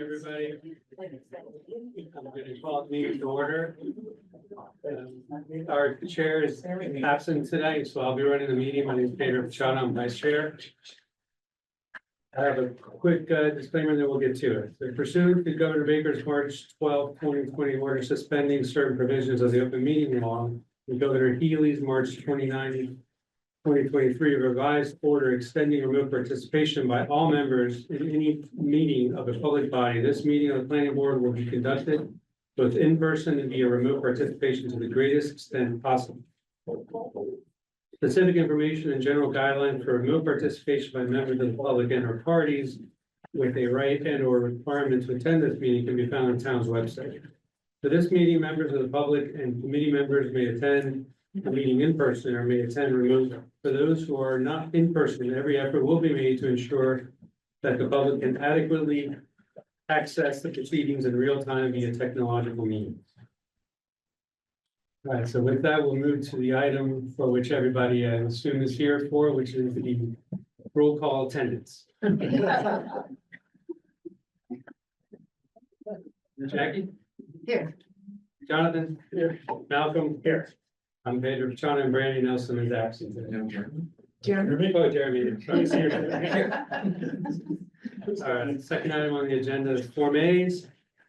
Everybody, I'm going to call the meeting to order. Our chair is absent tonight, so I'll be running the meeting. My name is Pedro Pachano, I'm vice chair. I have a quick disclaimer, then we'll get to it. So pursuant to Governor Baker's March 12, 2020 order suspending certain provisions of the open meeting law, and Governor Healy's March 29, 2023 revised order extending remote participation by all members in any meeting of a public body. This meeting of the planning board will be conducted both in person and via remote participation to the greatest extent possible. Specific information and general guidelines for remote participation by members of the public and or parties with a right and or requirement to attend this meeting can be found on the town's website. For this meeting, members of the public and committee members may attend the meeting in person or may attend remotely. For those who are not in person, every effort will be made to ensure that the public can adequately access the proceedings in real time via technological means. All right, so with that, we'll move to the item for which everybody, I assume, is here for, which is the roll call attendance. Jackie? Here. Jonathan? Here. Malcolm? Here. I'm Pedro Pachano, and Brandy Nelson is absent today. Jeremy. Oh, Jeremy. All right, second item on the agenda is Form As.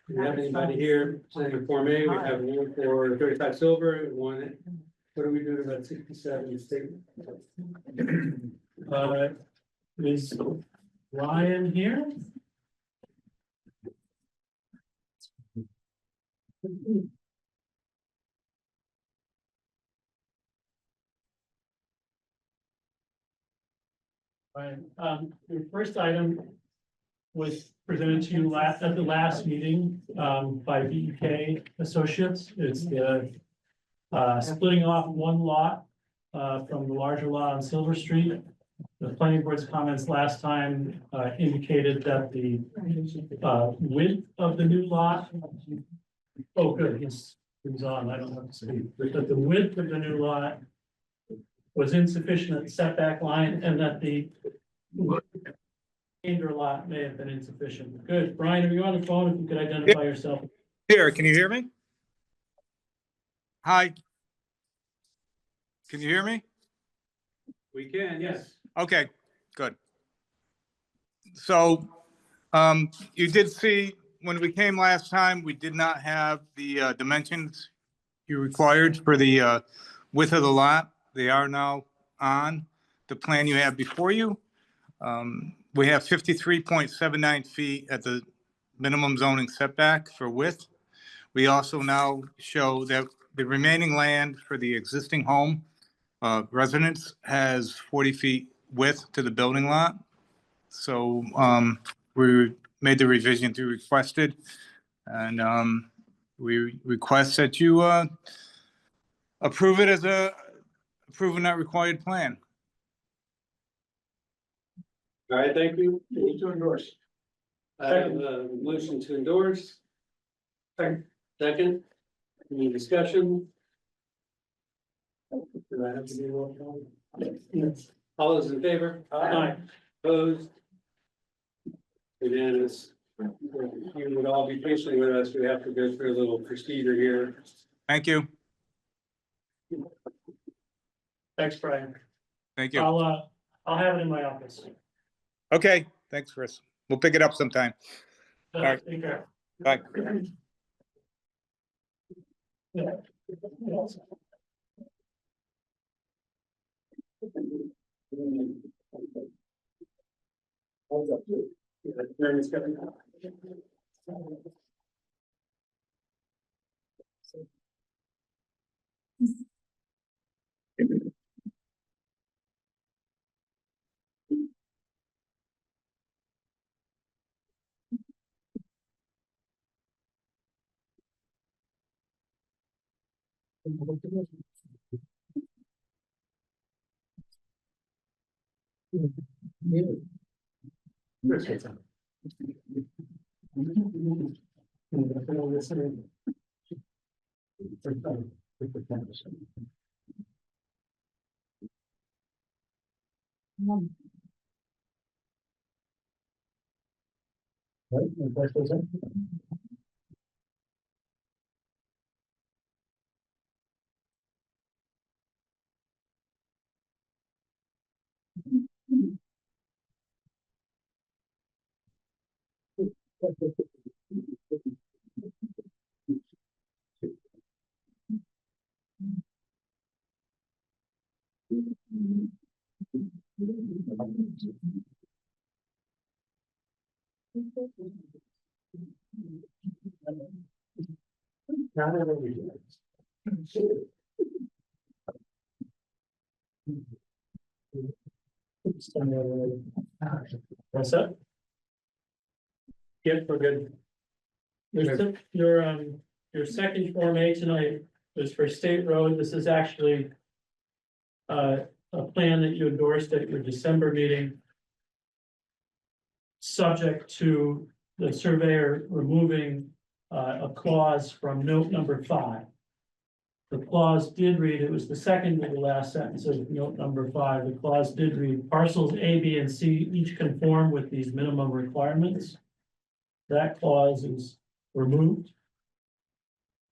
Do we have anybody here presenting Form A? We have one for 35 silver, one, what are we doing about 67 state? Is Ryan here? Right, the first item was presented to you at the last meeting, by BEK Associates. It's the, splitting off one lot, from the larger lot on Silver Street. The planning board's comments last time, indicated that the, width of the new lot. Oh, good, he's on, I don't have to speak, but the width of the new lot was insufficient at the setback line, and that the remainder lot may have been insufficient. Good. Brian, are you on the phone? If you could identify yourself. Here, can you hear me? Hi. Can you hear me? We can, yes. Okay, good. So, you did see when we came last time, we did not have the dimensions you required for the width of the lot. They are now on the plan you have before you. We have 53.79 feet at the minimum zoning setback for width. We also now show that the remaining land for the existing home residence has 40 feet width to the building lot. So we made the revision to requested, and we request that you approve it as a approving that required plan. All right, thank you. Need to endorse. I have a motion to endorse. Second. Any discussion? Do I have to do a roll call? Yes. All those in favor? Aye. Opposed? Unanimous. You would all be patient with us. We have to go through a little procedure here. Thank you. Thanks, Brian. Thank you. I'll have it in my office. Okay, thanks, Chris. We'll pick it up sometime. All right. Take care. Bye. Yeah. Right, any questions? What's up? Yep, we're good. Your second Form A tonight was for State Road. This is actually a plan that you endorsed at your December meeting, subject to the surveyor removing a clause from note number 5. The clause did read, it was the second to the last sentence of note number 5. The clause did read, parcels A, B, and C each conform with these minimum requirements. That clause is removed.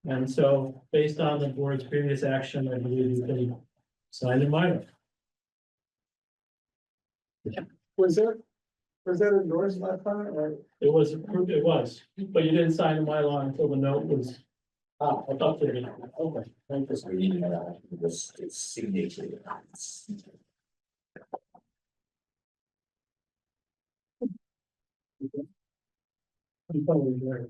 And so, based on the board's previous action, I believe you can sign in minor. Was that endorsed last time or? It was approved, it was, but you didn't sign the Mylar until the note was updated. Okay. I'm just reading it out, this is signature. I'm totally there.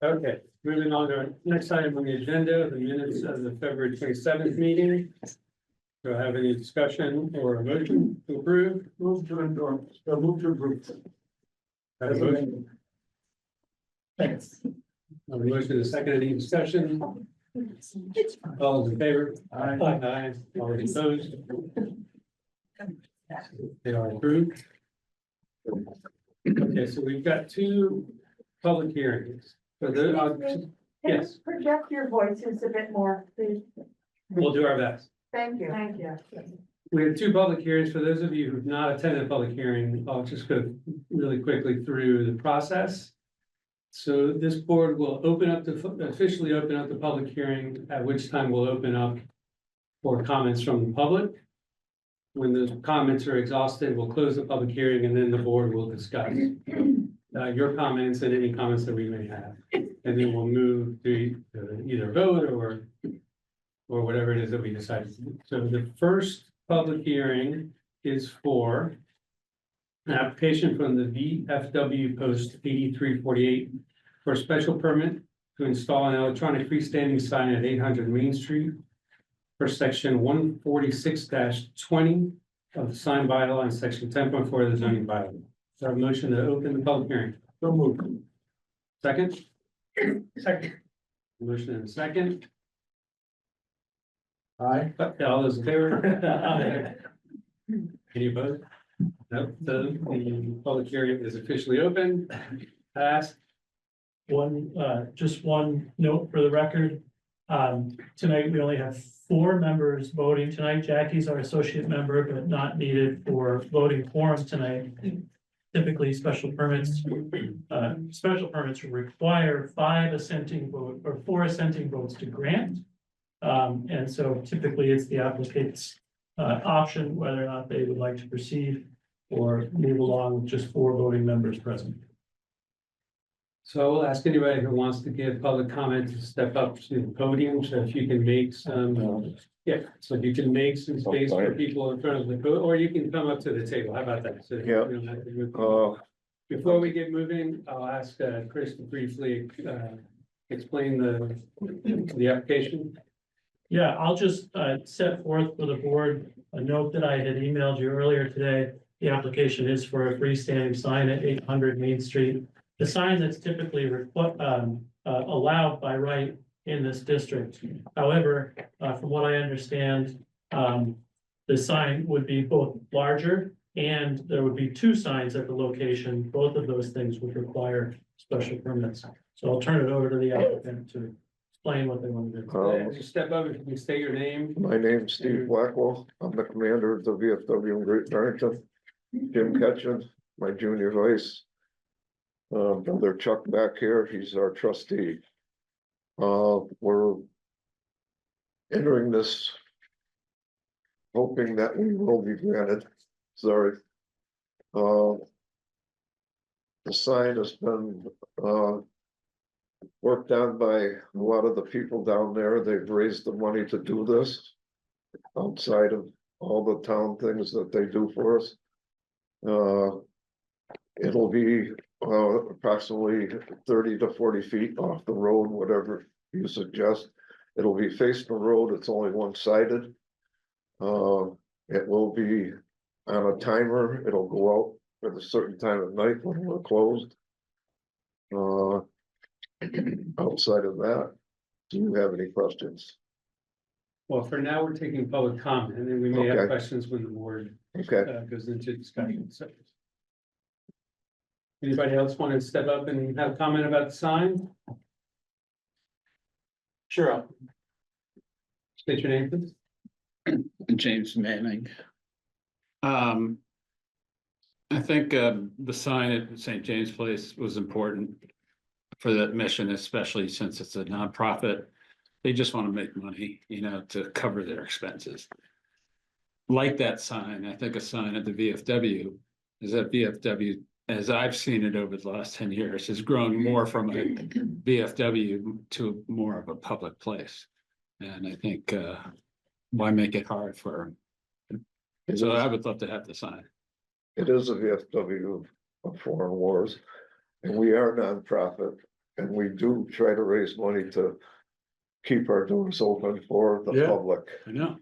Okay, moving on to our next item on the agenda, the minutes of the February 27th meeting. Do I have any discussion or a motion to approve? Move to endorse, move to approve. Have a motion, Thanks. have a motion, a second, any discussion? All those in favor? Aye. Aye, all those opposed? They are approved. Okay, so we've got two public hearings. For the, yes, Project your voices a bit more, please. we'll do our best. Thank you. Thank you. We have two public hearings. For those of you who've not attended a public hearing, I'll just go really quickly through the process. So this board will officially open up the public hearing, at which time we'll open up for comments from the public. When those comments are exhausted, we'll close the public hearing and then the board will discuss your comments and any comments that we may have. And then we'll move to either vote or whatever it is that we decide. So the first public hearing is for an application from the VFW Post 8348 for a special permit to install an electronic freestanding sign at 800 Main Street for section 146-20 of the sign bylaw and section 10.4 of the zoning bylaw. So a motion to open the public hearing. So move. Second, Second. motion and a second. Aye. All those in favor? Any opposed? No, the public hearing is officially open. Passed. Just one note for the record, Tonight, we only have 4 members voting tonight. Jackie's our associate member, but not needed for voting quorum tonight. Typically, special permits require 5 assenting vote or 4 assenting votes to grant. And so typically it's the applicant's option whether or not they would like to proceed or move along with just 4 voting members present. So we'll ask anybody who wants to give public comment to step up to the podium, so if you can make some, yeah, so if you can make some space for people in front of the podium, or you can come up to the table, how about that? So Yeah. you don't have to move. Before we get moving, I'll ask Chris to briefly explain the application. Yeah, I'll just set forth for the board a note that I had emailed you earlier today. The application is for a freestanding sign at 800 Main Street. The sign that's typically allowed by right in this district. However, from what I understand, the sign would be both larger and there would be 2 signs at the location. Both of those things would require special permits. So I'll turn it over to the applicant to explain what they want to do. Just step up if you can state your name. My name's Steve Blackwell. I'm the commander of the VFW in Great Barrington. Jim Ketchum, my junior vice. Brother Chuck back here, he's our trustee. We're entering this hoping that we will be granted. Sorry. The sign has been worked on by a lot of the people down there. They've raised the money to do this outside of all the town things that they do for us. It'll be approximately 30 to 40 feet off the road, whatever you suggest. It'll be facing the road. It's only one-sided. It will be on a timer. It'll go out at a certain time of night when we're closed. Outside of that, do you have any questions? Well, for now, we're taking public comment, and then we may have Okay. questions when the board Okay, goes into discussion. So, anybody else want to step up and have a comment about the sign? Sure. State your name, please. James Manning. I think the sign at St. James Place was important for that mission, especially since it's a nonprofit. They just want to make money, to cover their expenses. Like that sign, I think a sign at the VFW is that VFW, as I've seen it over the last 10 years, has grown more from a VFW to more of a public place. And I think why make it hard for them? So I would love to have the sign. it is a VFW of Foreign Wars, and we are nonprofit, and we do try to raise money to keep our doors open for the Yeah. public. I know,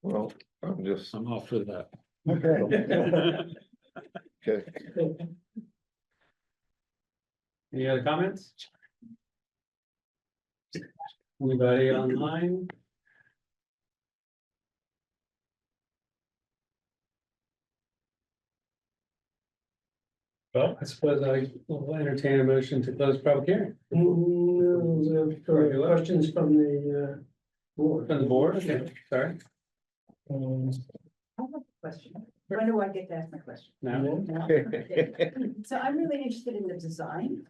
Well, I'm all for that. Okay. Any other comments? Anybody online? Well, I suppose I will entertain a motion to close public hearing. Questions from the board. From the board, okay, sorry. I have a question. When do I get to ask my question? Now, No? Okay. So I'm really interested in the design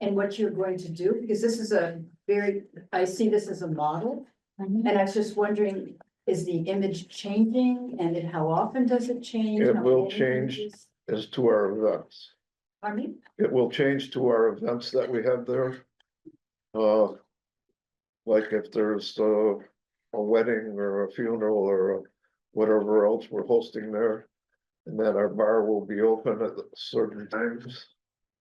and what you're going to do, because this is I see this as a model. And I was just wondering, is the image changing and how often does it change? It How will many change. images? Is to our events. Pardon me? It will change to our events that we have there. Like if there's a wedding or a funeral or whatever else we're hosting there. And then our bar will be open at certain times.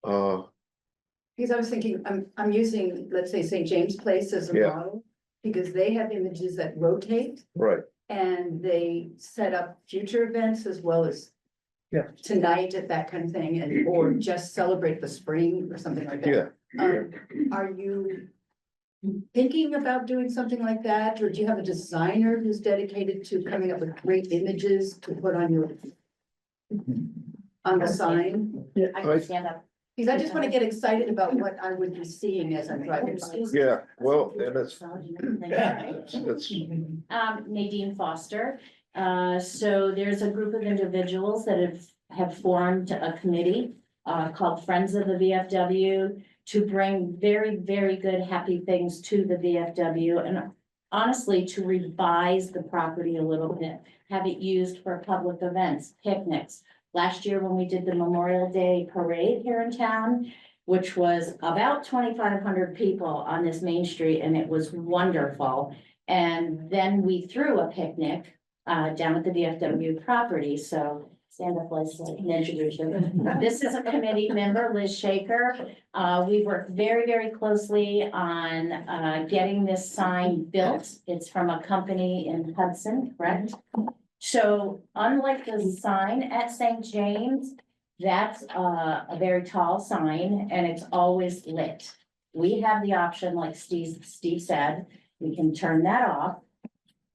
Because I was thinking, I'm using, let's say, St. James Place as a Yeah. model, because they have images that rotate. Right, And they set up future events as well as. Yeah. Tonight at that kind of thing, and or just celebrate the spring or something like that. yeah. Are you thinking about doing something like that, or do you have a designer who's dedicated to coming up with great images to put on your on the sign? I- stand up. Because I just want to get excited about what I would be seeing as I'm driving by. Yeah, well, and it's, Nadine Foster. So there's a group of individuals that have formed a committee called Friends of the VFW to bring very, very good, happy things to the VFW and honestly, to revise the property a little bit, have it used for public events, picnics. Last year, when we did the Memorial Day Parade here in town, which was about 2,500 people on this main street, and it was wonderful. And then we threw a picnic down at the VFW property, so stand up, Leslie, and introduce you. This is a committee member, Liz Shaker. We worked very, very closely on getting this sign built. It's from a company in Hudson, correct? So unlike the sign at St. James, that's a very tall sign and it's always lit. We have the option, like Steve said, we can turn that off.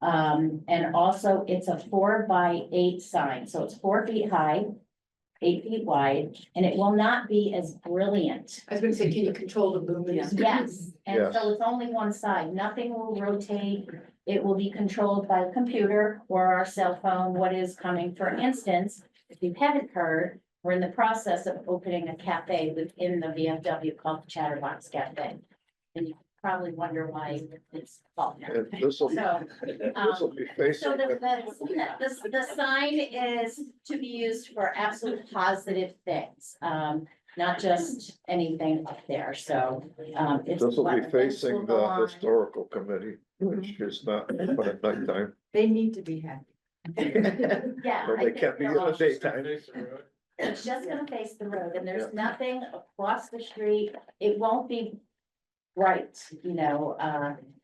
And also it's a 4x8 sign, so it's 4 feet high, 8 feet wide, and it will not be as brilliant. I was gonna say, can you control the luminous? Yes, and Yes. so it's only one side, nothing will rotate. It will be controlled by a computer or our cell phone, what is coming. For instance, if you haven't heard, we're in the process of opening a cafe within the VFW called the Chatterbox Cafe. And you probably wonder why it's called that. and this will, So, this will be facing, so the sign is to be used for absolute positive things, not just anything up there, so. this will be facing the historical committee, which is not, but at nighttime, They need to be happy. Yeah. or I they think can't be in they're all- the daytime. It's just gonna face the road and there's nothing across the street. It won't be bright,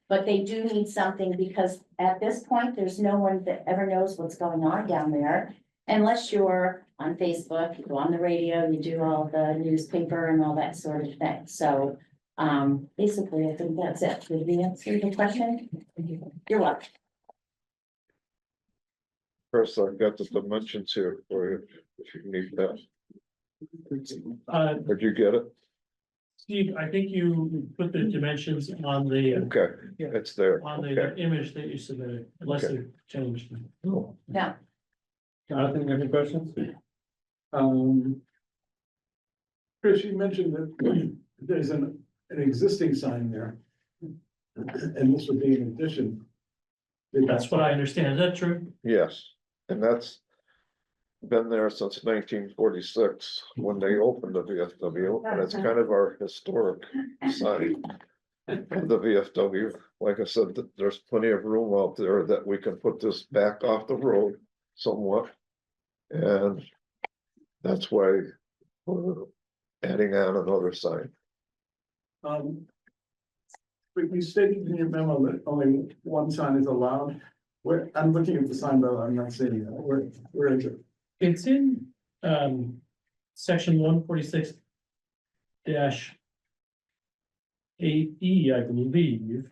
but they do need something because at this point, there's no one that ever knows what's going on down there. Unless you're on Facebook, you go on the radio, you do all the newspaper and all that sort of thing. So basically, I think that's it. Did we answer the question? You're welcome. First, I've got the dimensions here for you, if you need that. Did you get it? Steve, I think you put the dimensions on the, Okay, it's there, on okay. the image that you submitted, unless Okay. they changed. Yeah. Jonathan, any questions? Chris, you mentioned that there's an existing sign there. And this would be an addition. That's what I understand. Is that true? Yes, and that's been there since 1946, when they opened the VFW, and it's kind of our historic sign of the VFW. Like I said, there's plenty of room out there that we can put this back off the road somewhat. And that's why we're adding on another sign. But you stated in your memo that only one sign is allowed. Where, I'm looking at the sign, but I'm not seeing it. Where is it? It's in, section 146 dash 8E, I believe,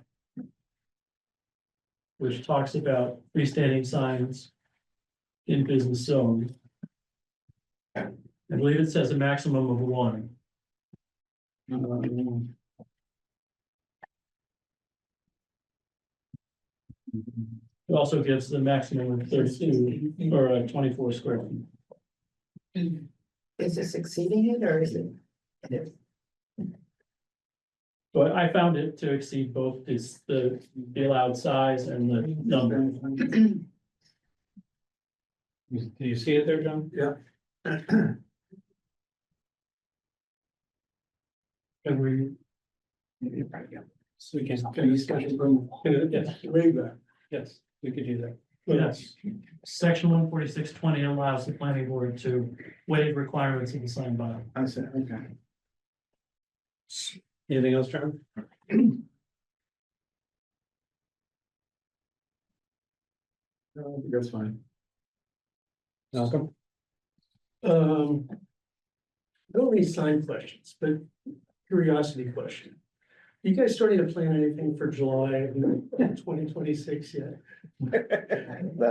which talks about freestanding signs in business zone. I believe it says a maximum of one. It also gives the maximum of 32 or 24 square feet. Is this exceeding it or is it? But I found it to exceed both the allowed size and the number. Do you see it there, John? Yeah. Can we? So we Can you schedule them? Yes, Waive that. yes, we could do that. Yes, section 14620 allows the planning board to waive requirements of the sign bylaw. I see, okay. Anything else, John? I think that's fine. Malcolm? Don't need sign questions, but curiosity question. You guys starting to plan anything for July 2026 yet? Not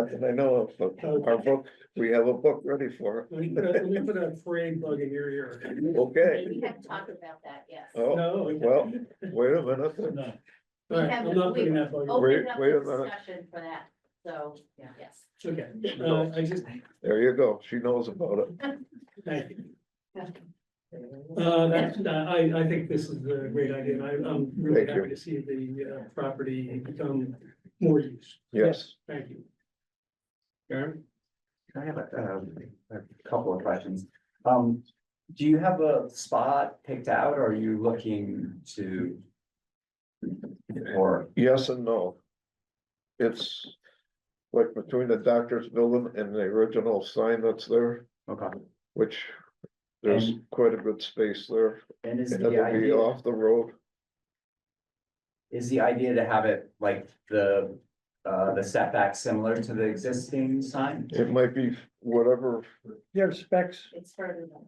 that I know of, but our book, we have a book ready for it. Let me put a frayed bug in your ear. Okay, We have talked about that, yes. oh, No. well, wait a minute. No. We All right, have- I'm not putting that bug. in. Wait- Opened up wait a the minute. discussion for that, so, yes. Okay, I just, There you go. She knows about it. thank you. I think this is a great idea, and I'm really Thank you. happy to see the property become more used. Yes. Thank you. Karen? I have a couple of questions. Do you have a spot picked out, or are you looking to? Or, Yes and no. It's like between the doctor's building and the original sign that's there, okay, which there's quite a good space there. and is And the it'll be idea, off the road. to have it like the setback similar to the existing sign? It might be whatever, Your specs, It's further than,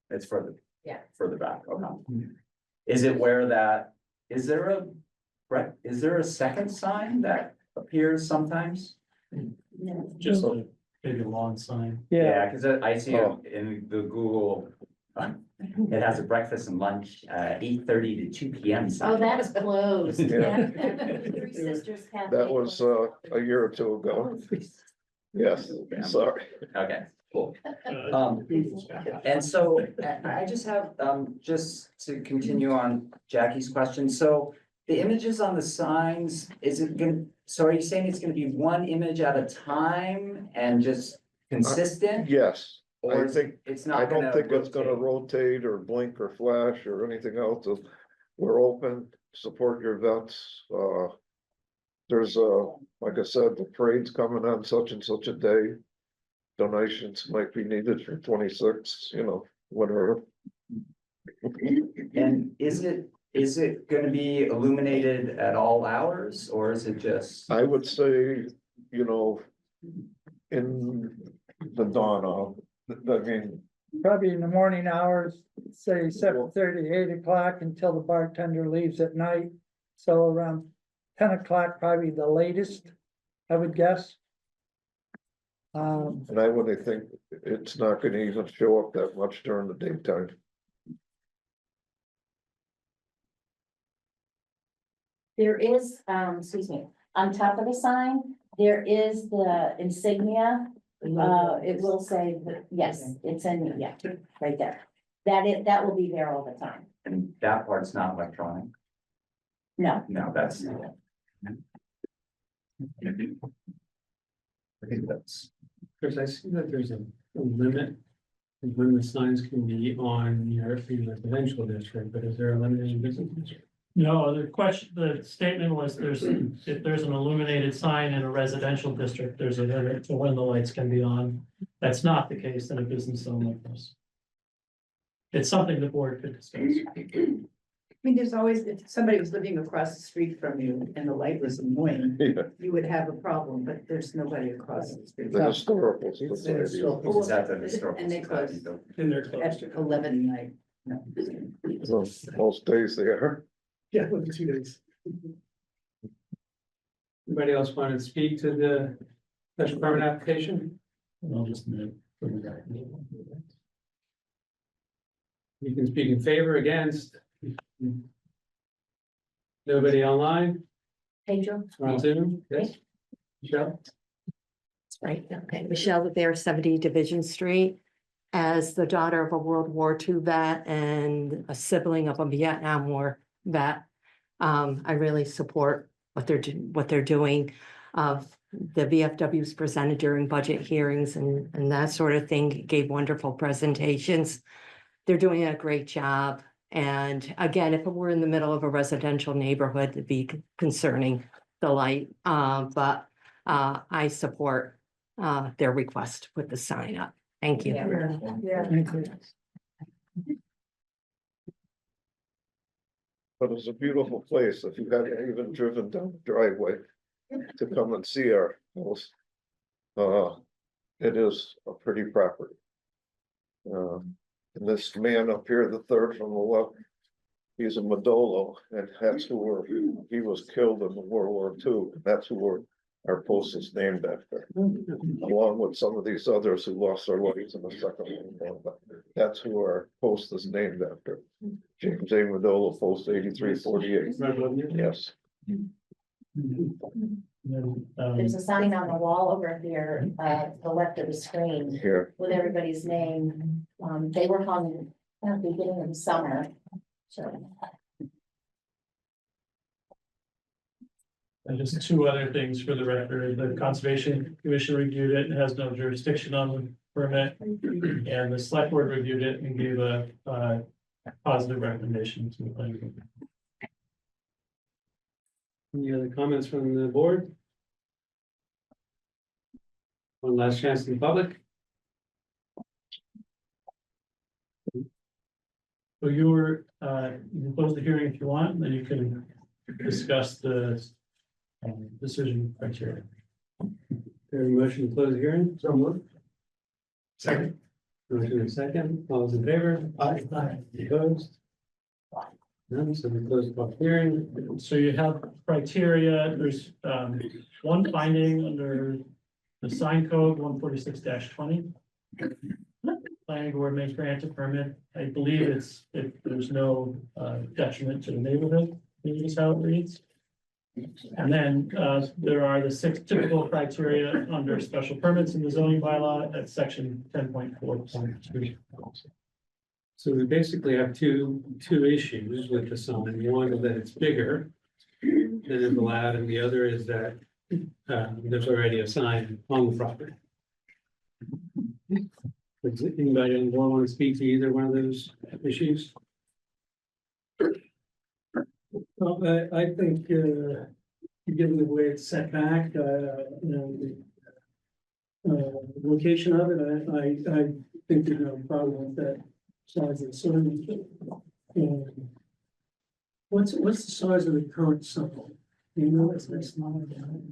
It's further. Yeah. Further back, okay. Is it where that, is there a second sign that appears sometimes? Just a maybe lawn sign. Yeah, cause I see it Oh. in the Google, it has a breakfast and lunch, 8:30 to 2 PM. sign. oh, that's closed. Yeah. Three Sisters Cafe. that was a year or two ago. Yes, sorry. Okay, cool. Uh, And so I just have, just to continue on Jackie's question, so the images on the signs, is it gonna, so are you saying it's gonna be one image at a time and just consistent? Yes, Or I is think, it's I not don't gonna think it's gonna rotate? rotate or blink or flash or anything else. We're open, support your events. There's like I said, the parade's coming on such and such a day. Donations might be needed for 26, whatever. And is it gonna be illuminated at all hours, or is it just? I would say, in the dawn of, I mean, Probably in the morning hours, say 7:30, 8 o'clock until the bartender leaves at night. So around 10 o'clock, probably the latest, I would guess. and I wouldn't think it's not gonna even show up that much during the daytime. There is, excuse me, on top of the sign, there is the insignia. It will say, yes, it's in, yeah, right there. That will be there all the time. And that part's not electronic? No, No, that's. I think that's. Chris, I see that there's a limit of when the signs can be on your residential district, but is there a limit in business district? No, the statement was if there's an illuminated sign in a residential district, there's a limit to when the lights can be on. That's not the case in a business zone like this. It's something the board could discuss. I mean, there's always, if somebody was living across the street from you and the light was annoying, Yeah, you would have a problem, but there's nobody across the street. the historical It's society. historical. Is that the historical And they society close building? In their close. at 11 night. No. So, most days they are. Yeah, with the 2 days. Anybody else want to speak to the special permit application? I'll just move. You can speak in favor, against. Nobody online, Pedro? on Zoom, yes? Michelle? Right, okay, Michelle Rivera, 70 Division Street. As the daughter of a World War II vet and a sibling of a Vietnam War vet, I really support what they're doing. The VFWs presented during budget hearings and that sort of thing, gave wonderful presentations. They're doing a great job. And again, if it were in the middle of a residential neighborhood, it'd be concerning, the light. But I support their request with the sign up. Thank you. But it's a beautiful place. If you haven't even driven down the driveway to come and see our house. It is a pretty property. And this man up here, the third from the left, he's a Madolo, and that's he was killed in World War II, and that's who our post is named after. Along with some of these others who lost their lives in the Second World War, but that's who our post is named after. James A. Madolo, post 8348, yes. There's a sign on the wall over here, to the left of the screen Here, with everybody's name. They were hung at the beginning of the summer. So And just two other things for the record, the Conservation Commission reviewed it and has no jurisdiction on the permit. And the select board reviewed it and gave a positive recommendation to the planning board. Any other comments from the board? One last chance to the public. So you were, you can close the hearing if you want, then you can discuss the decision criteria. There a motion to close the hearing? So moved. Second. Motion and second, all those in favor? Aye. Opposed? None, so we close the public hearing. So you have criteria, there's one finding under the sign code 146-20. Planning board may grant a permit, I believe it's, if there's no detriment to the neighborhood, maybe is how it reads. And then there are the 6 typical criteria under special permits in the zoning bylaw at section 10.4.2. So we basically have two issues with the sign. One is that it's bigger than is allowed, and the other is that there's already a sign on the property. Does anybody on the board want to speak to either one of those issues? Well, I think, given the way it's set back, and the location of it, I think there's no problem with that size of the sign. What's the size of the current sign? You know, it's smaller than.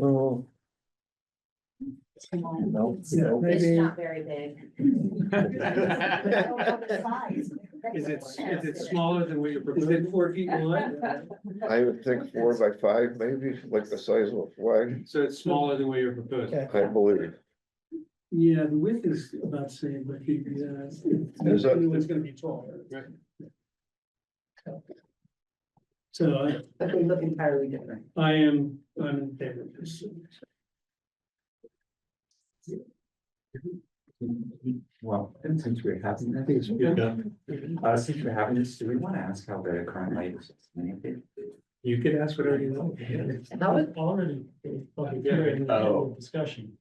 oh, Yeah, It's maybe. not very big. Is it smaller than what you're Is it proposing? 4 feet wide? I would think 4 by 5, maybe, like the size of a flag, So it's smaller than what you're proposing. I believe. Yeah, the width is about the same, but Is that- the new one's gonna be taller. Right. So But they look entirely different. I'm in favor of this. Well, and since we're having, I think it's since we're having this, do we want to ask how the current light is? You could ask whatever you want. That was already a public hearing and Oh. discussion.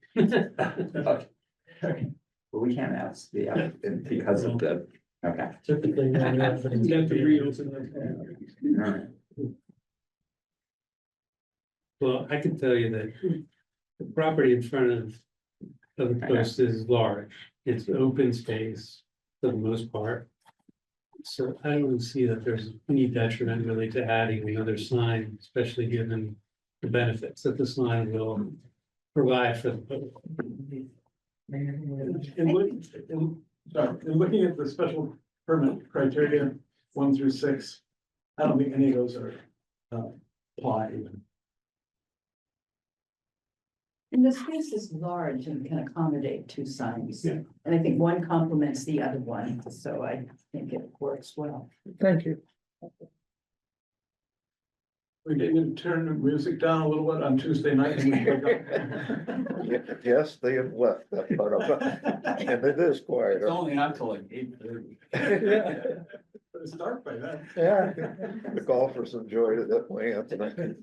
Okay. Well, we can't ask the applicant because of the, okay. Typically. when you have- You have to reopen the. All right. Well, I can tell you that the property in front of the post is large. It's open space for the most part. So I don't see that there's any detriment really to adding another sign, especially given the benefits that the sign will provide for the post. In looking at the special permit criteria 1 through 6, I don't think any of those are applied. And the space is large and can accommodate 2 signs. Yeah. And I think one complements the other one, so I think it works well. Thank you. We're getting to turn the music down a little bit on Tuesday night. Yes, they have left that part of it, and it is quieter. only until like 8:30. It's dark by then. Yeah. The golfers enjoyed it at Plant tonight.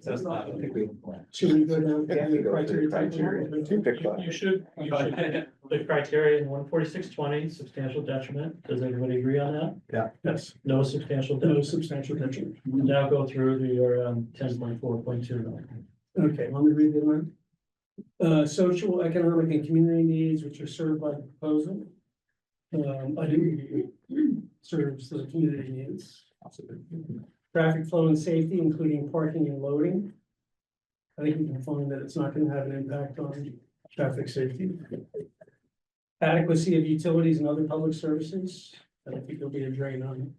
That's not, I think we. Should we go down the criteria? You should, the criteria in 146-20, substantial detriment. Does everybody agree on that? Yeah. Yes. No substantial No detriment. substantial detriment. Now go through your 10.4.2. Okay, let me read the one. Social, economic, and community needs which are served by the proposal. I do serves the community needs. Traffic flow and safety, including parking and loading. I think we can find that it's not gonna have an impact on traffic safety. Adequacy of utilities and other public services, I don't think there'll be a drain on.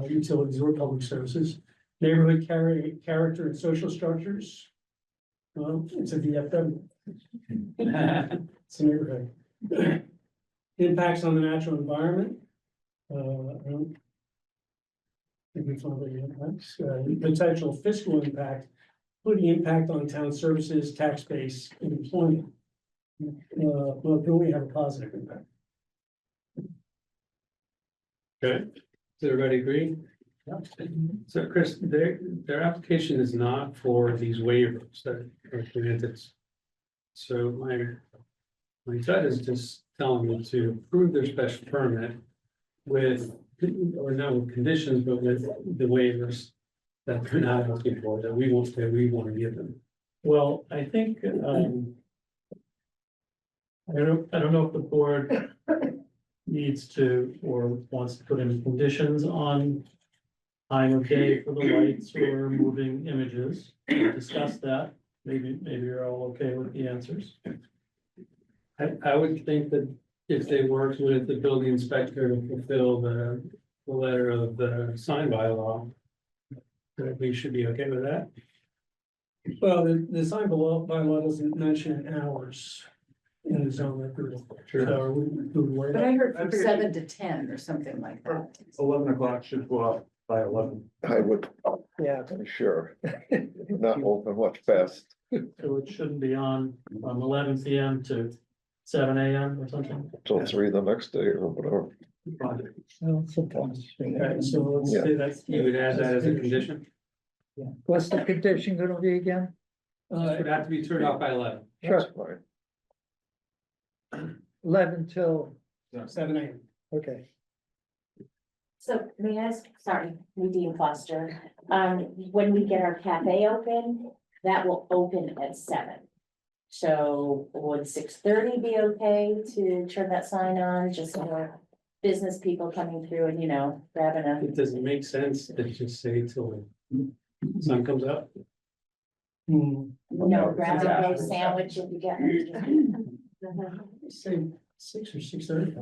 Utilities or public services, neighborhood character and social structures. Well, it's a VFW. It's a neighborhood. Impacts on the natural environment. I don't think we found any impacts. Potential fiscal impact, including impact on town services, tax base, and employment. Well, can we have a positive impact? Okay, does everybody agree? So Chris, their application is not for these waivers that are granted. So my gut is just telling me to approve their special permit with, or not with conditions, but with the waivers that they're not looking for, that we want to give them. Well, I think, I don't know if the board needs to or wants to put in conditions on time of day for the lights or moving images. We'll discuss that. Maybe you're all okay with the answers. I would think that if they worked with the building inspector to fulfill the letter of the sign bylaw, that we should be okay with that. Well, the sign bylaw doesn't mention hours in the zone approval. Sure. So we would worry. But I heard from 7 to 10 or something like that. 11 o'clock should go out by 11. I would, Yeah. I'm sure, not open much past. So it shouldn't be on from 11 PM to 7 AM or something. Till 3 the next day or whatever. Well, sometimes. Okay, so let's Yeah. say that. You would add that as a condition. What's the condition gonna be again? It would have to be turned off by 11. That's Sure, fine. 11 till, 7 AM. okay. So may I ask, sorry, Nadine Foster, when we get our cafe open, that will open at 7. So would 6:30 be okay to turn that sign on, just for business people coming through and, grabbing a. It doesn't make sense to just say till the sun comes up. Grab a roast sandwich if you get. Say 6 or 6:30.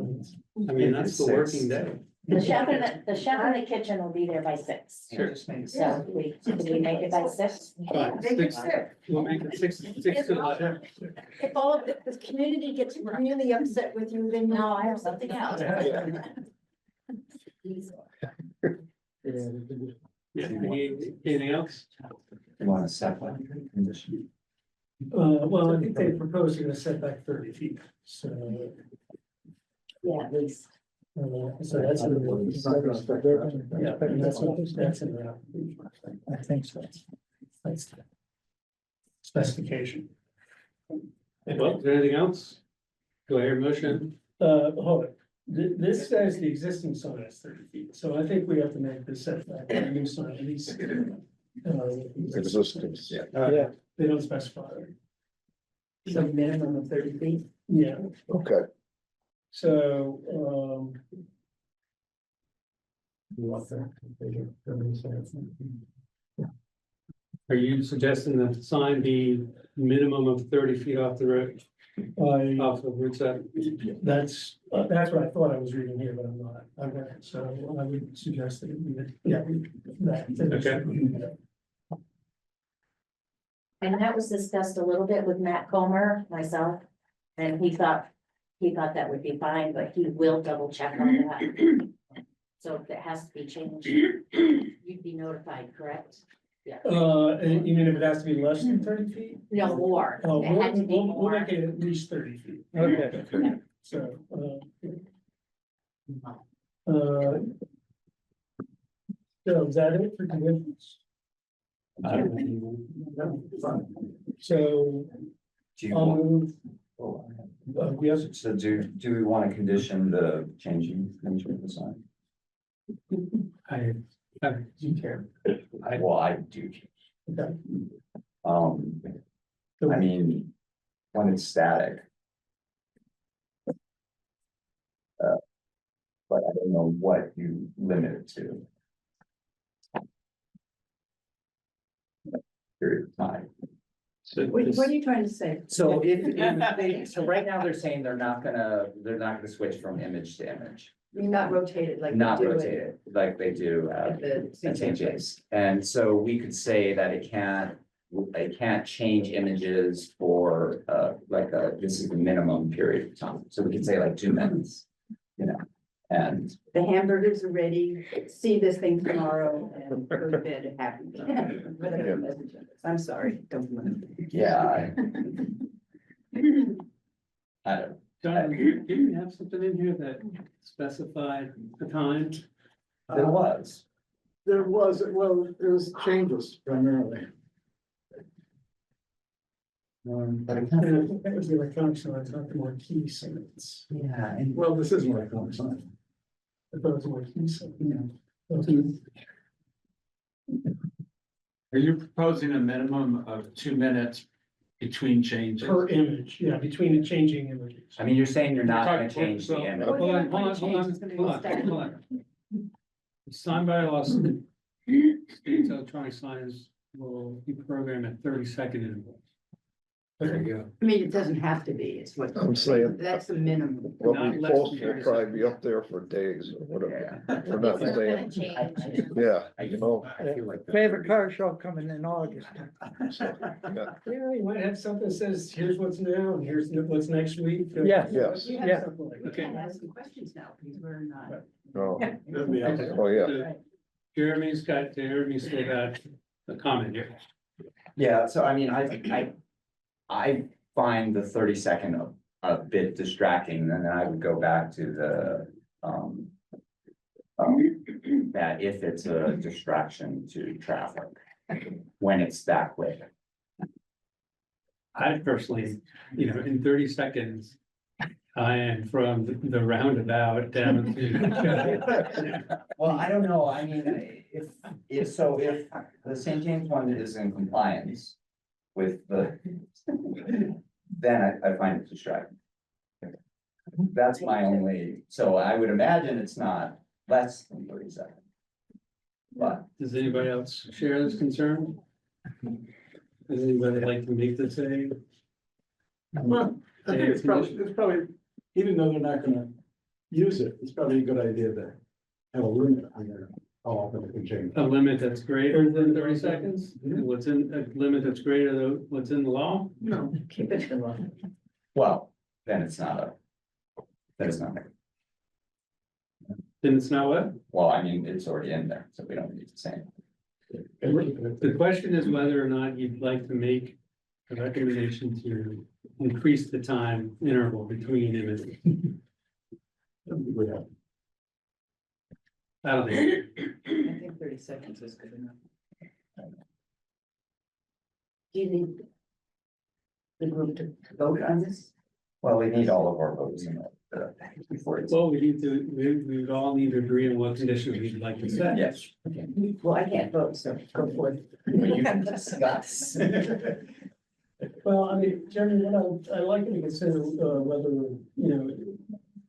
I mean, that's the working day. The chef in the kitchen will be there by 6. Sure. So can we make it by 6? Fine, six, we'll make it 6 to 11. If all of the community gets really upset with you, then No, I have something else. Yeah, anything else? You want to set that condition? Well, I think they proposed they're gonna set back 30 feet, so. Yeah, at least. So that's. in the- Yeah, and that's in the. I think so. That's the specification. Well, is there anything else? Do I hear a motion? Hold it. This says the existing sign is 30 feet, so I think we have to make the setback on the new sign at least. Existence. Yeah, They don't specify. So minimum of 30 feet. Yeah, Okay, so, Are you suggesting that the sign be minimum of 30 feet off the road, off of Route 7? that's what I thought I was reading here, but I'm not. Okay, so I would suggest that, that. And that was discussed a little bit with Matt Comer, myself, and he thought that would be fine, but he will double check on that. So if it has to be changed, you'd be notified, correct? Yeah. And you mean if it has to be less than 30 feet? No more. Oh, It had to be we'll more. make it at least 30 feet. okay. So, so is that it for conditions? So Do you I'll want, move, yes, so do we want to condition the changing of the sign? I do care. Well, I do. okay. I mean, when it's static. But I don't know what you limit it to. Period of time. What are you trying to say? So so right now they're saying they're not gonna switch from image to image. You're not rotated like. Not they do rotated like they do At the at St. James. And so we could say that it can't change images for this is the minimum period of time. So we could say like 2 minutes, you know, and The hamburgers are ready, see this thing tomorrow and go to bed happy. Whatever the message is. I'm sorry, don't mind. yeah. I don't, John, didn't you have something in here that specified the time? there was. There was, well, there was changes primarily. But I think that was the electronic sign, it's not the more key signs. Yeah, and Well, this is what I call it. I thought it was more key sign, Are you proposing a minimum of 2 minutes between changes? Per image, yeah, between the changing images. I mean, you're saying you're not gonna change the So, image. hold on, hold on, hold on, It's gonna be hold on, static. hold on. Signed by law, states electronic signs will be programmed at 30-second intervals. There you go. I mean, it doesn't have to be, it's what. I'm saying- That's the minimum. What Not we less post than will 30 probably be up there for days or whatever. We're not It's gonna saying, change. yeah, you know. I feel like. Favorite car show coming in August. Yeah. Yeah, you might have something that says, here's what's now, and here's what's next week. Yes. Yes. We Yeah. have something like, we Okay. can ask some questions now, because we're not. Oh, oh, yeah. Jeremy's still got a comment here. Yeah, so I mean, I find the 30-second a bit distracting, and then I would go back to the, that if it's a distraction to traffic, when it's that quick. I personally, in 30 seconds, I am from the roundabout down to. Well, I don't know, I mean, if the St. James one is in compliance with the, then I find it distracting. That's my only, so I would imagine it's not less than 30 seconds. But Does anybody else share this concern? Does anybody like to make this a? Well, I think it's probably, even though they're not gonna use it, it's probably a good idea to have a limit on there, how often it can change. A limit that's greater than 30 seconds? What's in, a limit that's greater than what's in the law? No. Keep it. well, then it's not then it's not. Then it's not what? Well, I mean, it's already in there, so we don't need to say. The question is whether or not you'd like to make a recommendation to increase the time interval between images. I don't think. I think 30 seconds is good enough. Do you need the group to vote on this? Well, we need all of our votes in it, before it's. Well, we would all need to agree on what conditions we'd like to set. Yes. Well, I can't vote, so go for it. You can discuss. Well, I mean, Jeremy, what I like to consider, whether,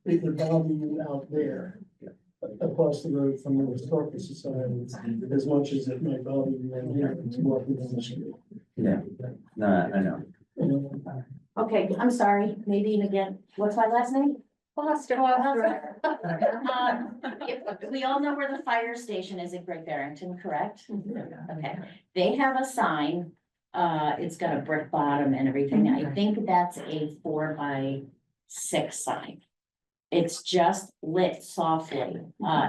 it would bother you out there. Across the road from the historical society, as much as it might bother you in here, it's walking down the street. Yeah, no, I know. Okay, I'm sorry, Nadine again. What's my last name? Foster. We all know where the fire station is in Great Barrington, correct? Okay, they have a sign. It's got a brick bottom and everything. I think that's a 4x6 sign. It's just lit softly.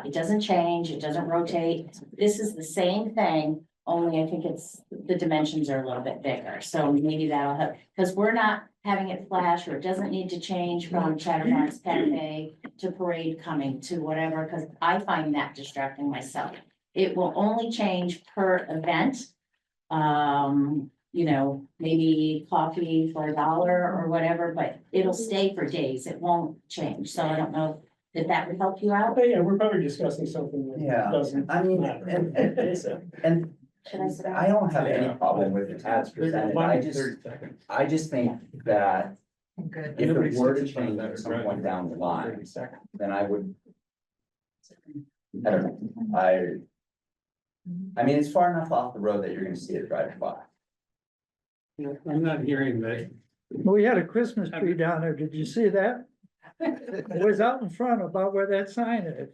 It doesn't change, it doesn't rotate. This is the same thing, only I think the dimensions are a little bit bigger. So maybe that'll help, because we're not having it flash, or it doesn't need to change from Chatterbox Cafe to Parade coming to whatever, because I find that distracting myself. It will only change per event. Maybe coffee for $1 or whatever, but it'll stay for days. It won't change. So I don't know if that would help you out. But yeah, we're probably discussing something Yeah, that doesn't. I mean, matter. and Should I sit down? I don't have any problem with it as presented. I just think that if it were to change at some point down the line, then I would. I don't know, I mean, it's far enough off the road that you're gonna see it driving by. I'm not hearing that. We had a Christmas tree down there. Did you see that? It was out in front about where that sign is.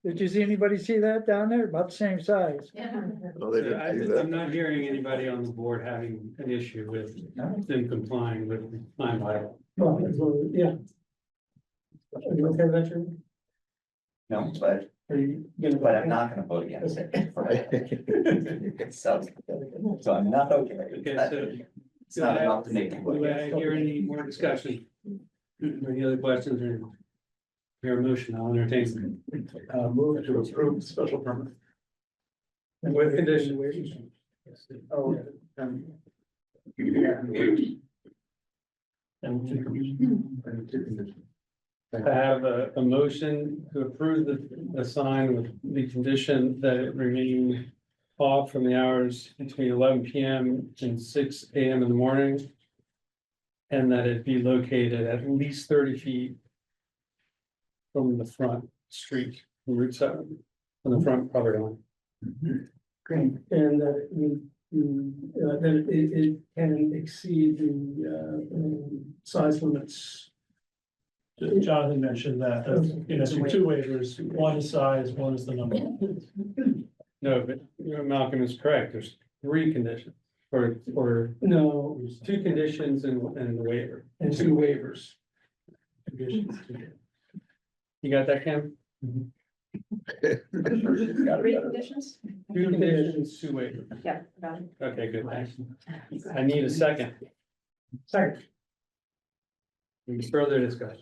Did you see anybody see that down there? About the same size. No, they didn't do I'm that. not hearing anybody on the board having an issue with them complying with my bylaw. Well, yeah. Are you okay with that, Jeremy? No, but, Are you gonna? but I'm not gonna vote against it. So I'm not okay. Okay, so It's not enough to make me vote do I against it. hear any more discussion? Any other questions or? Your motion, I'll entertain. Move to approve special permit. With condition. Oh, And to and two conditions. I have a motion to approve the sign with the condition that it remain off from the hours between 11 PM and 6 AM in the morning. And that it be located at least 30 feet from the front street, from Route 7, from the front property line. Great, and that that it can exceed the size limits. Jonathan mentioned that, you know, so two waivers, one is size, one is the number. No, but Malcolm is correct, there's 3 conditions, or No, 2 conditions and the waiver. and 2 waivers. You got that, Kim? Three conditions? 2 conditions, 2 waivers. Yeah. got it. Okay, good, thanks. I need a second. Second. Any further discussion?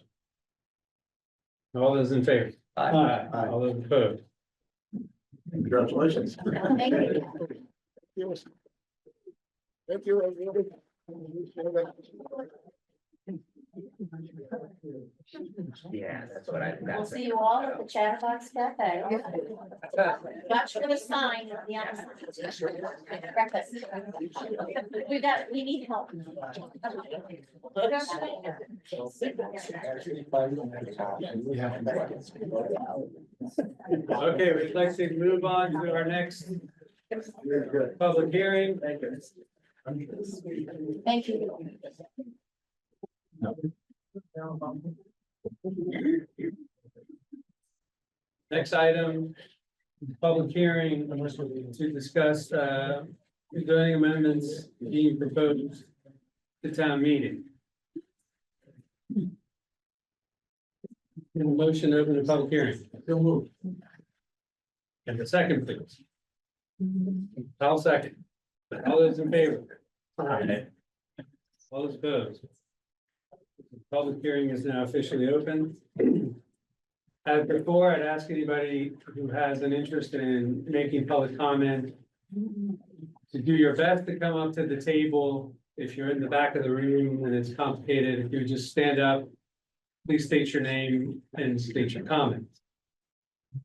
All those in favor? Aye. All those opposed? Congratulations. Thank you. Yeah, that's what I. We'll see you all at the Chatterbox Cafe. Watch for the sign of the breakfast. We need help. Okay, we'd like to move on to our next public hearing. Thank you. Next item, public hearing to discuss zoning amendments being proposed to town meeting. Motion to open the public hearing. And the second, please. I'll second. All those in favor? All those opposed? Public hearing is now officially open. As before, I'd ask anybody who has an interest in making public comment to do your best to come up to the table. If you're in the back of the room and it's complicated, if you would just stand up, please state your name and state your comment.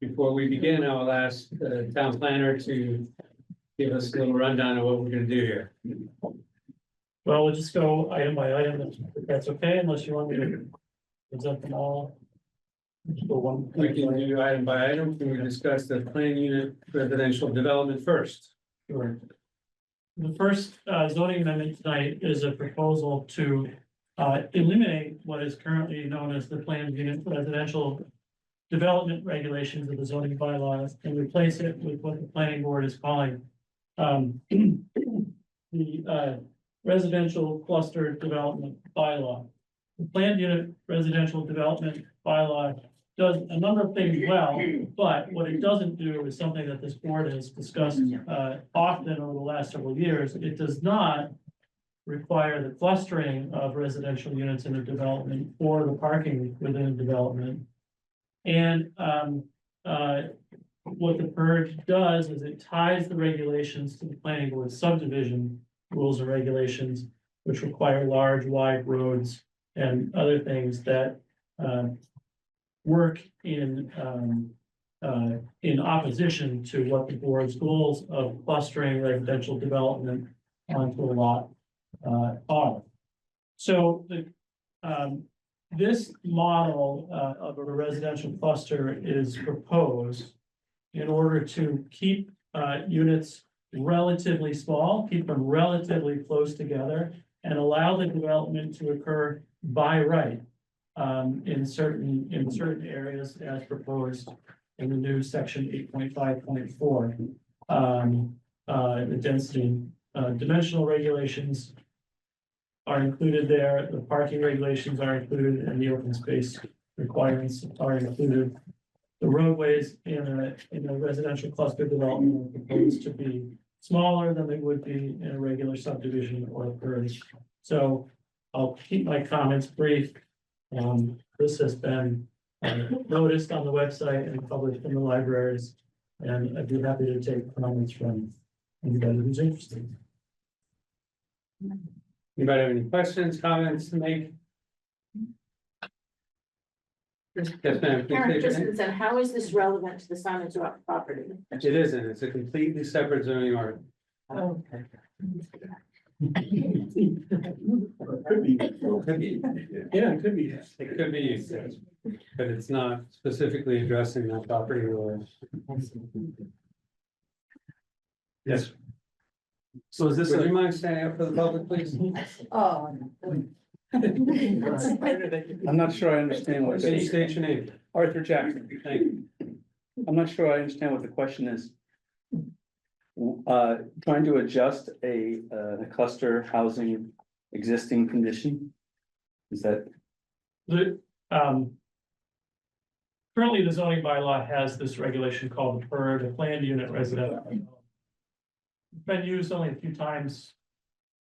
Before we begin, I will ask the town planner to give us a little rundown of what we're gonna do here. Well, we'll just go item by item, if that's okay, unless you want me to present them all. Just go one. We can do item by item. Can we discuss the plan unit residential development first? Sure. The first zoning amendment tonight is a proposal to eliminate what is currently known as the planned unit residential development regulations of the zoning bylaws and replace it with what the planning board is calling the residential cluster development bylaw. The planned unit residential development bylaw does a number of things well, but what it doesn't do is something that this board has discussed often over the last several years. It does not require the clustering of residential units in a development or the parking within a development. And what the purge does is it ties the regulations to the planning board subdivision rules and regulations, which require large, wide roads and other things that work in opposition to what the board's goals of clustering residential development onto a lot are. So this model of a residential cluster is proposed in order to keep units relatively small, keep them relatively close together, and allow the development to occur by right. In certain areas as proposed in the new section 8.5.4. The density, dimensional regulations are included there, the parking regulations are included, and the open space requirements are included. The roadways in a residential cluster development are proposed to be smaller than they would be in a regular subdivision or a PURG. So I'll keep my comments brief. This has been noticed on the website and published in the libraries, and I'd be happy to take comments from anybody who's interested. Anybody have any questions, comments to make? Yes, ma'am. Please Karen state your name. Christensen, how is this relevant to the Simons Rock property? It isn't, it's a completely separate zoning article. Oh, Could be. Yeah, it could be. It could be used, yes. But it's not specifically addressing that property or. Yes, So is this would you mind standing up for the public, please? Oh. I'm not sure I understand what, Please state your name. Arthur Jackson, Thank you. I'm not sure I understand what the question is. Trying to adjust a cluster housing existing condition? Is that, Currently, the zoning bylaw has this regulation called the PURD, a planned unit residential. It's been used only a few times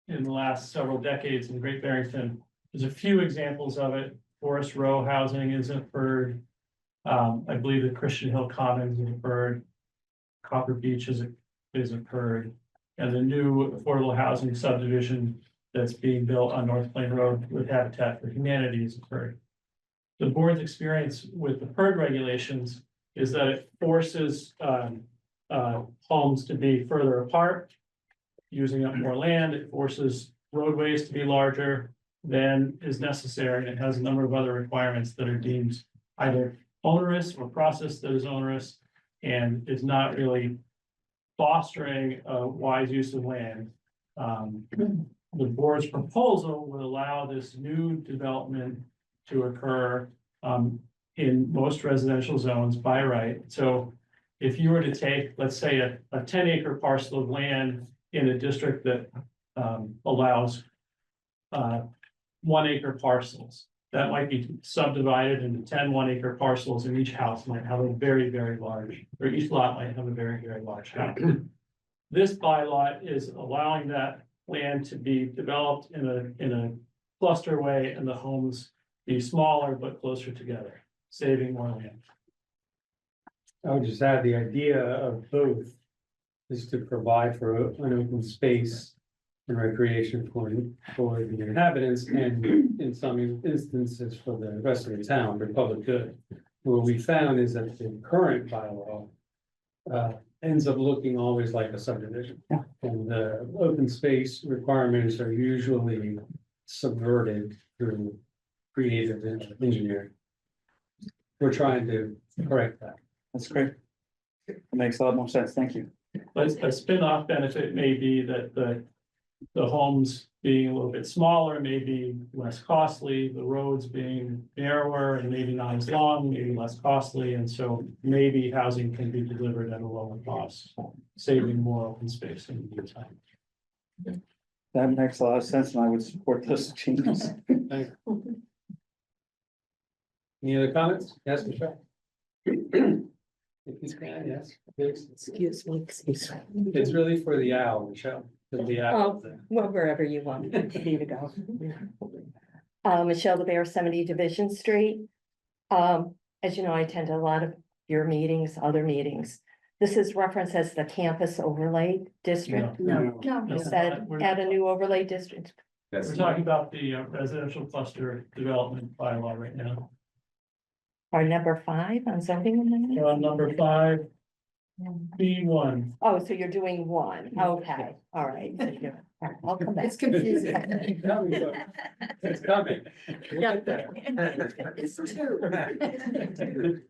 in the last several decades in Great Barrington. There's a few examples of it. Forest Row housing is a PURD. I believe the Christian Hill Commons is a PURD. Copper Beach is a PURD. And the new affordable housing subdivision that's being built on North Plain Road with Habitat for Humanity is a PURD. The board's experience with the PURD regulations is that it forces homes to be further apart, using up more land. It forces roadways to be larger than is necessary. And it has a number of other requirements that are deemed either onerous or process that is onerous and is not really fostering a wise use of land. The board's proposal would allow this new development to occur in most residential zones by right. So if you were to take, let's say, a 10-acre parcel of land in a district that allows 1-acre parcels, that might be subdivided into 10 1-acre parcels, and each house might have a very, very large, or each lot might have a very, very large house. This bylaw is allowing that land to be developed in a cluster way, and the homes be smaller but closer together, saving more land. I would just add the idea of both is to provide for an open space and recreation for the inhabitants and in some instances for the rest of the town, for public good. What we found is that the current bylaw ends up looking always like a subdivision. Yeah. And the open space requirements are usually subverted through creative engineering. We're trying to correct that. that's great. It makes a lot more sense, thank you. But a spin-off benefit may be that the homes being a little bit smaller may be less costly, the roads being narrower and maybe not as long, maybe less costly, and so maybe housing can be delivered at a lower cost, saving more open space in the meantime. That makes a lot of sense, and I would support those changes. Any other comments? Yes, Michelle? If you can, yes. Please. Excuse me. It's really for the owl, Michelle. For the owl. Oh, well, wherever you want me to go. Michelle LeBear, 70 Division Street. As you know, I attend a lot of your meetings, other meetings. This is referenced as the campus overlay district. No. Is that add a new overlay district? We're talking about the residential cluster development bylaw right now. Or number 5 on zoning amendment? We're on number 5, B1. Oh, so you're doing 1. Okay, all right. I'll come back. It's confusing. It's coming. We'll Yeah. get there. It's 2.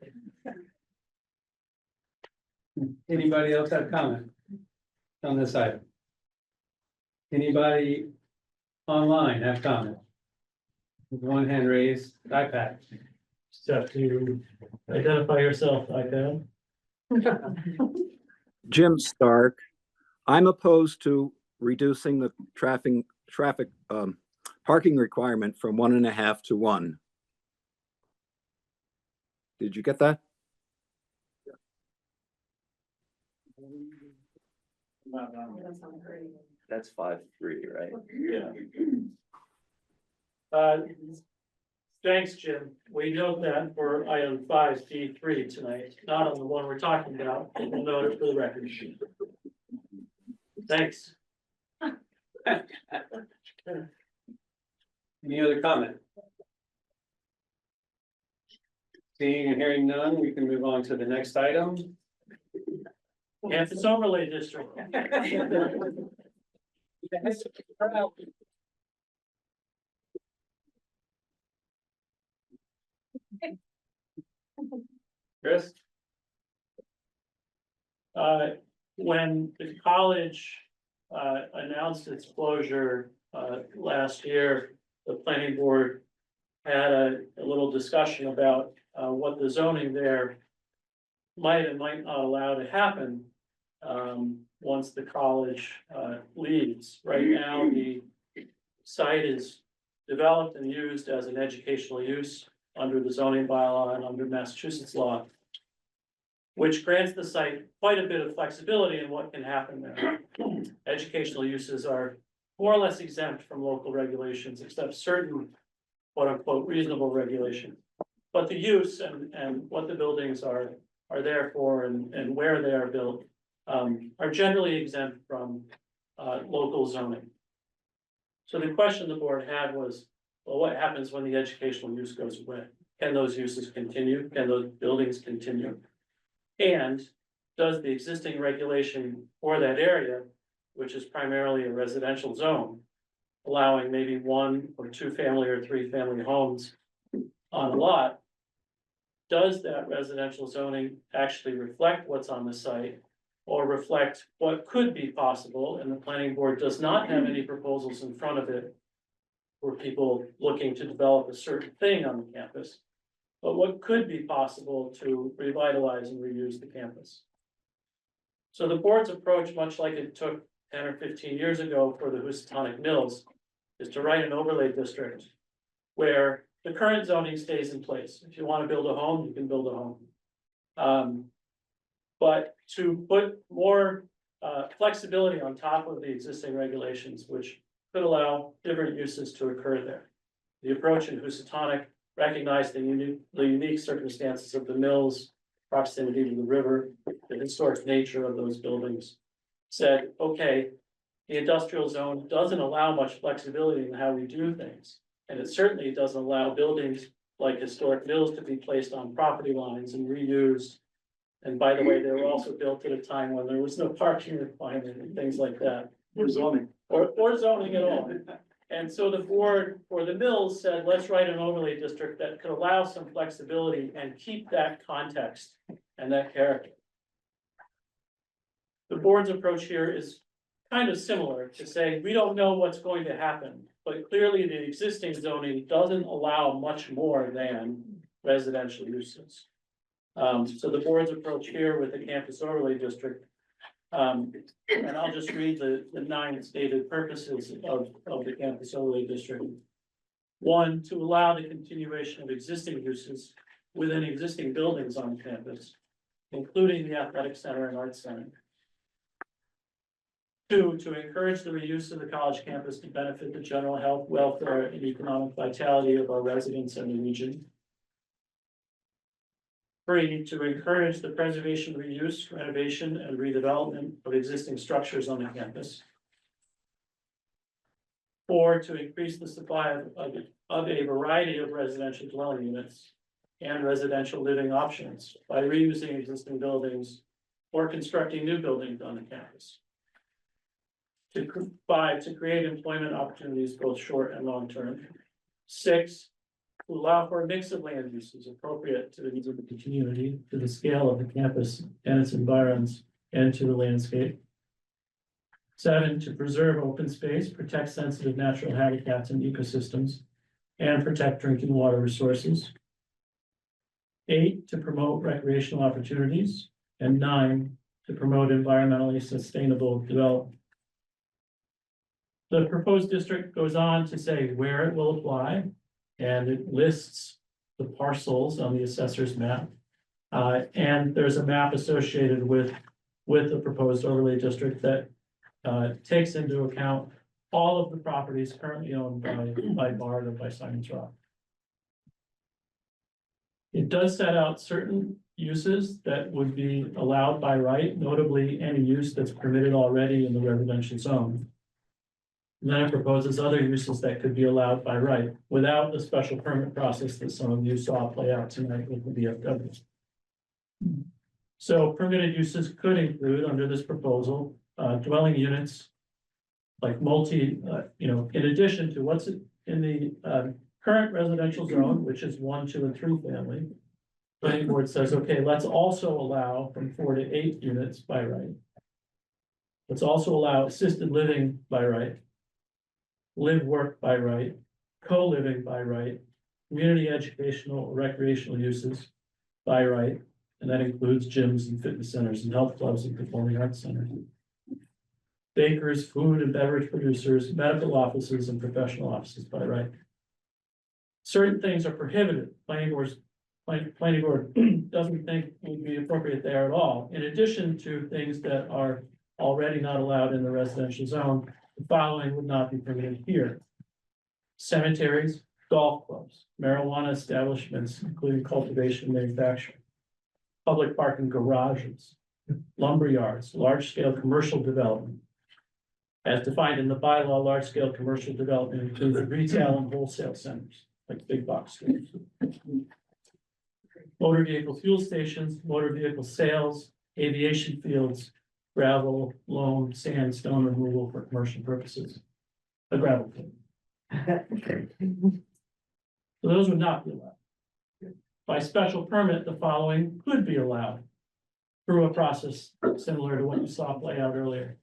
Anybody else have comment? on this item? Anybody online have comment? With one hand raised, iPad. Just have to identify yourself, iPad. Jim Stark. I'm opposed to reducing the traffic parking requirement from 1.5 to 1. Did you get that? That's 5-3, right? Yeah. Thanks, Jim. We note that for item 5D3 tonight, not on the one we're talking about. We'll note it for the record. Thanks. Any other comment? Seeing and hearing none, we can move on to the next item. Campus overlay district. Chris? When the college announced its closure last year, the planning board had a little discussion about what the zoning there might and might not allow to happen once the college leaves. Right now, the site is developed and used as an educational use under the zoning bylaw and under Massachusetts law, which grants the site quite a bit of flexibility in what can happen there. Educational uses are more or less exempt from local regulations, except certain quote unquote reasonable regulations. But the use and what the buildings are there for and where they are built are generally exempt from local zoning. So the question the board had was, well, what happens when the educational use goes away? Can those uses continue? Can those buildings continue? And does the existing regulation for that area, which is primarily a residential zone, allowing maybe 1 or 2 family or 3 family homes on a lot, does that residential zoning actually reflect what's on the site or reflect what could be possible? And the planning board does not have any proposals in front of it for people looking to develop a certain thing on the campus, but what could be possible to revitalize and reuse the campus. So the board's approach, much like it took 10 or 15 years ago for the Housatonic Mills, is to write an overlay district where the current zoning stays in place. If you want to build a home, you can build a home. But to put more flexibility on top of the existing regulations, which could allow different uses to occur there. The approach in Housatonic recognized the unique circumstances of the mills, proximity to the river, the historic nature of those buildings. Said, okay, the industrial zone doesn't allow much flexibility in how we do things. And it certainly doesn't allow buildings like historic mills to be placed on property lines and reused. And by the way, they were also built at a time when there was no parking requirement and things like that. Or zoning. Or zoning at all. And so the board for the mills said, let's write an overlay district that could allow some flexibility and keep that context and that character. The board's approach here is kind of similar to say, we don't know what's going to happen, but clearly the existing zoning doesn't allow much more than residential uses. So the board's approach here with the campus overlay district, and I'll just read the 9 stated purposes of the campus overlay district. 1, to allow the continuation of existing uses within existing buildings on campus, including the athletic center and arts center. 2, to encourage the reuse of the college campus to benefit the general health, welfare, and economic vitality of our residents and the region. 3, to encourage the preservation, reuse, renovation, and redevelopment of existing structures on the campus. 4, to increase the supply of a variety of residential dwelling units and residential living options by reusing existing buildings or constructing new buildings on the campus. 5, to create employment opportunities, both short and long term. 6, to allow for a mix of land uses appropriate to the needs of the community, to the scale of the campus and its environs, and to the landscape. 7, to preserve open space, protect sensitive natural habitats and ecosystems, and protect drinking water resources. 8, to promote recreational opportunities, and 9, to promote environmentally sustainable development. The proposed district goes on to say where it will apply, and it lists the parcels on the assessor's map. And there's a map associated with the proposed overlay district that takes into account all of the properties currently owned by Bard or by Simon's Rock. It does set out certain uses that would be allowed by right, notably any use that's permitted already in the residential zone. And then it proposes other uses that could be allowed by right without the special permit process that some of you saw play out tonight with the VFW. So permitted uses could include, under this proposal, dwelling units like in addition to what's in the current residential zone, which is 1, 2, and 3 family. Planning board says, okay, let's also allow from 4 to 8 units by right. Let's also allow assisted living by right, live work by right, co-living by right, community educational or recreational uses by right, and that includes gyms and fitness centers and health clubs and performing arts centers. Bakers, food and beverage producers, medical offices, and professional offices by right. Certain things are prohibited. Planning board doesn't think would be appropriate there at all. In addition to things that are already not allowed in the residential zone, the following would not be permitted here. Cemeteries, golf clubs, marijuana establishments, including cultivation and manufacturing, public parking garages, lumber yards, large-scale commercial development. As defined in the bylaw, large-scale commercial development includes retail and wholesale centers, like big box stores. Motor vehicle fuel stations, motor vehicle sales, aviation fields, gravel, loam, sand, stone removal for commercial purposes. A gravel pit. So those would not be allowed. By special permit, the following could be allowed through a process similar to what you saw play out earlier.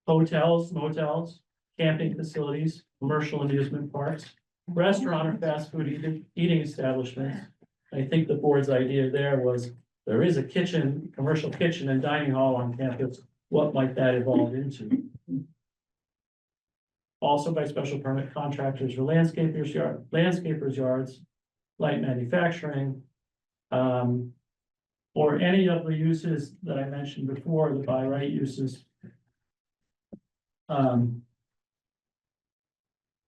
Hotels, motels, camping facilities, commercial amusement parks, restaurant or fast food eating establishments. I think the board's idea there was there is a kitchen, commercial kitchen and dining hall on campus. What might that evolve into? Also by special permit, contractors or landscapers yards, light manufacturing, or any of the uses that I mentioned before, the by right uses.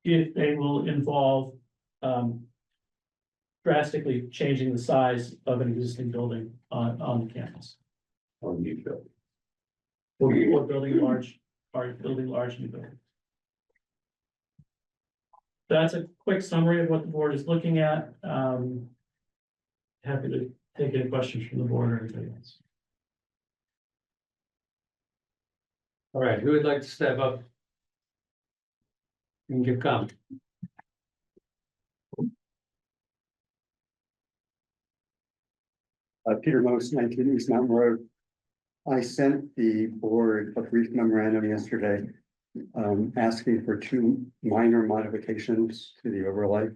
If they will involve drastically changing the size of an existing building on the campus. Or new building. Or building large new buildings. That's a quick summary of what the board is looking at. Happy to take any questions from the board or anybody else. All right, who would like to step up and give comment? Peter Most, 19 East Mountain Road. I sent the board a brief memorandum yesterday, asking for 2 minor modifications to the overlay.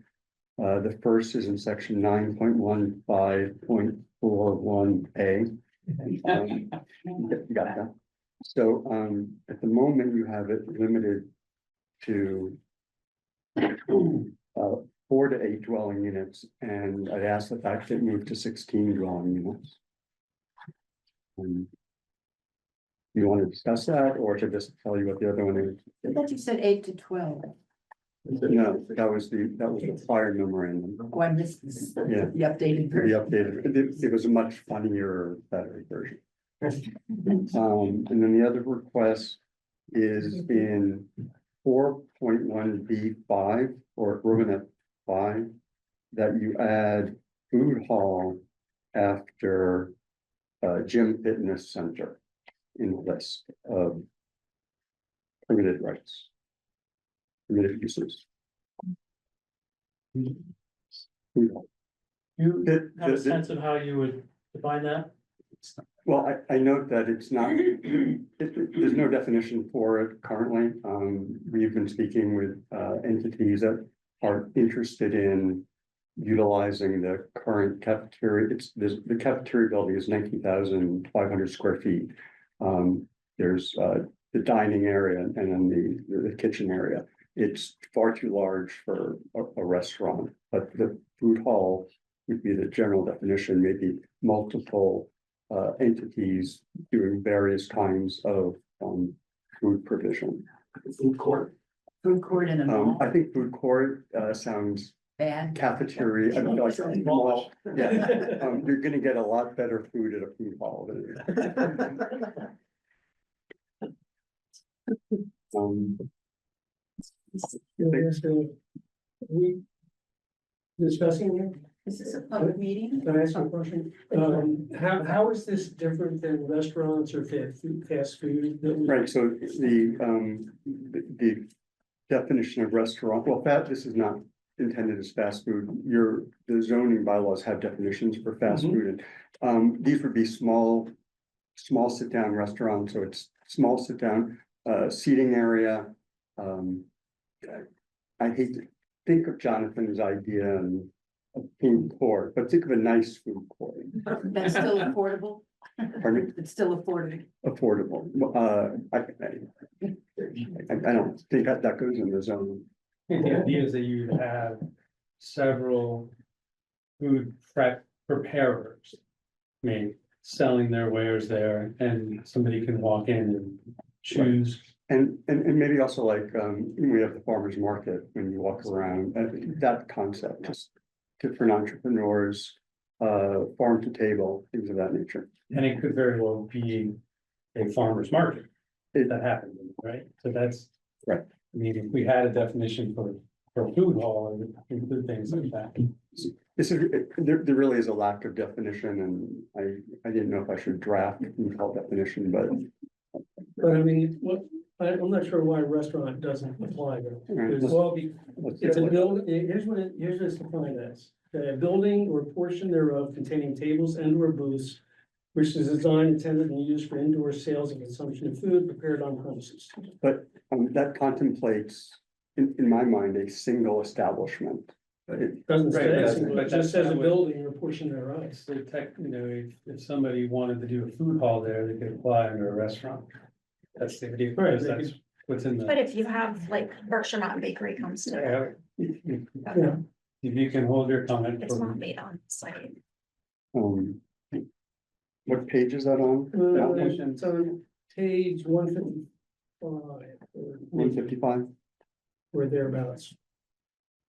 The first is in section 9.15.41A. Got that. So, at the moment, you have it limited to 4 to 8 dwelling units, and I'd ask that that get moved to 16 dwelling units. You want to discuss that, or to just tell you what the other one is? I thought you said 8 to 12. No, that was the prior memorandum. Oh, I missed this, Yeah. the updated The version. updated, it was a much funnier, better version. And then the other request is in 4.1B5 or Romanet 5, that you add food hall after gym fitness center in the list of permitted rights. Permitted uses. Food hall. You have a sense of how you would define that? Well, I note that it's not, there's no definition for it currently. We've been speaking with entities that are interested in utilizing the current cafeteria. The cafeteria building is 19,500 square feet. There's the dining area and then the kitchen area. It's far too large for a restaurant, but the food hall would be the general definition, maybe multiple entities doing various kinds of food provision. Food court. Food court in a mall, I think food court sounds bad. cafeteria, I mean, like a mall, yeah. You're gonna get a lot better food at a food hall than. We discussing here? Is this a public meeting? Can I ask you a question? How is this different than restaurants or fast food? that we- Right, so the definition of restaurant, well, this is not intended as fast food. The zoning bylaws have definitions for fast food. And these would be small sit-down restaurants, so it's small sit-down seating area. I hate to think of Jonathan's idea and a food court, but think of a nice food court. That's still affordable? Pardon me? It's still affordable. Affordable. I don't think that goes in the zone. The idea is that you have several food prep preparers. I mean, selling their wares there and somebody can walk in and choose. And maybe also like, we have the farmer's market when you walk around, that concept, just different entrepreneurs, farm to table, things of that nature. And it could very well be a farmer's market. That happens, right? So that's. Right. I mean, if we had a definition for food hall, it would include things like that. There really is a lack of definition, and I didn't know if I should draft a food hall definition, but. But I mean, I'm not sure why restaurant doesn't apply there. Because, well, it's a building, here's what it's defined as. A building or portion thereof containing tables and or booths, which is designed, intended and used for indoor sales and consumption of food prepared on premises. But that contemplates, in my mind, a single establishment. It doesn't Right, say, that's- it but just that's says a not what- building or portion thereof. So if somebody wanted to do a food hall there, they could apply under a restaurant. That's the idea, Right, because that's what's in But the. if you have like Berkshire Mountain Bakery comes to, Yeah. If you can hold your comment. it's for- not made on site. What page is that on? It's on page 155. 155? Or thereabouts.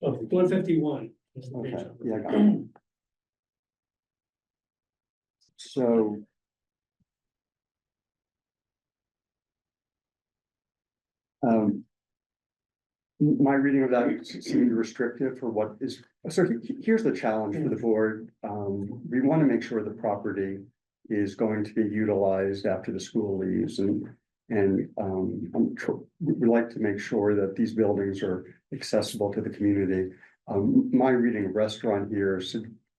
Oh, 151. is the page Okay, number. yeah, I got it. So. My reading of that seemed restrictive for what is, so here's the challenge for the board. We want to make sure the property is going to be utilized after the school leaves and we like to make sure that these buildings are accessible to the community. My reading of restaurant here,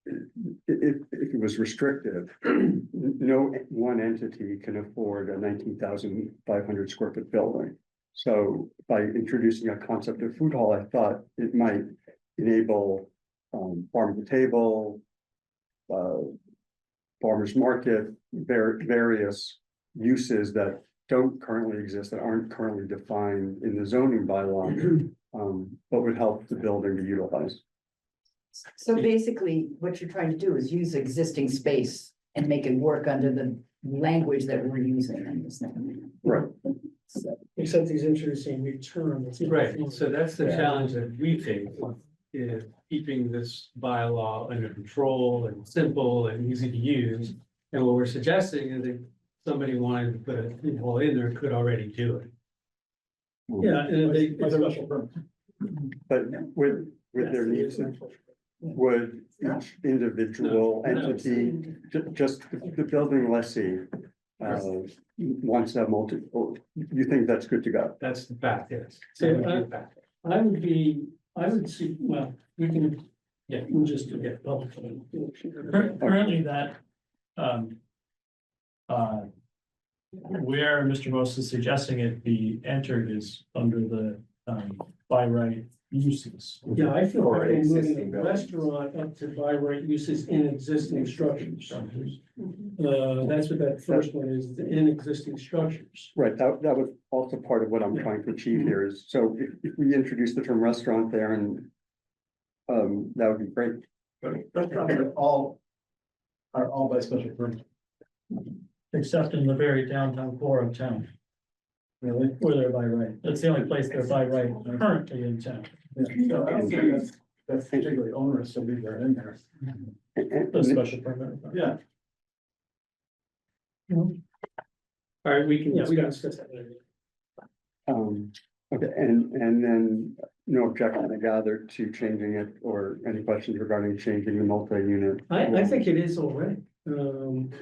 if it was restrictive, no one entity can afford a 19,500 square foot building. So by introducing a concept of food hall, I thought it might enable farm to table, farmers market, various uses that don't currently exist, that aren't currently defined in the zoning bylaw, but would help the building be utilized. So basically, what you're trying to do is use existing space and make it work under the language that we're using in this thing. Right. So, Except he's introducing a new term. Right, so that's the challenge that we face, is keeping this bylaw under control and simple and easy to use. And what we're suggesting is that somebody wanted to put a food hall in there could already do it. Yeah, and they. By special permit. But with their needs, would each individual No. entity, just the building lessee, wants to have multiple, you think that's good to go? That's the fact, yes. So, I would see, well, we can, yeah, we'll just get public. Currently that, Where Mr. Most is suggesting it be entered is under the, by right uses. Yeah, I feel Or like moving existing the buildings. restaurant up to by right uses in existing structures. That's what that first one is, in existing structures. Right, that was also part of what I'm trying to achieve here is, so if we introduce the term restaurant there and. That would be great. Restaurants are all by special permit, Except in the very downtown core of town, really. where they're by right. That's the only place they're by right currently in town. Yeah, so I don't think that's particularly onerous to leave that in there. The special permit. Yeah. All right, we can. Yeah, we gotta discuss that later. Okay, and then no objection, I gather, to changing it or any questions regarding changing the multi-unit. I think it is already. In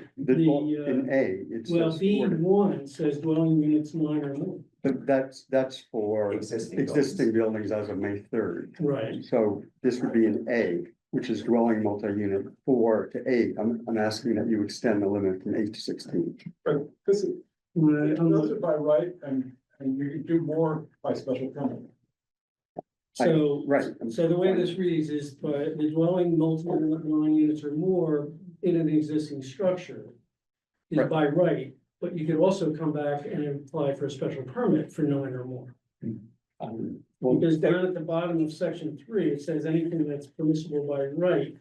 A, it Well, says, B one says dwelling units 9 or more. but that's for existing buildings as of May 3rd. Right. So this would be an A, which is dwelling multi-unit 4 to 8. I'm asking that you extend the limit from 8 to 16. But this is, Right, those are by right and you can do more by special permit. So, Right. so the way this reads is, but the dwelling multiple dwelling units or more in an existing structure is Right. by right, but you could also come back and apply for a special permit for 9 or more. Well, Because down at the bottom of section 3, it says anything that's permissible by right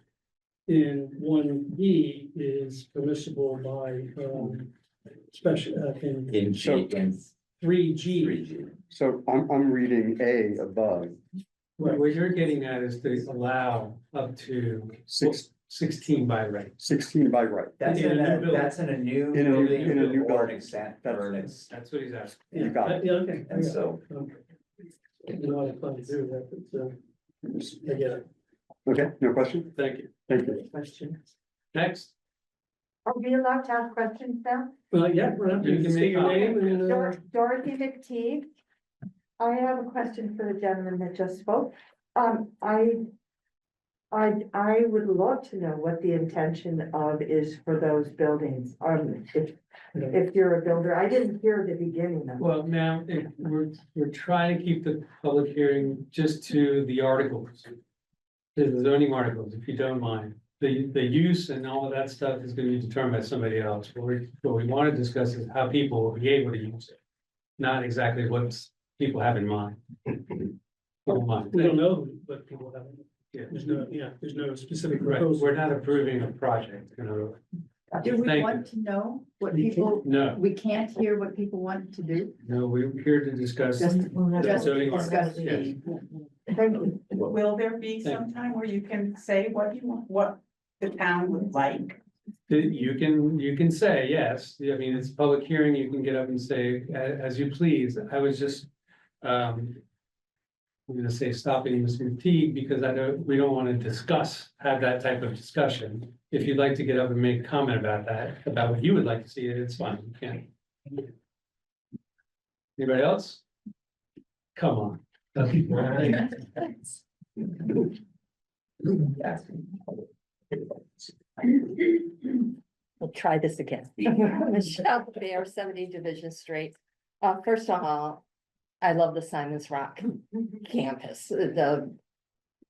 in 1B is permissible by, special, in G, in 3G. 3G. so I'm reading A above, What you're getting at is to allow up to 16 by right. 16 by right. That's In a in new a, building. that's in a new In a- building in a new or an building. extent, That's- or an ex- That's what he's asking. You got it. Yeah, okay. and so. You know, I plan to do that, but, I get it. Okay, no question? Thank you. Thank you. Question. Next, Are we allowed to ask questions now? Well, yeah, we're up You to can say make your name and then, Dorothy McTeague. I have a question for the gentleman that just spoke. I would love to know what the intention of is for those buildings. If you're a builder, I didn't hear the beginning of it. well, now, we're trying to keep the public hearing just to the articles. To the zoning articles, if you don't mind. The use and all of that stuff is gonna be determined by somebody else. What we wanna discuss is how people will be able to use it. Not exactly what people have in mind. Don't mind. we don't know what people have. Yeah. There's no specific Right, proposal. we're not approving a project, you know. Do we Thank you. want to know what people, No, we can't hear what people want to do? no, we're here to discuss. Just zoning discuss articles, yes. Thank you. Will there be Thank some time where you can say what you want, what the town would like? You can say, yes, I mean, it's a public hearing, you can get up and say, as you please, I was just, I'm gonna say stopping Mr. McTeague, because we don't wanna have that type of discussion. If you'd like to get up and make a comment about that, about what you would like to see, it's fine, you can. Anybody else? Come on. We'll try this again. Michelle Bear, 70 Division Street. First of all, I love the Simon's Rock campus. The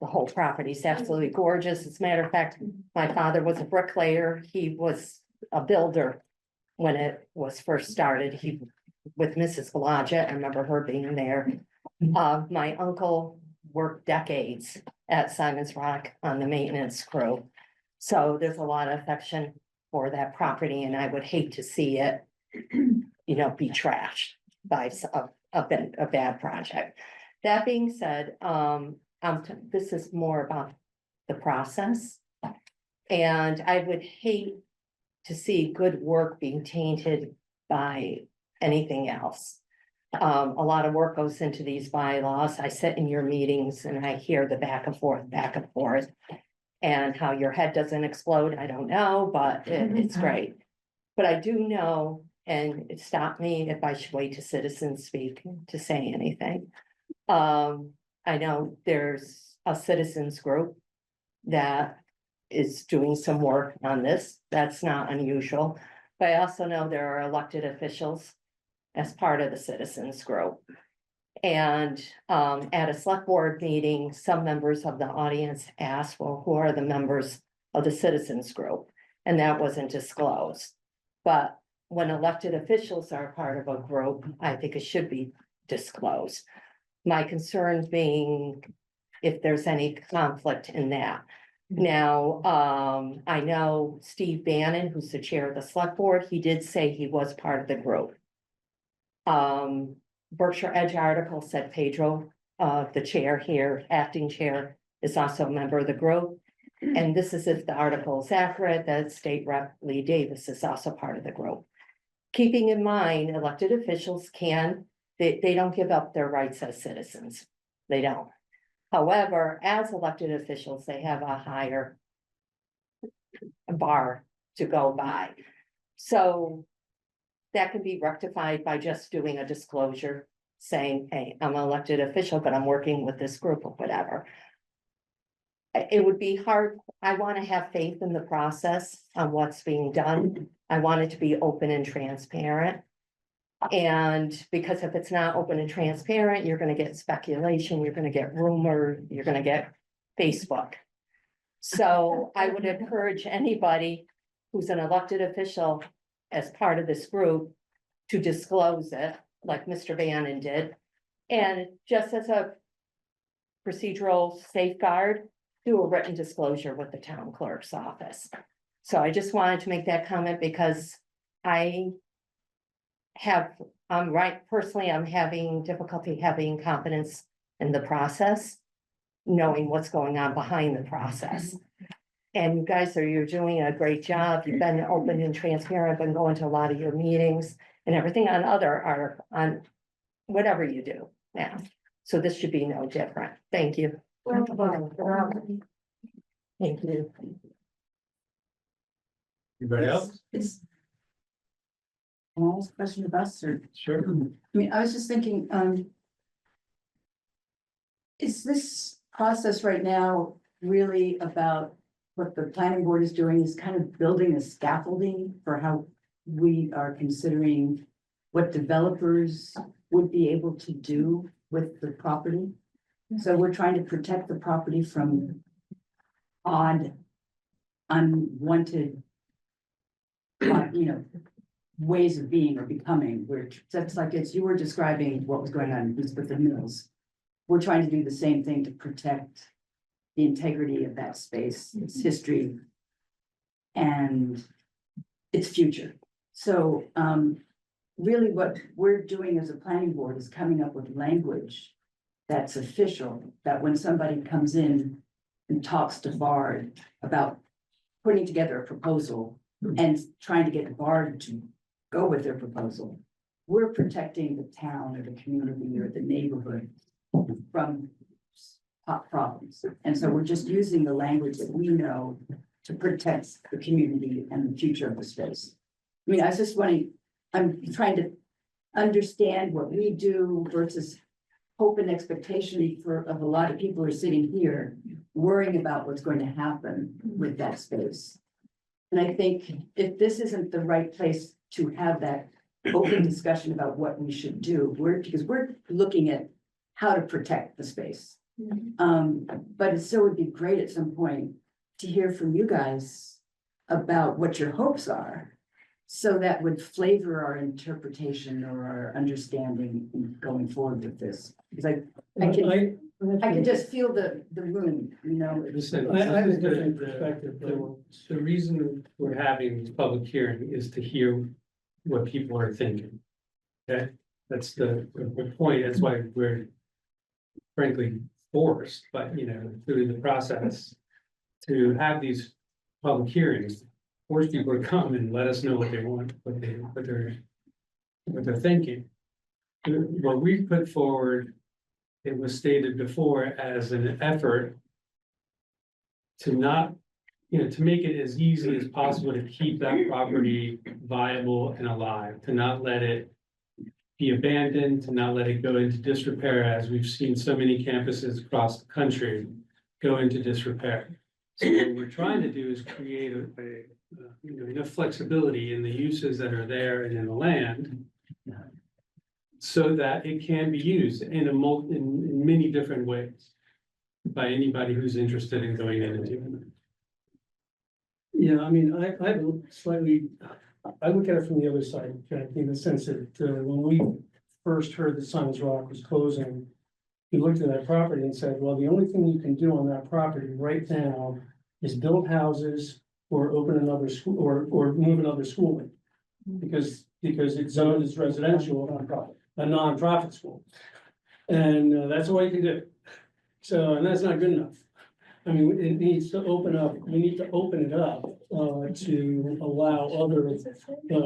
whole property is absolutely gorgeous. As a matter of fact, my father was a bricklayer. He was a builder when it was first started. He, with Mrs. Blodgett, I remember her being there. My uncle worked decades at Simon's Rock on the maintenance crew. So there's a lot of affection for that property, and I would hate to see it, be trashed by a bad project. That being said, this is more about the process. And I would hate to see good work being tainted by anything else. A lot of work goes into these bylaws. I sit in your meetings and I hear the back and forth. And how your head doesn't explode, I don't know, but it's great. But I do know, and it stopped me if I should wait to citizens speak to say anything. I know there's a citizens group that is doing some work on this. That's not unusual. But I also know there are elected officials as part of the citizens group. And at a select board meeting, some members of the audience asked, well, who are the members of the citizens group? And that wasn't disclosed. But when elected officials are part of a group, I think it should be disclosed. My concern being if there's any conflict in that. Now, I know Steve Bannon, who's the chair of the select board, he did say he was part of the group. Berkshire Edge article said Pedro, the chair here, acting chair, is also a member of the group. And this is if the article is accurate, that State Rep Lee Davis is also part of the group. Keeping in mind, elected officials they don't give up their rights as citizens. They don't. However, as elected officials, they have a higher bar to go by. So that can be rectified by just doing a disclosure saying, hey, I'm an elected official, but I'm working with this group or whatever. It would be hard. I want to have faith in the process on what's being done. I want it to be open and transparent. And because if it's not open and transparent, you're going to get speculation, you're going to get rumor, you're going to get Facebook. So I would encourage anybody who's an elected official as part of this group to disclose it, like Mr. Bannon did. And just as a procedural safeguard, do a written disclosure with the town clerk's office. So I just wanted to make that comment because I'm personally, I'm having difficulty having confidence in the process, knowing what's going on behind the process. And you guys you're doing a great job. You've been open and transparent, been going to a lot of your meetings and everything on whatever you do now. So this should be no different. Thank you. Thank you. Anybody else? Can I ask a question of us or? Sure. I mean, I was just thinking, is this process right now really about what the planning board is doing is kind of building a scaffolding for how we are considering what developers would be able to do with the property? So we're trying to protect the property from odd, unwanted, ways of being or becoming, which that's like as you were describing what was going on with the mills. We're trying to do the same thing to protect the integrity of that space, its history, and its future. So really what we're doing as a planning board is coming up with language that's official, that when somebody comes in and talks to Bard about putting together a proposal and trying to get Bard to go with their proposal, we're protecting the town or the community or the neighborhood from hot problems. And so we're just using the language that we know to protect the community and the future of the space. I mean, I was just wondering, I'm trying to understand what we do versus hope and expectation of a lot of people who are sitting here worrying about what's going to happen with that space. And I think if this isn't the right place to have that open discussion about what we should do, because we're looking at how to protect the space. But it still would be great at some point to hear from you guys about what your hopes are. So that would flavor our interpretation or our understanding in going forward with this. Because I can just feel the room, Listen, I have a different perspective. The reason we're having this public hearing is to hear what people are thinking. Okay, that's the point. That's why we're frankly forced, but through the process to have these public hearings, force people to come and let us know what they want, what they're thinking. What we put forward, it was stated before as an effort to not, to make it as easy as possible to keep that property viable and alive, to not let it be abandoned, to not let it go into disrepair, as we've seen so many campuses across the country go into disrepair. So what we're trying to do is create enough flexibility in the uses that are there and in the land. So that it can be used in in many different ways. By anybody who's interested in going in and doing it. Yeah, I mean, I slightly, I look at it from the other side, Jack, in the sense that when we first heard that Simon's Rock was closing, we looked at that property and said, well, the only thing you can do on that property right now is build houses or open another school or move another school in. Because it's zoned as residential, a nonprofit school. And that's all you can do. So, and that's not good enough. I mean, it needs to open up, we need to open it up to allow other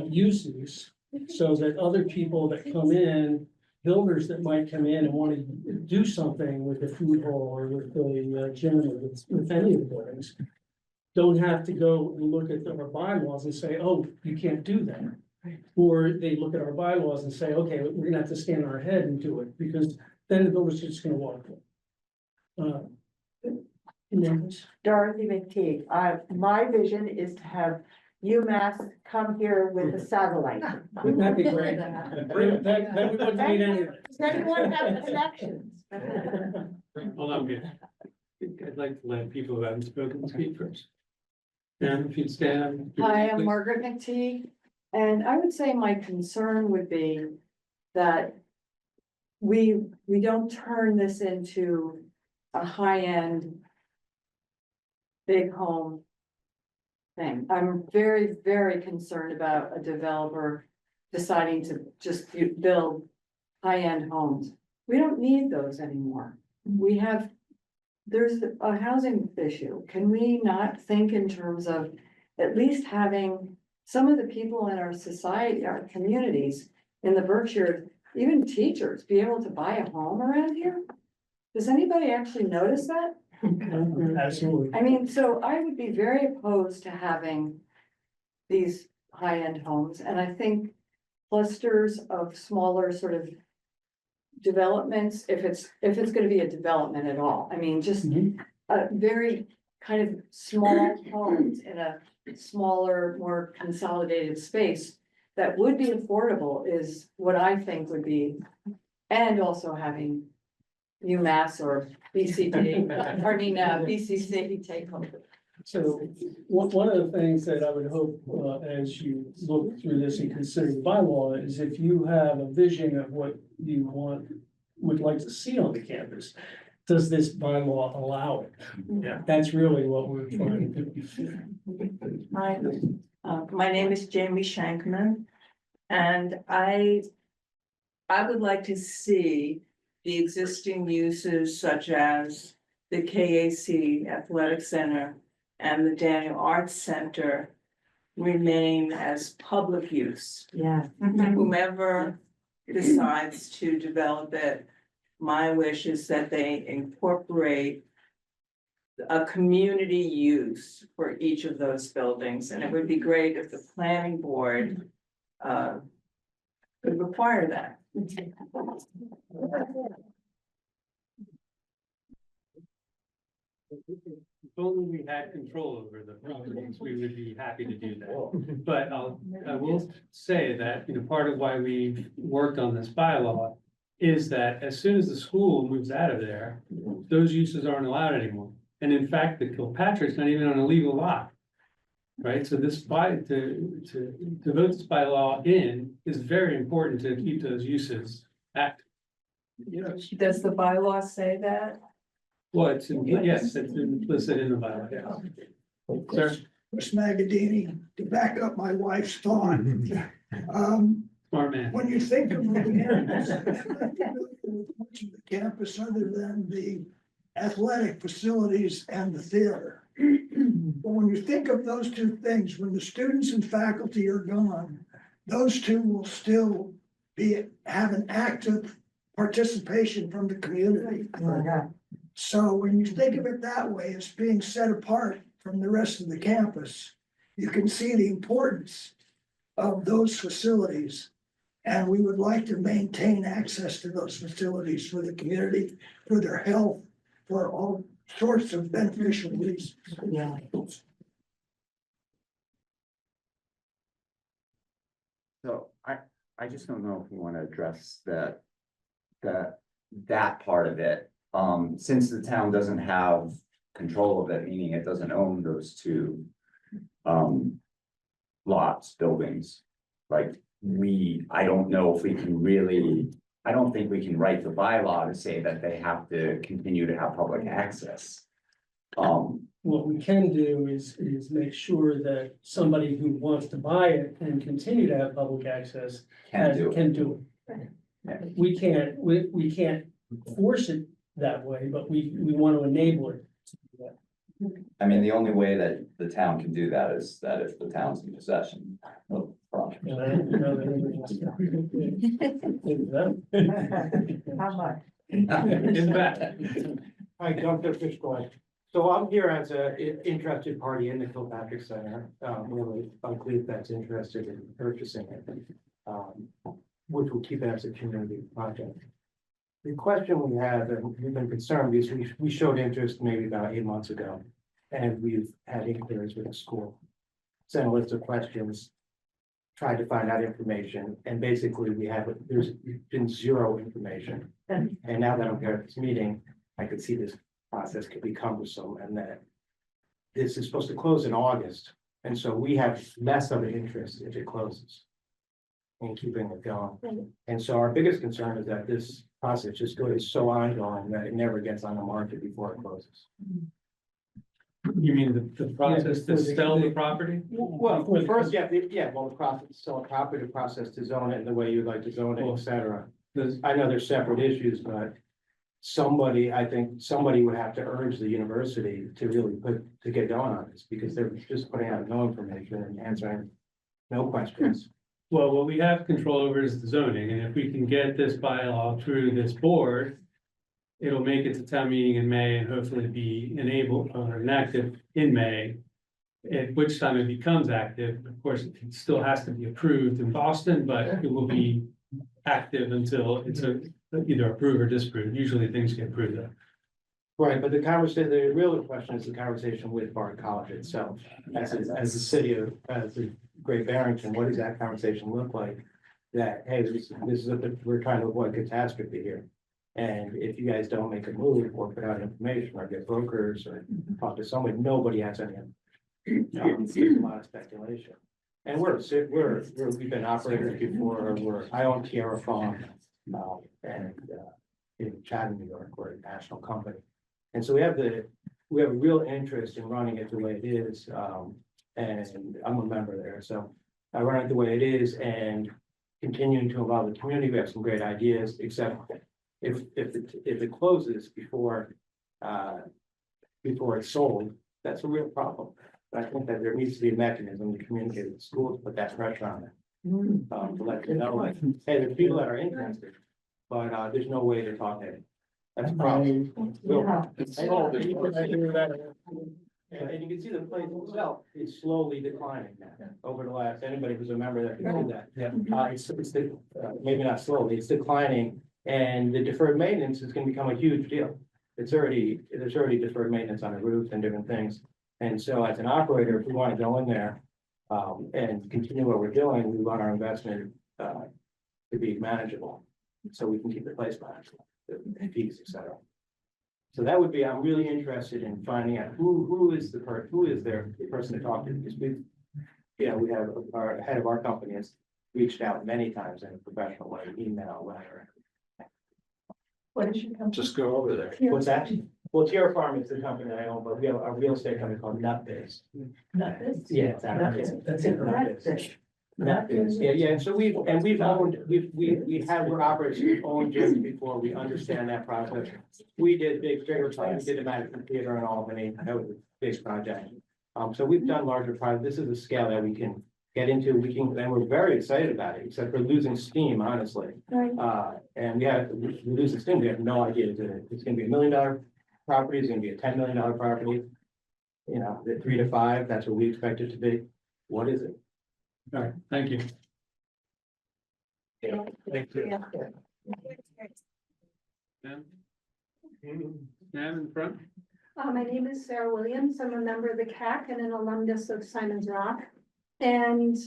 uses. So that other people that come in, builders that might come in and want to do something with the food hall or with the gym or with any of the buildings. Don't have to go and look at our bylaws and say, oh, you can't do that. Or they look at our bylaws and say, okay, we're gonna have to stand on our head and do it, because then the builder's just gonna walk away. Dorothy McTeague, my vision is to have UMass come here with a satellite. Wouldn't that be great? Then we wouldn't need any of it. Does anyone have connections? Well, I'm good. I'd like to let people who haven't spoken speak first. And if you'd stand. Hi, I'm Margaret McTeague, and I would say my concern would be that we don't turn this into a high-end big home thing. I'm very, very concerned about a developer deciding to just build high-end homes. We don't need those anymore. There's a housing issue. Can we not think in terms of at least having some of the people in our society, our communities in the Berkshire, even teachers, be able to buy a home around here? Does anybody actually notice that? Absolutely. I mean, so I would be very opposed to having these high-end homes, and I think clusters of smaller sort of developments, if it's gonna be a development at all, I mean, just a very kind of small homes in a smaller, more consolidated space that would be affordable is what I think would be, and also having UMass or BCC take over. So one of the things that I would hope, as you look through this and consider the bylaw, is if you have a vision of what you would like to see on the campus, does this bylaw allow it? Yeah, that's really what we're trying to do. My name is Jamie Shankman, and I would like to see the existing uses such as the KAC Athletic Center and the Daniel Arts Center remain as public use. Yeah. Whomever decides to develop it, my wish is that they incorporate a community use for each of those buildings, and it would be great if the planning board could require that. If only we had control over the properties, we would be happy to do that. But I will say that, part of why we've worked on this bylaw is that as soon as the school moves out of there, those uses aren't allowed anymore. And in fact, the Kilpatrick's not even on a legal lot. Right, so to vote this bylaw in is very important to keep those uses active. Does the bylaw say that? Well, yes, it's implicit in the bylaw, yes. Sir? Ms. Magadini, to back up my wife's thought. Smart man. When you think of the campus other than the athletic facilities and the theater. But when you think of those two things, when the students and faculty are gone, those two will still have an active participation from the community. So when you think of it that way, as being set apart from the rest of the campus, you can see the importance of those facilities. And we would like to maintain access to those facilities for the community, for their health, for all sorts of beneficial reasons. Yeah. So I just don't know if we want to address that part of it. Since the town doesn't have control of it, meaning it doesn't own those two lots, buildings. Like I don't know if we can really, I don't think we can write the bylaw to say that they have to continue to have public access. What we can do is make sure that somebody who wants to buy it and continue to have public access Can do it. can do it. We can't force it that way, but we want to enable it. I mean, the only way that the town can do that is that if the town's in possession of the property. And I don't know that anybody wants to. How much? In fact. Hi, Dr. Fishboy. So I'm here as a interested party in the Kilpatrick Center, really unclear if that's interested in purchasing it. Which will keep it as a community project. The question we have, and we've been concerned because we showed interest maybe about 8 months ago. And we've had inquiries with the school. Sent a list of questions. Tried to find out information, and basically there's been zero information. And now that I'm here at this meeting, I could see this process could be cumbersome and that this is supposed to close in August. And so we have less of an interest if it closes. And keeping it going. And so our biggest concern is that this process just goes so ongoing that it never gets on the market before it closes. You mean the process to sell the property? Well, first, the process, sell a property, the process to zone it in the way you'd like to zone it, et cetera. I know there's separate issues, but I think somebody would have to urge the university to really to get going on this, because they're just putting out no information and answering no questions. Well, what we have control over is the zoning, and if we can get this bylaw through this board, it'll make it to town meeting in May and hopefully be enabled or enacted in May. At which time it becomes active. Of course, it still has to be approved in Boston, but it will be active until it's either approved or disapproved. Usually things get approved. Right, but the real question is the conversation with Bard College itself, as the city of, as the Great Barrington, what does that conversation look like? That, hey, this is we're trying to avoid catastrophe here. And if you guys don't make a move or put out information or get brokers or talk to somebody, nobody has any. There's a lot of speculation. And we've been operators before, I own Tierra Farm, and in Chatham, New York, we're a national company. And so we have a real interest in running it the way it is, and I'm a member there, so I run it the way it is and continuing to involve the community. We have some great ideas, except if it closes before it's sold, that's a real problem. But I think that there needs to be a mechanism to communicate with the schools, put that pressure on them. To let them know, like, hey, there's people that are interested, but there's no way to talk to them. That's a problem. Real problem. And you can see the place itself is slowly declining now over the last, anybody who's a member that can see that. Maybe not slowly, it's declining, and the deferred maintenance is gonna become a huge deal. There's already deferred maintenance on the roofs and different things. And so as an operator, if we want to go in there and continue what we're doing, we want our investment to be manageable. So we can keep the place manageable, the fees, et cetera. So that would be, I'm really interested in finding out who is the person to talk to, because we have our head of our company has reached out many times in a professional way, email, letter. What is your company? Just go over there. What's that? Well, Tierra Farm is the company that I own, but we have a real estate company called NutBiz. NutBiz? Yeah, it's out of That's it. NutBiz. Yeah, and so we've owned, we're operators, we've owned gyms before, we understand that process. We did bigger projects, we did the Madison Theater in Albany, that was a big project. So we've done larger projects, this is a scale that we can get into, and we're very excited about it, except for losing steam, honestly. And we losing steam, we have no idea, it's gonna be $1 million property, it's gonna be a $10 million property. You know, the 3 to 5, that's what we expect it to be. What is it? All right, thank you. Thank you. Ma'am in front. My name is Sarah Williams. I'm a member of the CAC and an alumnus of Simon's Rock. And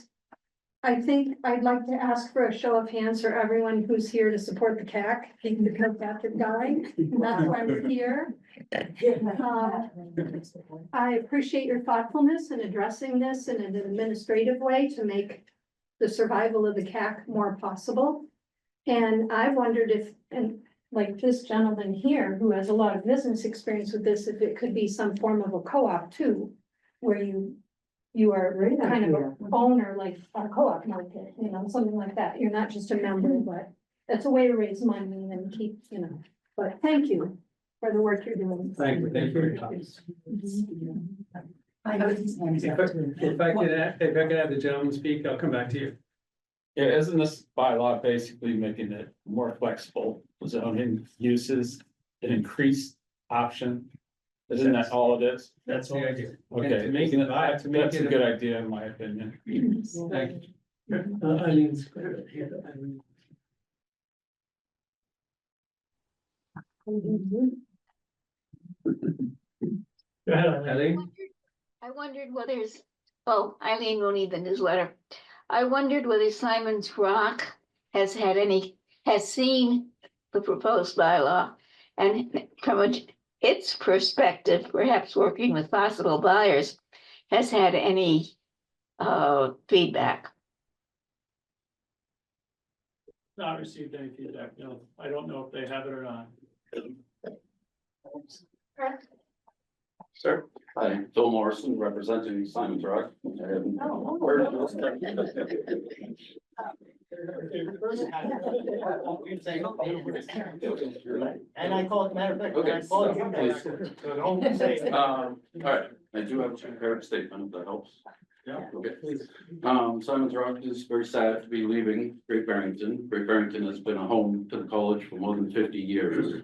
I think I'd like to ask for a show of hands for everyone who's here to support the CAC, because that's a guy, and that's why we're here. I appreciate your thoughtfulness in addressing this in an administrative way to make the survival of the CAC more possible. And I wondered if, and like this gentleman here, who has a lot of business experience with this, if it could be some form of a co-op too, where you are kind of an owner, like our co-op market, you know, something like that. You're not just a member, but that's a way to raise money and keep, you know, but thank you for the work you're doing. Thank you for your comments. If I could have the gentleman speak, I'll come back to you. Yeah, isn't this bylaw basically making it more flexible, zoning uses, an increased option? Isn't that all it is? That's the idea. And Okay, to make it, that's to make a it. good idea in my opinion. Thank you. Eileen's. Go ahead, Eileen? I wondered whether, Eileen won't need the newsletter. I wondered whether Simon's Rock has seen the proposed bylaw, and from its perspective, perhaps working with possible buyers, has had any feedback. Not received any feedback, no. I don't know if they have it or not. Sir, hi, Phil Morrison, representing Simon's Rock. And I call it, matter of fact, Okay. I call it you guys. So don't say it. All right, I do have a prepared statement, if that helps. Yeah. Okay. Simon's Rock is very sad to be leaving Great Barrington. Great Barrington has been a home to the college for more than 50 years.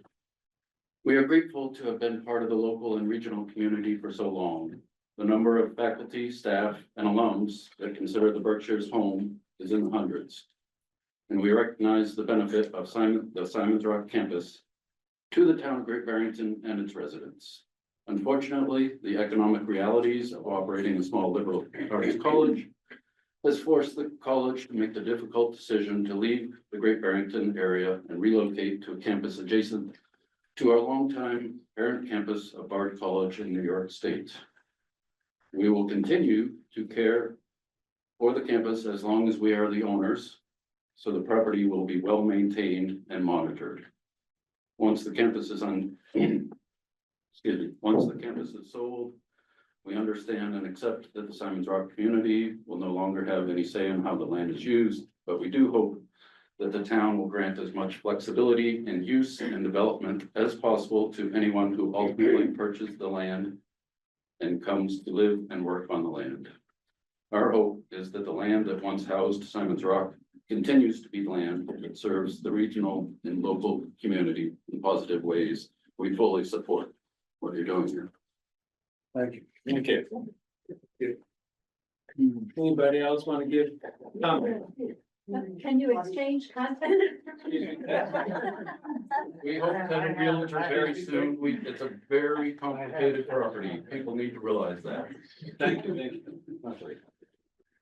We are grateful to have been part of the local and regional community for so long. The number of faculty, staff, and alums that consider the Berkshires home is in the hundreds. And we recognize the benefit of the Simon's Rock campus to the town of Great Barrington and its residents. Unfortunately, the economic realities of operating a small liberal arts college has forced the college to make the difficult decision to leave the Great Barrington area and relocate to a campus adjacent to our longtime parent campus of Bard College in New York State. We will continue to care for the campus as long as we are the owners, so the property will be well maintained and monitored. Once the campus is once the campus is sold, we understand and accept that the Simon's Rock community will no longer have any say in how the land is used, but we do hope that the town will grant as much flexibility in use and development as possible to anyone who ultimately purchases the land and comes to live and work on the land. Our hope is that the land that once housed Simon's Rock continues to be land that serves the regional and local community in positive ways. We fully support what you're doing here. Thank you. Thank you. Anybody else want to give comment? Can you exchange content? We hope to have a realtor very soon. It's a very complicated property. People need to realize that. Thank you.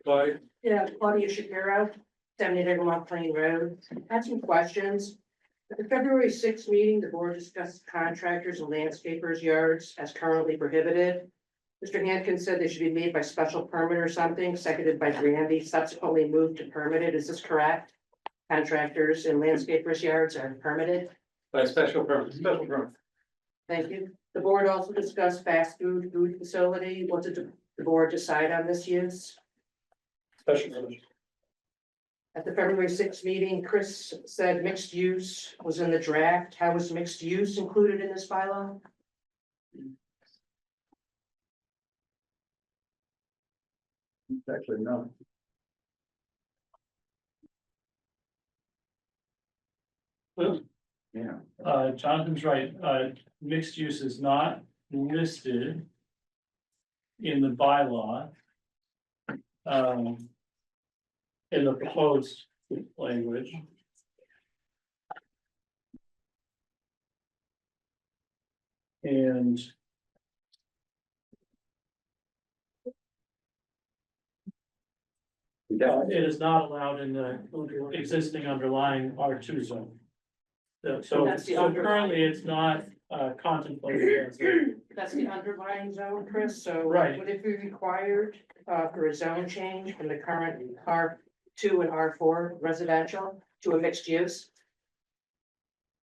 Claudia? Yeah, Claudia Shapiro, 70 Hickory Plain Road. Had some questions. At the February 6th meeting, the board discussed contractors and landscapers yards as currently prohibited. Mr. Hankins said they should be made by special permit or something, seconded by Granby, subsequently moved to permitted. Is this correct? Contractors and landscapers yards are permitted. By special permit, Thank you. The board also discussed fast food facility. What did the board decide on this use? Special permit. At the February 6th meeting, Chris said mixed use was in the draft. How was mixed use included in this bylaw? Actually, no. Yeah. Jonathan's right, mixed use is not listed in the bylaw. In the proposed language. And It is not allowed in the existing underlying R2 zone. So That's the currently it's not contemplated as a. That's the underlying zone, Chris, so. Right. Would it be required, for a zone change from the current R2 and R4 residential to a mixed use?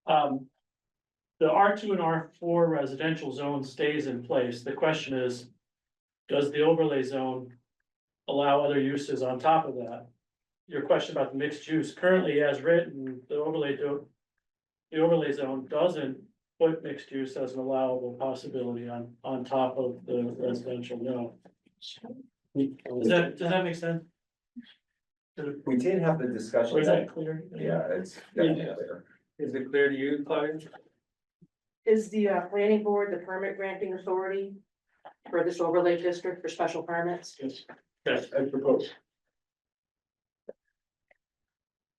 The R2 and R4 residential zone stays in place. The question is, does the overlay zone allow other uses on top of that? Your question about the mixed use, currently as written, the overlay zone doesn't put mixed use as an allowable possibility on top of the residential zone. Does that make sense? We did have the discussion. Was that clear? Yeah, it's definitely clear. Is it clear to you, Claudia? Is the planning board the permit granting authority for this overlay district for special permits? Yes. Yes, I propose.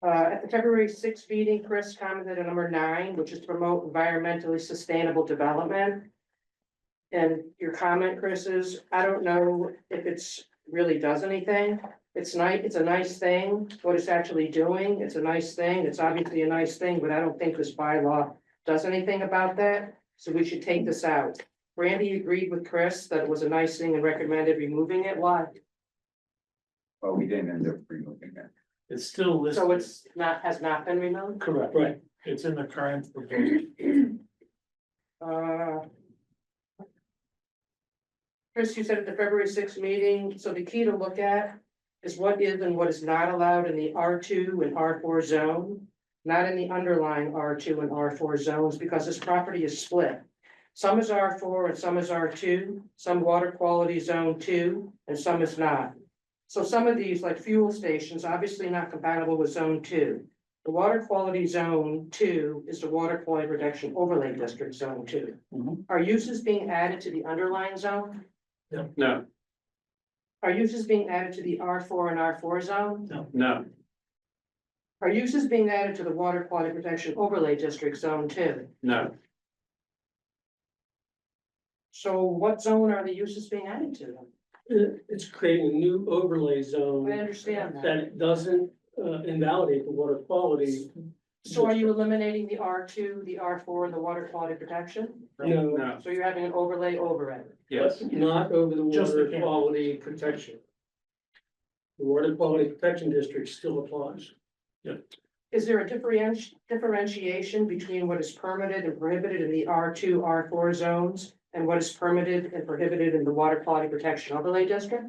At the February 6th meeting, Chris commented on number 9, which is to promote environmentally sustainable development. And your comment, Chris, is, I don't know if it's really does anything. It's nice, it's a nice thing. What it's actually doing, it's a nice thing. It's obviously a nice thing, but I don't think this bylaw does anything about that. So we should take this out. Brandy agreed with Chris that it was a nice thing and recommended removing it. Why? Well, we didn't end up removing it. It's still listed. So it's not, has not been removed? Correct. Right. It's in the current proposal. Chris, you said at the February 6th meeting, so the key to look at is what is and what is not allowed in the R2 and R4 zone, not in the underlying R2 and R4 zones, because this property is split. Some is R4 and some is R2, some water quality zone 2, and some is not. So some of these, like fuel stations, obviously not compatible with zone 2. The water quality zone 2 is the water quality protection overlay district zone 2. Are uses being added to the underlying zone? No, Are uses being added to the R4 and R4 zone? no, Are uses being added to the water quality protection overlay district zone 2? no. So what zone are the uses being added to? It's creating a new overlay zone. I understand that. That doesn't invalidate the water quality. So are you eliminating the R2, the R4, the water quality protection? No, No, So you're having an overlay over it? yes, not over the Just the water camp. quality protection. The water quality protection district still applies. Is there a differentiation between what is permitted and prohibited in the R2, R4 zones and what is permitted and prohibited in the water quality protection overlay district?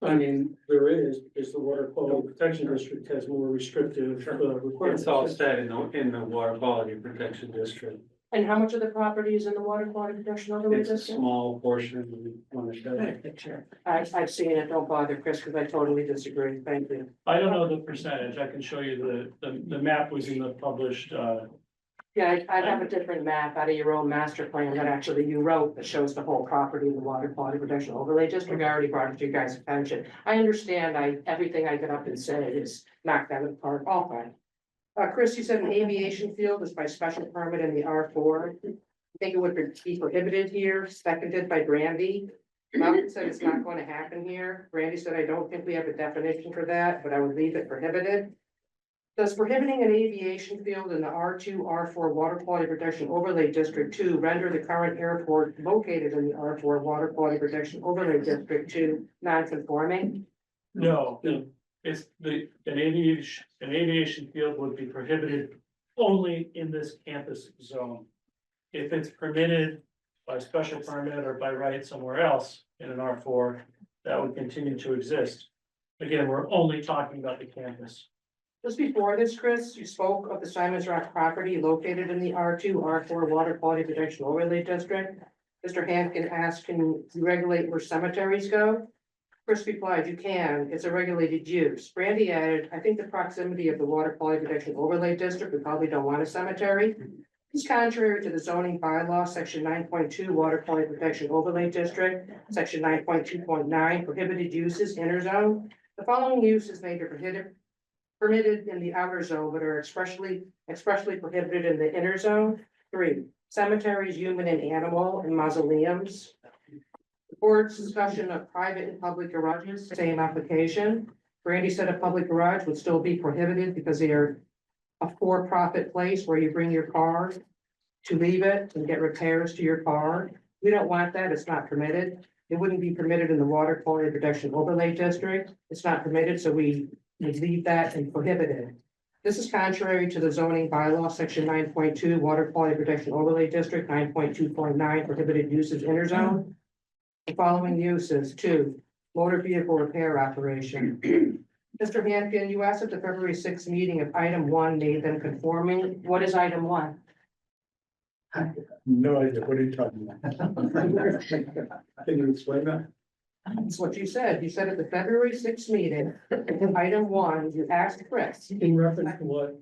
I mean, there is, because the water quality protection district has more restrictive requirements. it's all set in the water quality protection district. And how much of the property is in the water quality protection overlay It's a district? small portion. We want to show it. Picture. I've seen it, don't bother, Chris, because I totally disagree, thank you. I don't know the percentage. I can show you the map was in the published, Yeah, I have a different map out of your own master plan that actually you wrote that shows the whole property of the water quality protection overlay district. I already brought it to you guys' attention. I understand, everything I get up and say is knock that apart, all fine. Chris, you said an aviation field is by special permit in the R4. I think it would be prohibited here, seconded by Brandy. Malcolm said it's not going to happen here. Brandy said, I don't think we have a definition for that, but I would leave it prohibited. Does prohibiting an aviation field in the R2, R4 water quality protection overlay district 2 render the current airport located in the R4 water quality protection overlay district 2 non-conforming? no, it's an aviation field would be prohibited only in this campus zone. If it's permitted by special permit or by right somewhere else in an R4, that would continue to exist. Again, we're only talking about the campus. Just before this, Chris, you spoke of the Simon's Rock property located in the R2, R4 water quality protection overlay district. Mr. Hankin asked, can you regulate where cemeteries go? Chris replied, you can, it's a regulated use. Brandy added, I think the proximity of the water quality protection overlay district, we probably don't want a cemetery. It's contrary to the zoning bylaw, section 9.2, water quality protection overlay district, section 9.2.9, prohibited uses, inner zone. The following uses may be permitted in the outer zone, but are expressly prohibited in the inner zone. 3, cemeteries, human and animal, and mausoleums. Board's discussion of private and public garages, same application. Randy said a public garage would still be prohibited because they are a for-profit place where you bring your car to leave it and get repairs to your car. We don't want that. It's not permitted. It wouldn't be permitted in the water quality protection overlay district. It's not permitted, so we leave that and prohibit it. This is contrary to the zoning bylaw, section 9.2, water quality protection overlay district, 9.2.9, prohibited uses interzone. The following uses: 2, motor vehicle repair operation. Mr. Hankin, you asked at the February 6th meeting if item 1 made them conforming. What is item 1? No idea, what are you talking about? Can you explain that? That's what you said. You said at the February 6th meeting, item 1, you asked Chris. In reference to what?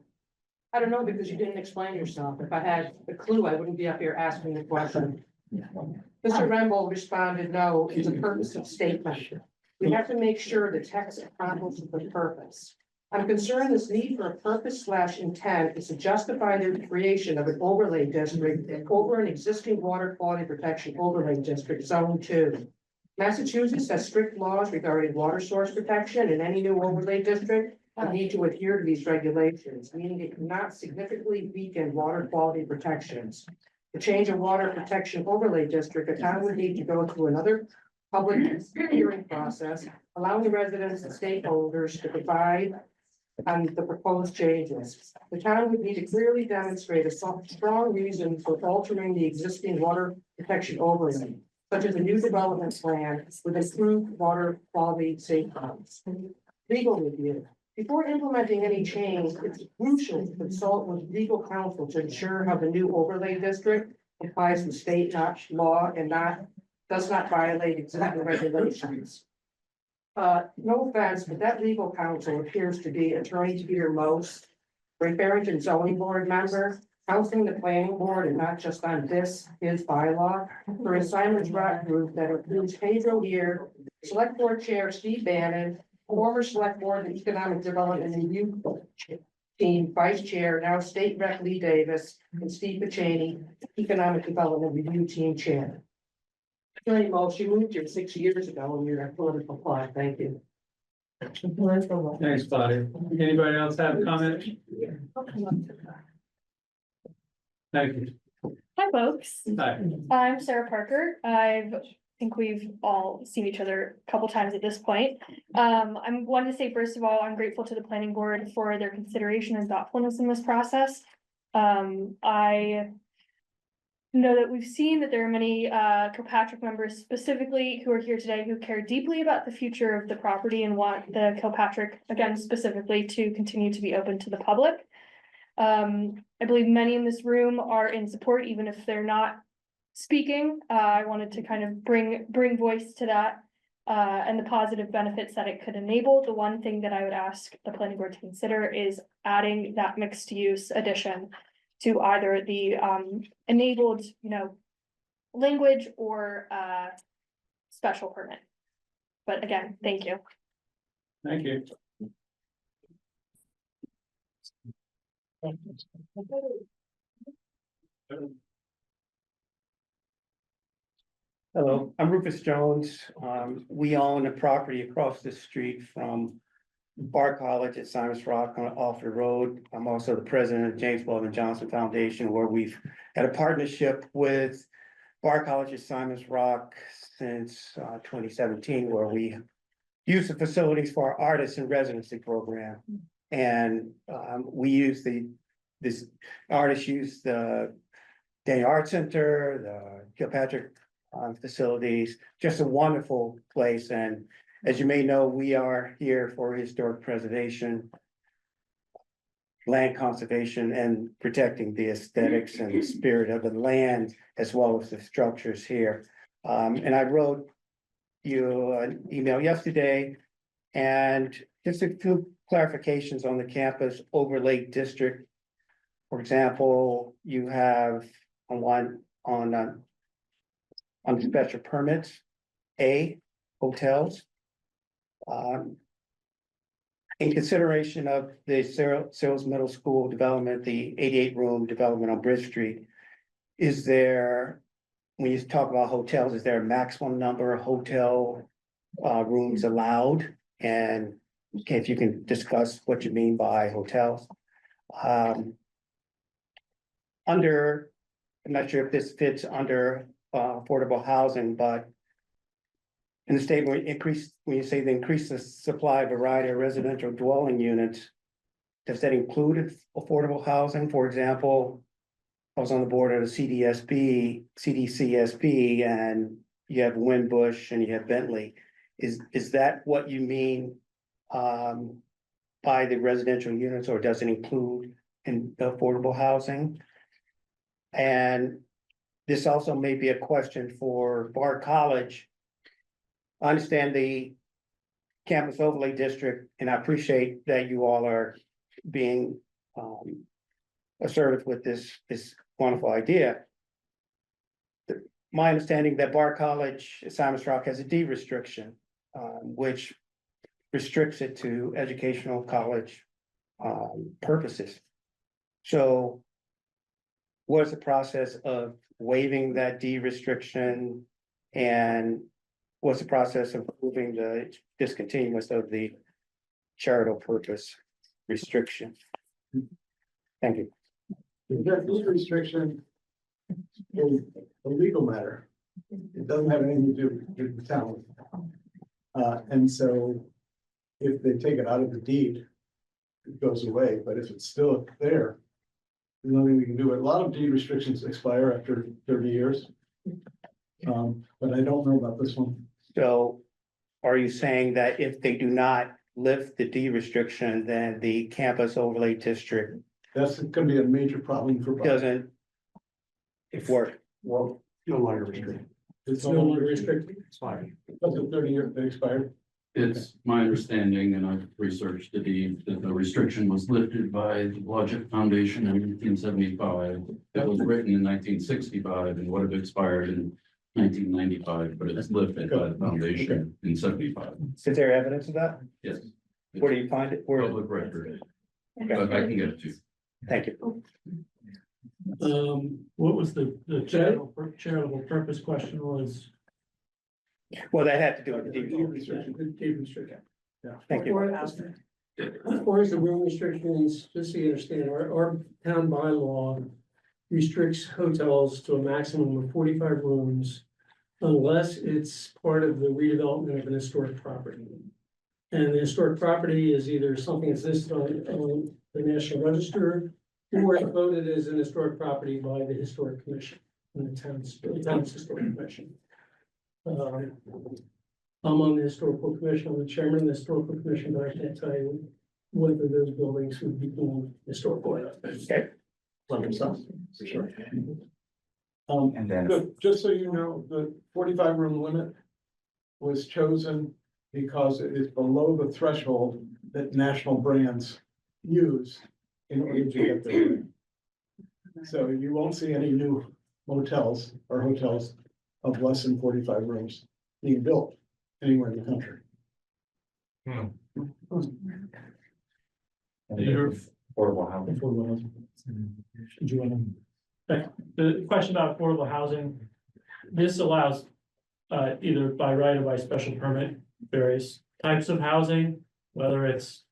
I don't know, because you didn't explain yourself. If I had a clue, I wouldn't be up here asking the question. Mr. Remble responded, no, it's a purposive statement. We have to make sure the text accomplishes the purpose. I'm concerned this need for a purpose/intent is to justify the creation of an overlay district over an existing water quality protection overlay district, zone 2. Massachusetts has strict laws regarding water source protection, and any new overlay district will need to adhere to these regulations, meaning it cannot significantly weaken water quality protections. To change a water protection overlay district, a town would need to go through another public hearing process, allowing the residents and stakeholders to provide on the proposed changes. The town would need to clearly demonstrate a strong reason for altering the existing water protection overlay, such as a new development plan with improved water quality safeguards. Legal review. Before implementing any change, it's crucial to consult with legal counsel to ensure how the new overlay district applies to state law and does not violate existing regulations. No offense, but that legal counsel appears to be Attorney Peter Most, Barrington zoning board member, counseling the planning board, and not just on his bylaw, for a Simon's Rock group that includes Pedro here, select board chair Steve Bannon, former select board and economic development review team vice chair, now state rep Lee Davis, and Steve Pacini, economic development review team chair. Attorney Most, you moved here 6 years ago and you're a political plot. Thank you. Thanks, Claudia. Anybody else have a comment? Thank you. Hi, folks. Hi. I'm Sarah Parker. I think we've all seen each other a couple times at this point. I'm wanting to say, first of all, I'm grateful to the planning board for their consideration and thoughtfulness in this process. I know that we've seen that there are many Kilpatrick members specifically who are here today who care deeply about the future of the property and want the Kilpatrick, again, specifically to continue to be open to the public. I believe many in this room are in support, even if they're not speaking. I wanted to kind of bring voice to that and the positive benefits that it could enable. The one thing that I would ask the planning board to consider is adding that mixed use addition to either the enabled, language or special permit. But again, thank you. Thank you. Hello, I'm Rufus Jones. We own a property across the street from Bar College at Simons Rock on Alfred Road. I'm also the president of James Weldon Johnson Foundation, where we've had a partnership with Bar College at Simons Rock since 2017, where we use the facilities for our artists in residency program. And we use this artists use the Daniel Art Center, the Kilpatrick facilities, just a wonderful place. And as you may know, we are here for historic preservation, land conservation, and protecting the aesthetics and the spirit of the land as well as the structures here. And I wrote you an email yesterday and just a few clarifications on the campus overlay district. For example, you have on special permits, hotels. In consideration of the Searles Middle School development, the 88-room development on Bridge Street, is there when you talk about hotels, is there a maximum number of hotel rooms allowed? And if you can discuss what you mean by hotels. Under, I'm not sure if this fits under affordable housing, but in the statement, when you say the increase the supply variety of residential dwelling units, does that include affordable housing? For example, I was on the board of the CDCSB, and you have Windbush and you have Bentley. Is that what you mean by the residential units, or does it include in affordable housing? And this also may be a question for Bard College. I understand the campus overlay district, and I appreciate that you all are being assertive with this wonderful idea. My understanding that Bard College, Simons Rock has a D restriction, which restricts it to educational college purposes. So what's the process of waiving that D restriction, and what's the process of moving the discontinuance of the charitable purpose restriction? Thank you. That restriction is a legal matter. It doesn't have anything to do with the town. And so if they take it out of the deed, it goes away, but if it's still there, there's nothing we can do. A lot of deed restrictions expire after 30 years. But I don't know about this one. So are you saying that if they do not lift the D restriction, then the campus overlay district That's gonna be a major problem for. doesn't work? Well, no longer restricted. It's no longer restricted. Expired. Because of 30 years, they expired. It's my understanding, and I've researched the deed, that the restriction was lifted by the Blodgett Foundation in 1975. It was written in 1965 and would have expired in 1995, but it was lifted by the foundation in 75. Is there evidence of that? Yes. Where do you find it? Where? Public record. But I can get it to you. Thank you. What was the charitable purpose question was? Well, that had to do with the D Deed restriction. restriction, deed restriction. Thank you. As far as the room restrictions, just so you understand, our town bylaw restricts hotels to a maximum of 45 rooms unless it's part of the redevelopment of an historic property. And the historic property is either something that's listed on the National Register, or it's voted as an historic property by the Historic Commission, and the town's Historic Commission. I'm on the Historical Commission, I'm the chairman of the Historical Commission, but I can't tell you whether those buildings would be deemed historical. Okay. Like themselves, for sure. And then, Just so you know, the 45 room limit was chosen because it is below the threshold that national brands use in order to get their brand. So you won't see any new motels or hotels of less than 45 rooms being built anywhere in the country. affordable housing. Did you want to? The question about affordable housing, this allows either by right or by special permit, various types of housing, whether it's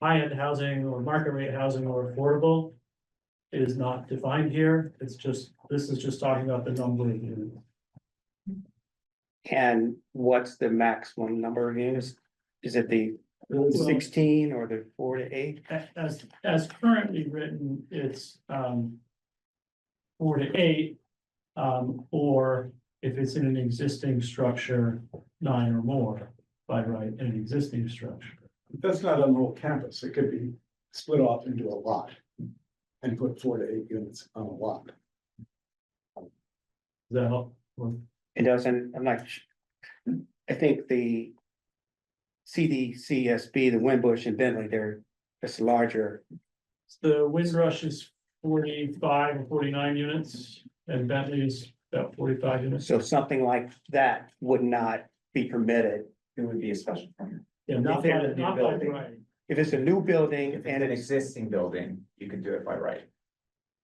high-end housing or market rate housing or affordable. It is not defined here. It's just, this is just talking about the number of units. And what's the maximum number of units? Is it the 16 or the 4 to 8? As currently written, it's 4 to 8. Or if it's in an existing structure, 9 or more by right in an existing structure. That's not on the whole campus. It could be split off into a lot and put 4 to 8 units on a lot. Does that help? It doesn't, I'm not, I think the CDCSB, the Windbush and Bentley, they're just larger. The Windrush is 45 or 49 units, and Bentley is about 45 units. So something like that would not be permitted. It would be a special permit. Yeah, Not not in a new by building. right. If it's a new building If it's and an it's, existing building, you can do it by right.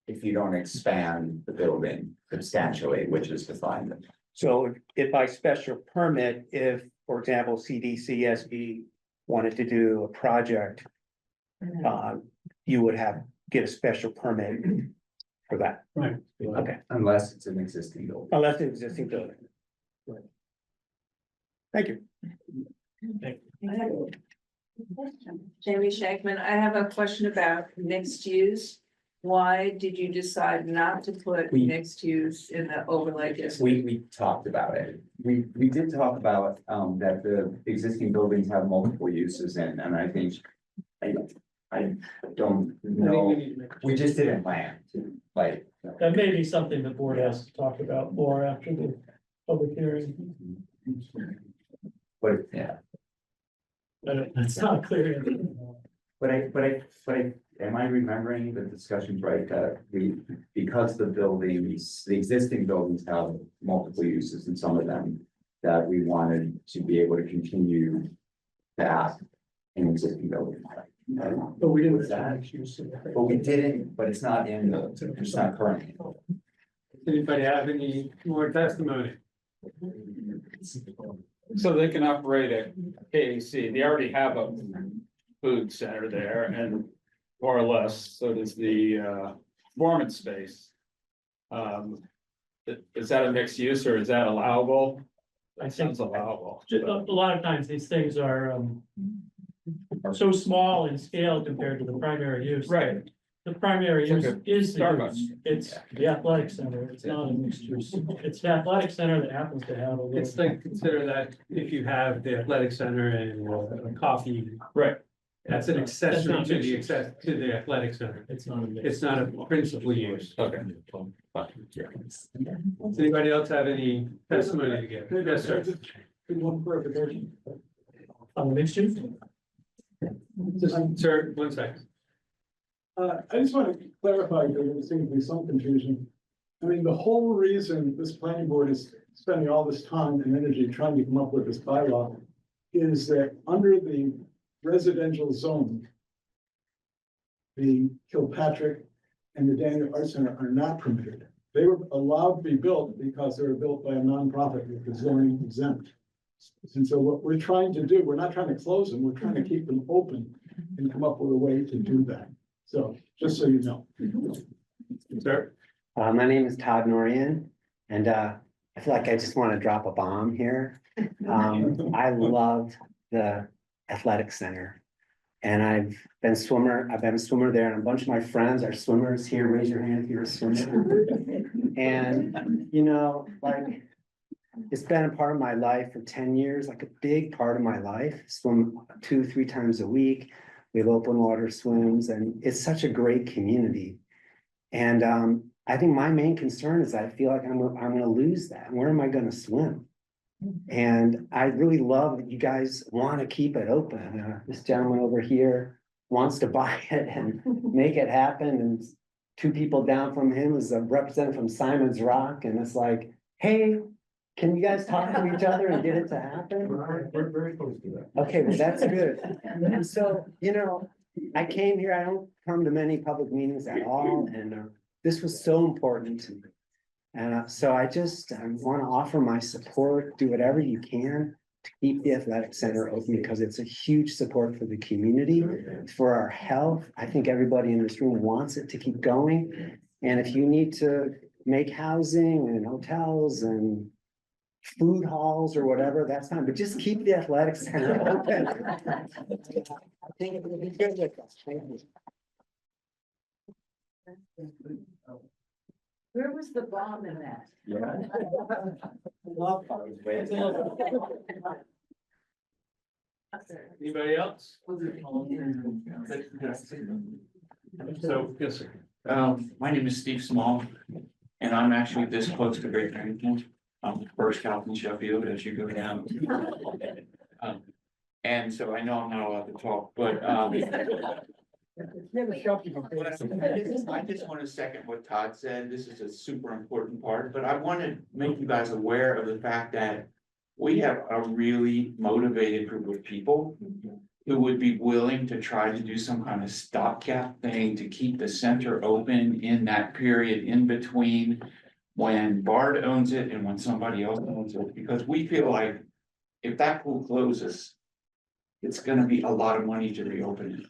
if you don't expand the building substantially, which is defined. So if by special permit, if, for example, CDCSB wanted to do a project, you would get a special permit for that. Right. Okay, Unless it's an existing building. unless the existing building. Thank you. Jamie Shankman, I have a question about mixed use. Why did you decide not to put mixed use in the overlay district? We talked about it. We did talk about, that the existing buildings have multiple uses in, and I think. I don't know, we just didn't plan to, like. That may be something the board has to talk about more after the public hearing. But, yeah. But it's not clear. But am I remembering the discussions right, that because the buildings, the existing buildings have multiple uses in some of them. That we wanted to be able to continue to ask an existing building. But we didn't. But we didn't, but it's not in it's not currently. Anybody have any more testimony? So they can operate a KAC, they already have a food center there and more or less, so does the performance space. Is that a mixed use or is that allowable? I That think sounds allowable. a lot of times these things are so small in scale compared to the primary use. Right. The primary use is the Starbucks. use. It's the athletic center. It's not a mixed use. It's the athletic center that happens to have a little. It's like, consider that if you have the athletic center and a coffee. Right. That's an accessory not to mixed to the athletic center. It's not a mixed. It's not a principal use. Okay. Does anybody else have any testimony to give? Yes, sir. One clarification. On the mixed use? Sir, 1 second. I just want to clarify, because there seems to be some confusion. I mean, the whole reason this planning board is spending all this time and energy trying to come up with this bylaw is that under the residential zone, the Kilpatrick and the Daniel Art Center are not permitted. They were allowed to be built because they were built by a nonprofit with the zoning exempt. And so what we're trying to do, we're not trying to close them, we're trying to keep them open and come up with a way to do that. So, just so you know. Sir? My name is Todd Norian, and I feel like I just want to drop a bomb here. I loved the athletic center. And I've been a swimmer there, and a bunch of my friends are swimmers here. Raise your hand if you're a swimmer. And, you know, like, it's been a part of my life for 10 years, like a big part of my life. Swim 2-3 times a week. We have open water swims, and it's such a great community. And I think my main concern is I feel like I'm gonna lose that. Where am I gonna swim? And I really love that you guys want to keep it open. This gentleman over here wants to buy it and make it happen. And 2 people down from him is a representative from Simon's Rock. And it's like, hey, can you guys talk to each other and get it to happen? We're very close to that. Okay, well, that's good. And so, you know, I came here, I don't come to many public meetings at all, and this was so important to me. And so I want to offer my support, do whatever you can to keep the athletic center open, because it's a huge support for the community, for our health. I think everybody in this room wants it to keep going. And if you need to make housing and hotels and food halls or whatever, that's fine, but just keep the athletic center open. I think it will be good with us. Thank you. Where was the bomb in that? Anybody else? So, yes, sir. My name is Steve Small, and I'm actually this close to Great Barrington. First out in Sheffield as you go down. And so I know I'm not allowed to talk, but I just want to second what Todd said. This is a super important part, but I want to make you guys aware of the fact that we have a really motivated group of people. who would be willing to try to do some kind of stopgap thing to keep the center open in that period in between when Bard owns it and when somebody else owns it, because we feel like if that pool closes, it's gonna be a lot of money to reopen it.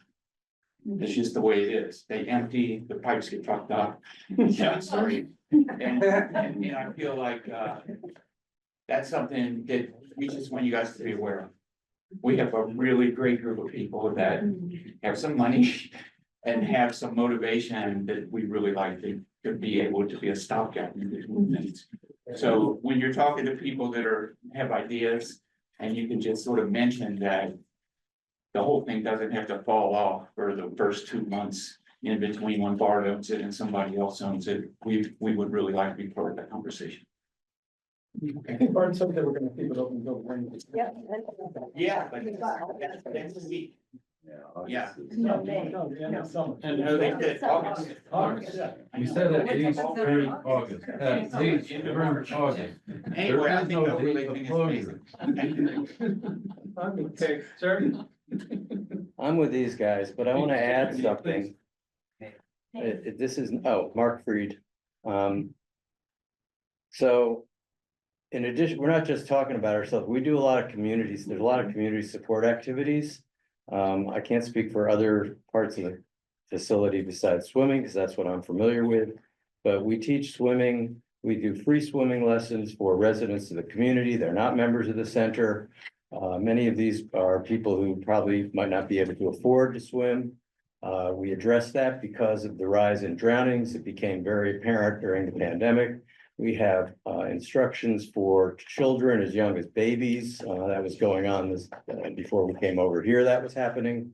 It's just the way it is. They empty, the pipes get fucked up. Yeah, sorry. And I feel like, that's something that we just want you guys to be aware of. We have a really great group of people that have some money and have some motivation that we really like to be able to be a stopgap in these movements. So when you're talking to people that have ideas, and you can just sort of mention that the whole thing doesn't have to fall off for the first 2 months in between when Bard owns it and somebody else owns it, we would really like to be part of that conversation. Bart said they were gonna keep it open until Wednesday. Yeah, but that's the week. Yeah. No, yeah, summer. And they said August. August, yeah. We said at least during August, at least during August. Anyway, I think There is no date everything of is closure. Okay, sir. I'm with these guys, but I want to add something. This is, Mark Freed. So in addition, we're not just talking about ourselves. We do a lot of communities. There's a lot of community support activities. I can't speak for other parts of the facility besides swimming, because that's what I'm familiar with. But we teach swimming. We do free swimming lessons for residents of the community. They're not members of the center. Many of these are people who probably might not be able to afford to swim. We addressed that because of the rise in drownings. It became very apparent during the pandemic. We have instructions for children as young as babies. That was going on before we came over here, that was happening.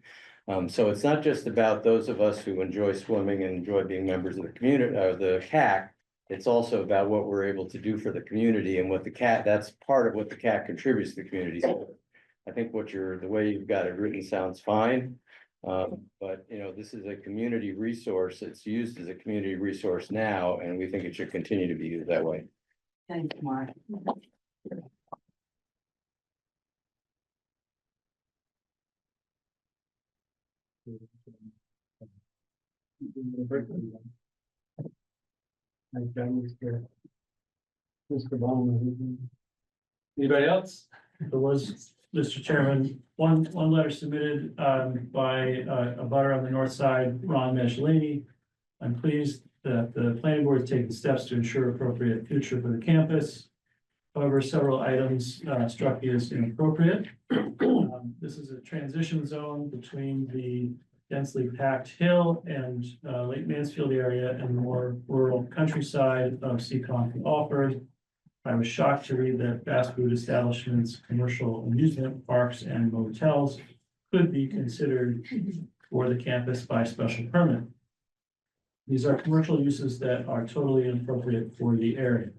So it's not just about those of us who enjoy swimming and enjoy being members of the community, the CAC. It's also about what we're able to do for the community and what the CAC, that's part of what the CAC contributes to the community. So I think the way you've got it written sounds fine. But this is a community resource. It's used as a community resource now, and we think it should continue to be used that way. Thank you, Mark. Mr. Bowman. Anybody else? There was, Mr. Chairman, one letter submitted by a butter on the north side, Ron Michelini. I'm pleased that the planning board is taking steps to ensure appropriate future for the campus. However, several items struck me as inappropriate. This is a transition zone between the densely packed hill and Lake Mansfield area and the more rural countryside of Seekonk and Alford. I was shocked to read that fast food establishments, commercial amusement parks, and motels could be considered for the campus by special permit. These are commercial uses that are totally inappropriate for the area.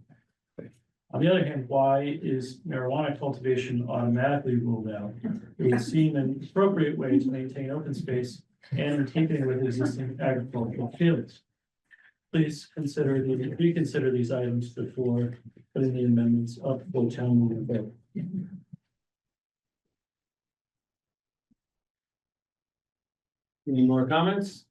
On the other hand, why is marijuana cultivation automatically ruled out? It would seem an appropriate way to maintain open space and in keeping with existing agricultural fields. Please reconsider these items before putting the amendments up for town meeting vote. Any more comments?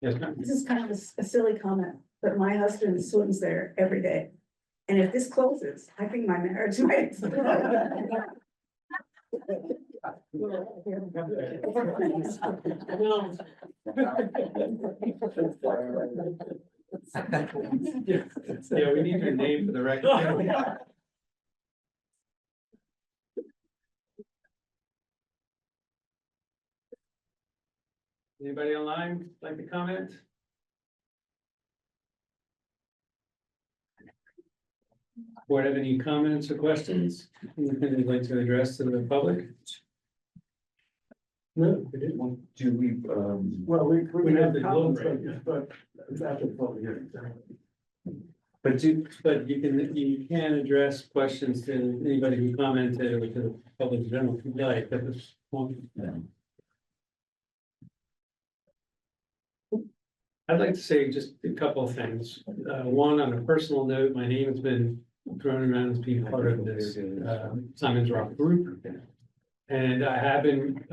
Yes, ma'am. This is kind of a silly comment, but my husband swims there every day. And if this closes, I think my marriage might. Yeah, we need your name for the record. Anybody online like to comment? Board have any comments or questions? Anything you'd like to address to the public? No, we didn't. Do we, well, we have the comments, but it's after the public hearing. But you can address questions to anybody who commented or to the public in general if you'd like at this point. I'd like to say just a couple of things. One, on a personal note, my name has been thrown around as being part of this, Simon's Rock group. And I have been,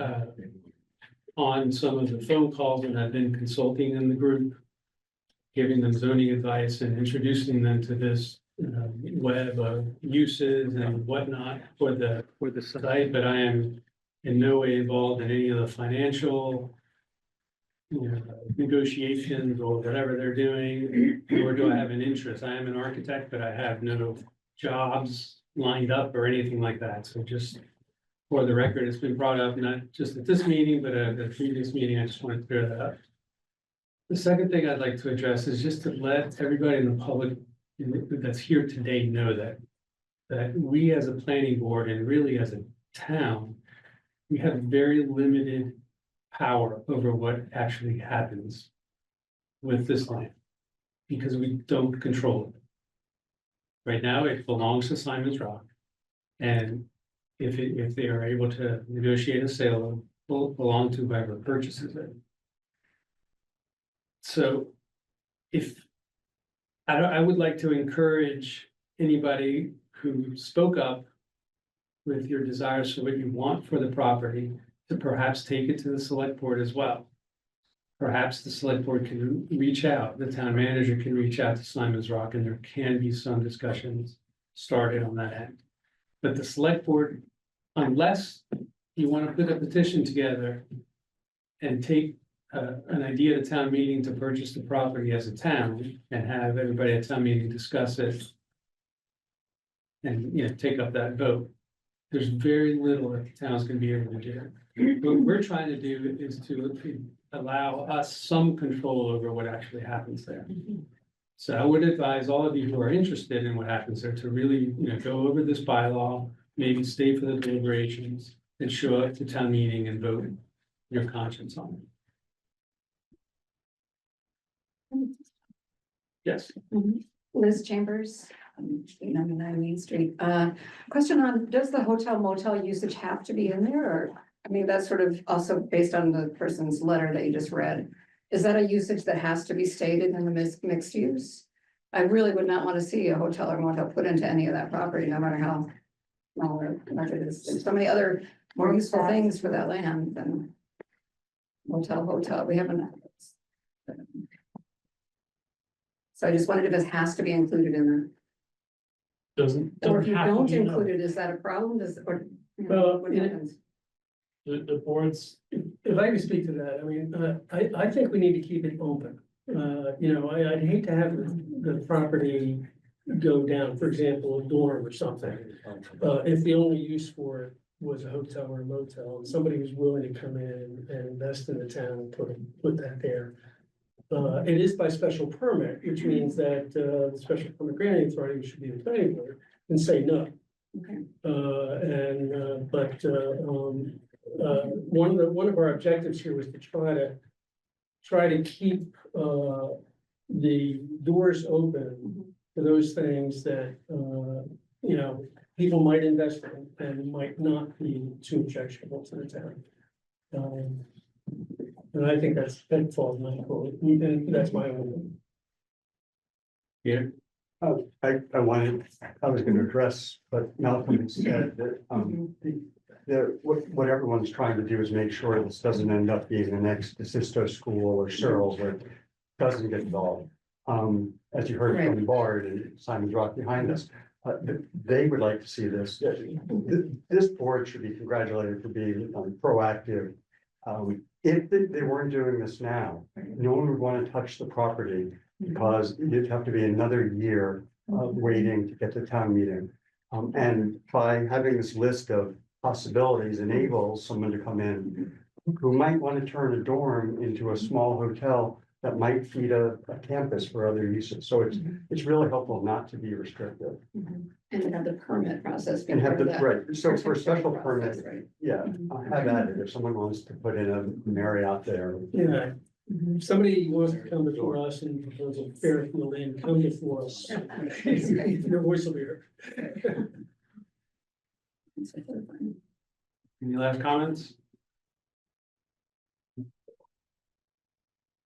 on some of the phone calls, and I've been consulting in the group, giving them zoning advice and introducing them to this, web of uses and whatnot for the site, but I am in no way involved in any of the financial, negotiations or whatever they're doing, nor do I have an interest. I am an architect, but I have no jobs lined up or anything like that. So just for the record, it's been brought up, not just at this meeting, but at the previous meeting. I just want to clear that up. The second thing I'd like to address is just to let everybody in the public that's here today know that we as a planning board and really as a town, we have very limited power over what actually happens with this land, because we don't control it. Right now, it belongs to Simon's Rock. And if they are able to negotiate a sale, it will belong to whoever purchases it. So I would like to encourage anybody who spoke up with your desires for what you want for the property to perhaps take it to the select board as well. Perhaps the select board can reach out, the town manager can reach out to Simon's Rock, and there can be some discussions started on that end. But the select board, unless you want to put a petition together and take an idea to town meeting to purchase the property as a town and have everybody at town meeting discuss it and, take up that vote, there's very little that the town's gonna be able to do. What we're trying to do is to allow us some control over what actually happens there. So I would advise all of you who are interested in what happens there to really, go over this bylaw, maybe stay for the deliberations and show up to town meeting and vote your conscience on it. Yes. Liz Chambers, 899 Main Street. Question on, does the hotel motel usage have to be in there, or, I mean, that's sort of also based on the person's letter that you just read. Is that a usage that has to be stated in the mixed use? I really would not want to see a hotel or motel put into any of that property, no matter how small or large it is. There's so many other more useful things for that land than hotel. We haven't. So I just wondered if it has to be included in there. Or if you don't include it, is that a problem? Well, What happens? The boards, if I could speak to that, I mean, I think we need to keep it open. I'd hate to have the property go down, for example, a dorm or something. If the only use for it was a hotel or a motel, and somebody was willing to come in and invest in the town and put that there. It is by special permit, which means that the special permit granting authority should be the planning board and say no. Okay. One of our objectives here was to try to keep the doors open for those things that people might invest in and might not be too objectionable to the town. And I think that falls my court, and that's my own. Yeah. I was gonna address, but Malcolm said that, what everyone's trying to do is make sure this doesn't end up being the next DeSisto School or Searles, where it doesn't get involved. As you heard from Bard and Simon's Rock behind us, they would like to see this. This board should be congratulated for being proactive. If they weren't doing this now, no one would want to touch the property because it'd have to be another year waiting to get to town meeting. And by having this list of possibilities enables someone to come in who might want to turn a dorm into a small hotel that might feed a campus for other uses. So it's really helpful not to be restrictive. And to have the permit process. be And have part of the, that right, so for a special process, permit, right? yeah, have at it, if someone wants to put in a Marriott there. Yeah, if somebody wants to come before us and propose a Fairfield Inn, come before us. Your voice will be heard. Any last comments?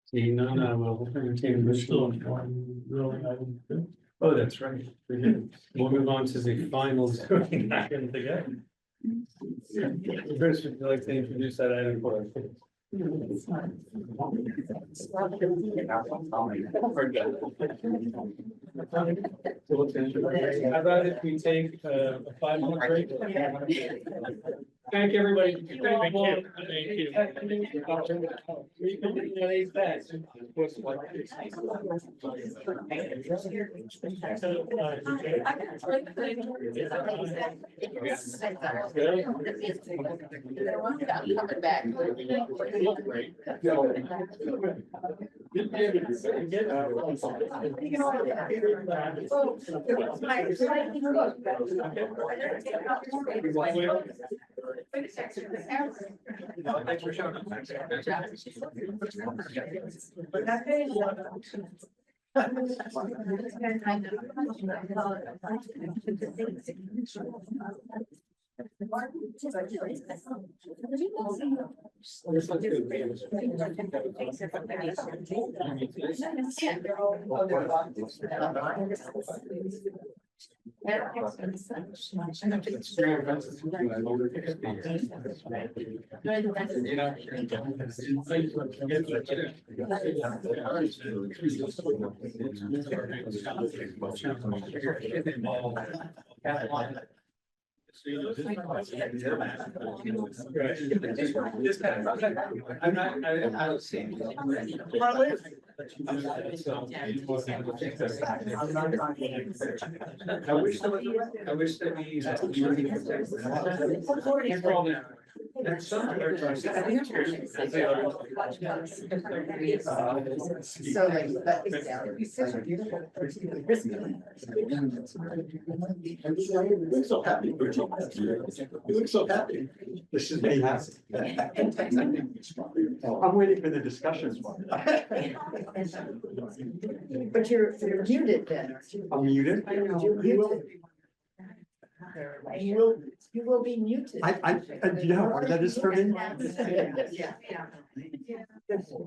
Seeing none, I will entertain a motion. Oh, that's right. We did. We'll move on to the final zoning item together. Chris, would you like to introduce that item for us? How about if we take a 5-minute break? Thank everybody. Thank you. Thanks for showing up. I'm not, I don't see. I wish that we. There's some. So like, that is down. You look so happy. You look so happy. This is me. I'm waiting for the discussions. But you're muted then, aren't you? I'm muted. You're muted. You will be muted. Do you know how hard that is for me? Yeah.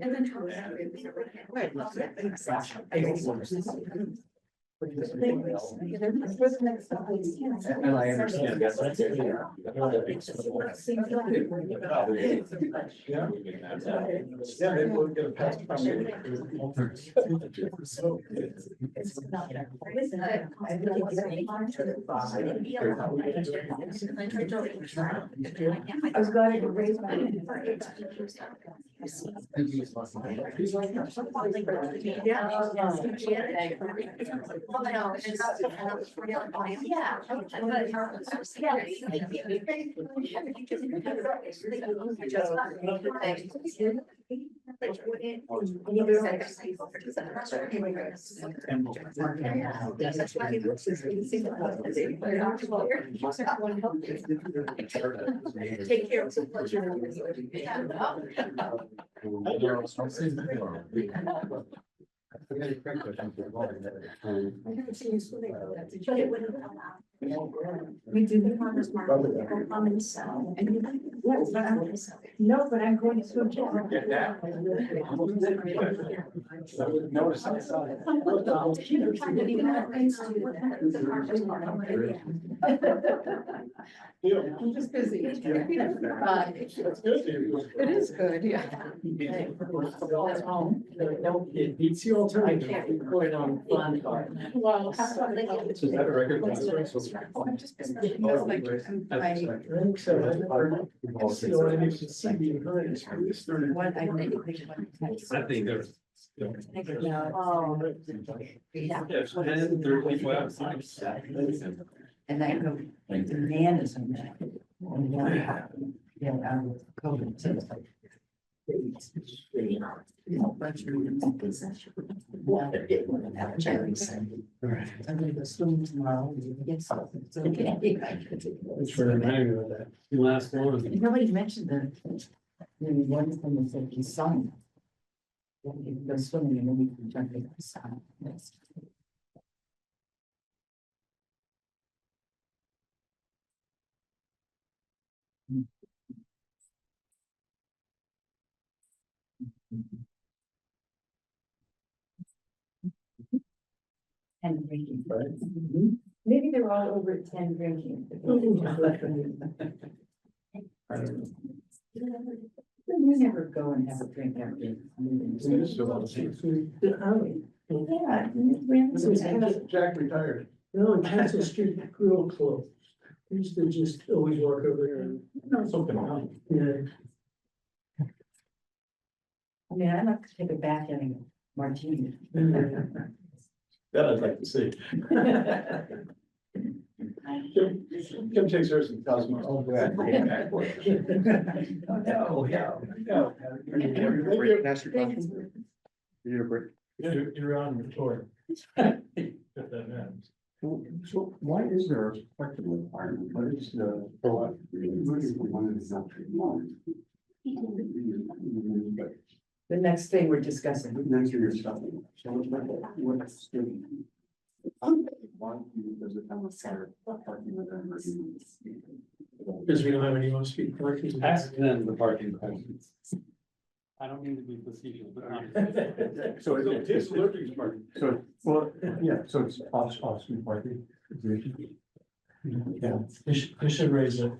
And then. And I understand. Yeah. Yeah, maybe we'll get a pass. I was glad I could raise my hand. Take care. It's a pleasure. We do the farmers market. I'm in South. No, but I'm going to swim. I'm just busy. It is good, yeah. It beats the alternative. I can't put it on fun. Well. Is that a record? I'm just busy. So I need to see the occurrence. What I think. I think there's. Oh. And I go, the man is in there. Yeah, I'm COVID. So it's like. Thanks for reminding me of that. The last one. Nobody mentioned the one thing is that his son. He goes swimming and then we can jump in the sun. 10 drinking. Maybe they're all over 10 drinking. We never go and have a drink after. Yeah. Jack retired. No, Castle Street Grill closed. We used to just always walk over there and. Something wrong. Yeah. I mean, I'd like to take a bath having a martini. That I'd like to see. Kim takes hers and tells me. Oh, no, Need a break. You're on the tour. If that matters. So why is there a parking requirement? What is the? The next thing we're discussing. Next to your stuff. So what's the? Because we don't have any on-street parking. Ask them the parking questions. I don't mean to be facetious, but honestly. So it's Liberty's parking. So, well, yeah, so it's off-street parking. Yeah. They should raise it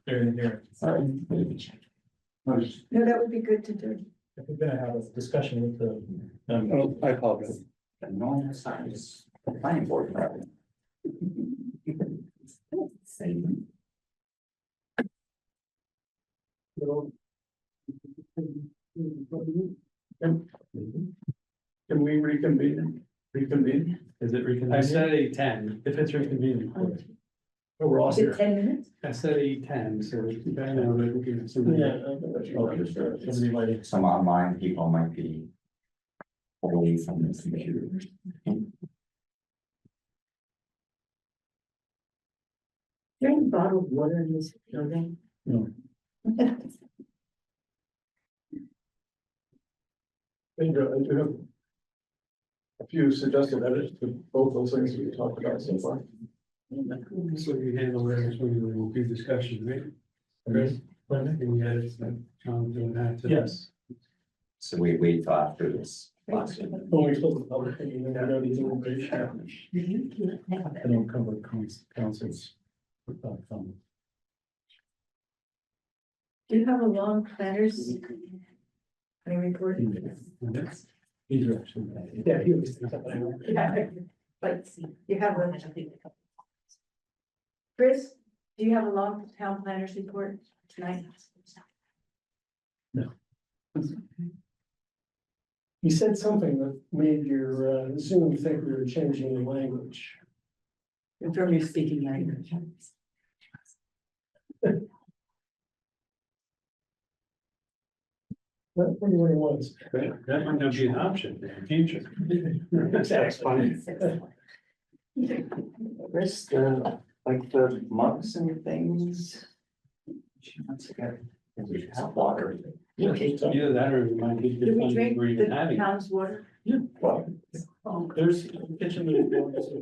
during here. No, that would be good to do. We're gonna have a discussion with the. Oh, I apologize. The normal size planning board. Can we reconvene? Reconvene? Is it I reconvened? said 8:10. If it's reconvened, of course. Oh, we're all Is it here. 10 minutes? I said 8:10, so we can, I know that we can. Somebody might. Some online people might be away from the computer. Is there any bottled water in this building? No. I do have a few suggested edits to both those things we talked about so far. So we handle that when we will do discussion, right? Okay. And we had, John doing that. Yes. So we wait till after this. last one. When we close the public hearing, then we go to the deliberation. I don't cover councils. Do you have a long planners? Any report? These are actually. Yeah, he was. But you have a. Chris, do you have a long town planners report tonight? He said something that made your Zoom think we were changing the language. From your speaking language. What do you want it was? That might not be an option in the future. That's funny. Chris, like the mugs and things. She wants to get, we have water. Either that or it might be. Do we drink we're the even having. town's water? There's a kitchen.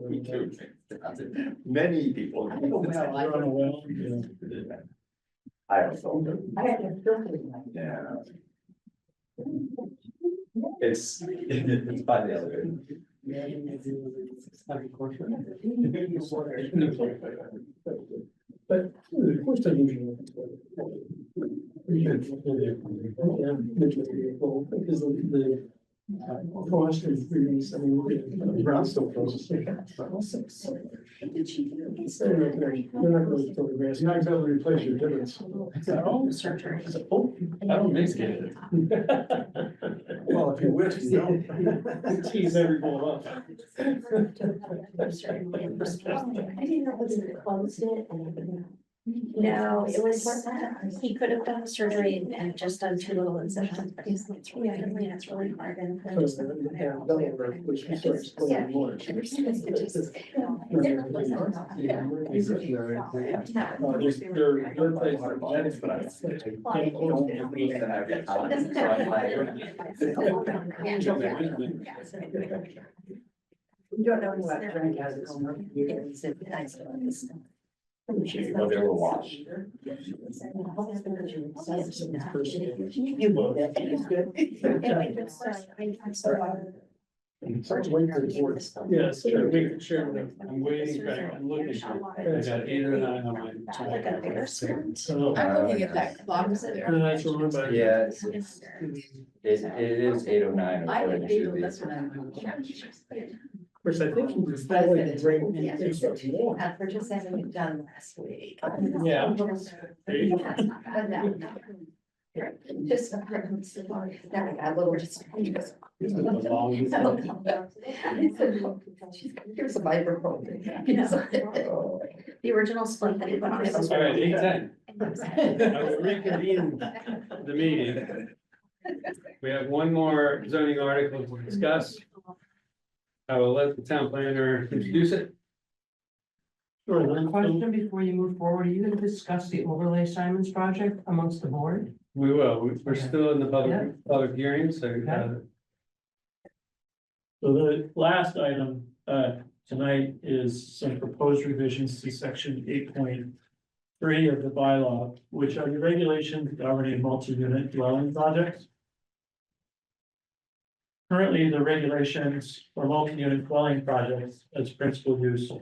Me too. Many people. I don't know, You're on a well, you know. I don't know. I have to filter it. Yeah. It's by the elevator. But of course I usually. Because the frost is freeze, I mean, the ground still frozen. They're not really till the grass. You're not able to replace your divots. Surgery. I don't make it. Well, if you wish, you don't. Tease every ball up. I didn't know whether they closed it. No, it was, he could have done the surgery and just done too little incision. It's really hard and. You don't know what Frank has at home. Well, they were washed. You know that, it's good. Yes, we can share with them. I'm waiting, for- I'm looking. I got 8 or 9 on my. So. I'm looking at that clock. That's wrong, but. Yeah, it is 8:09 I according feel to that's the. what I'm. Of course, I think. We're just having it done last week. Yeah. Just. A little just. Here's a microphone. The original split that he put on. All right, 8:10. I will reconvene the meeting. We have one more zoning article to discuss. I will let the town planner introduce it. Question before you move forward, are you gonna discuss the overlay Simons project amongst the board? We will. We're still in the public hearing, so. So the last item tonight is some proposed revisions to section 8.3 of the bylaw, which are the regulations governing multi-unit dwelling projects. Currently, the regulations for multi-unit dwelling projects as principal use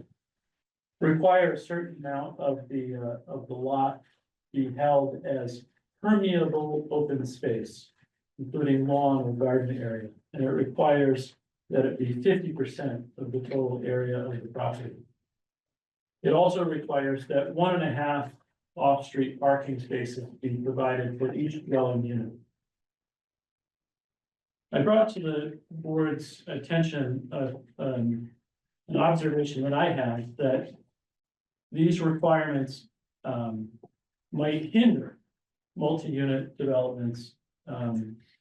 require a certain amount of the lot be held as permeable open space, including lawn or garden area, and it requires that it be 50% of the total area of the property. It also requires that 1.5 off-street parking spaces be provided for each dwelling unit. I brought to the board's attention an observation that I have that these requirements might hinder multi-unit developments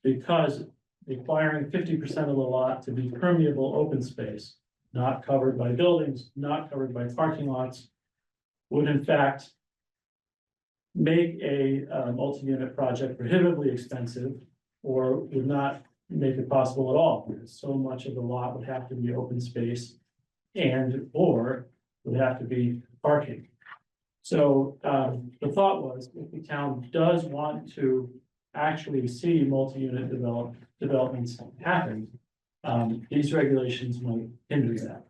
because requiring 50% of the lot to be permeable open space, not covered by buildings, not covered by parking lots, would in fact make a multi-unit project prohibitively expensive or would not make it possible at all, because so much of the lot would have to be open space and or would have to be parking. So the thought was, if the town does want to actually see multi-unit developments happen, these regulations might hinder that.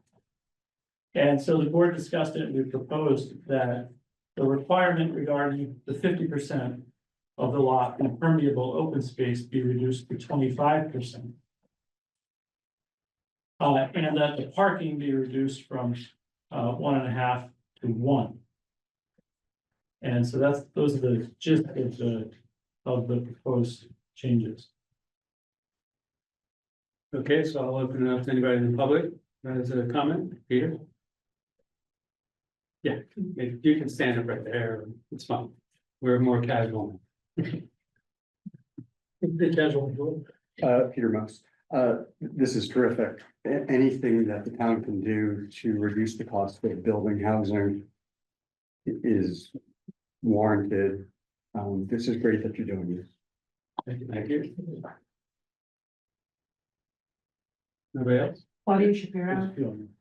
And so the board discussed it, and we proposed that the requirement regarding the 50% of the lot in permeable open space be reduced to 25%. And that the parking be reduced from 1.5 to 1. And so those are the gist of the proposed changes. Okay, so I'll open it up to anybody in the public. As a comment, Peter? Yeah, you can stand up right there. It's fine. We're more casual. Peter Moss, this is terrific. Anything that the town can do to reduce the cost of building housing is warranted. This is great that you're doing this. Thank you. Nobody else? Claudia Shapiro,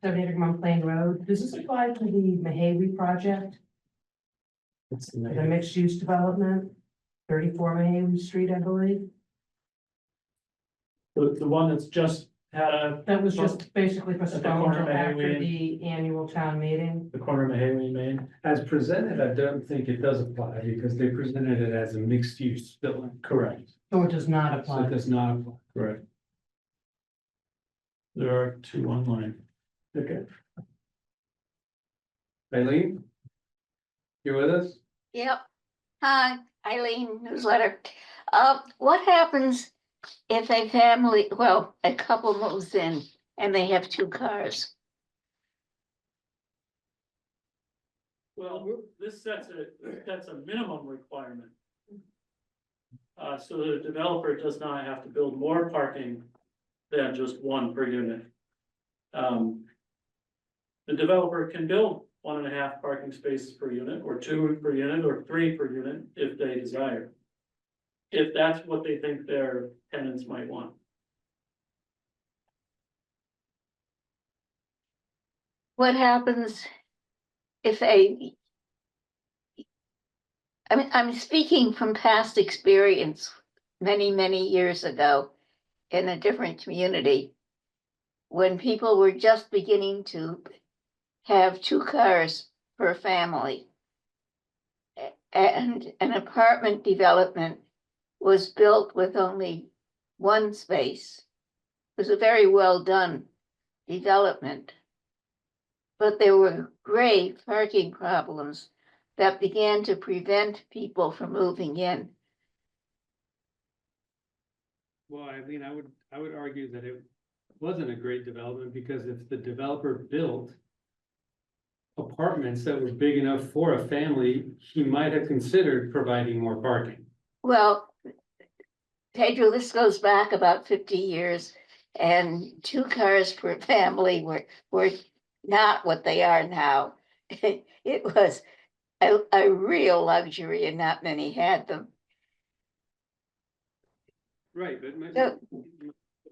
78 Mount Plain Road. Does this apply to the Mahawi project, the mixed-use development? 34 Mahawi Street, I believe. The one that's just had a. That was just basically postponed corner of until after Mahawi. the annual town meeting. The corner of Mahawi, Maine. As presented, I don't think it does apply because they presented it as a mixed use building. Correct. So it does not So apply. it does not apply. Correct. There are 2 online. Okay. Eileen? You with us? Yep. Hi, Eileen, newsletter. What happens if a family, well, a couple moves in and they have 2 cars? Well, this sets a minimum requirement. So the developer does not have to build more parking than just 1 per unit. The developer can build 1.5 parking spaces per unit, or 2 per unit, or 3 per unit if they desire. If that's what they think their tenants might want. What happens if I'm speaking from past experience many, many years ago in a different community when people were just beginning to have 2 cars per family. And an apartment development was built with only 1 space. It was a very well done development. But there were great parking problems that began to prevent people from moving in. Well, I mean, I would argue that it wasn't a great development, because if the developer built apartments that were big enough for a family, he might have considered providing more parking. Well, Pedro, this goes back about 50 years, and 2 cars per family were not what they are now. It was a real luxury, and not many had them. Right, but So,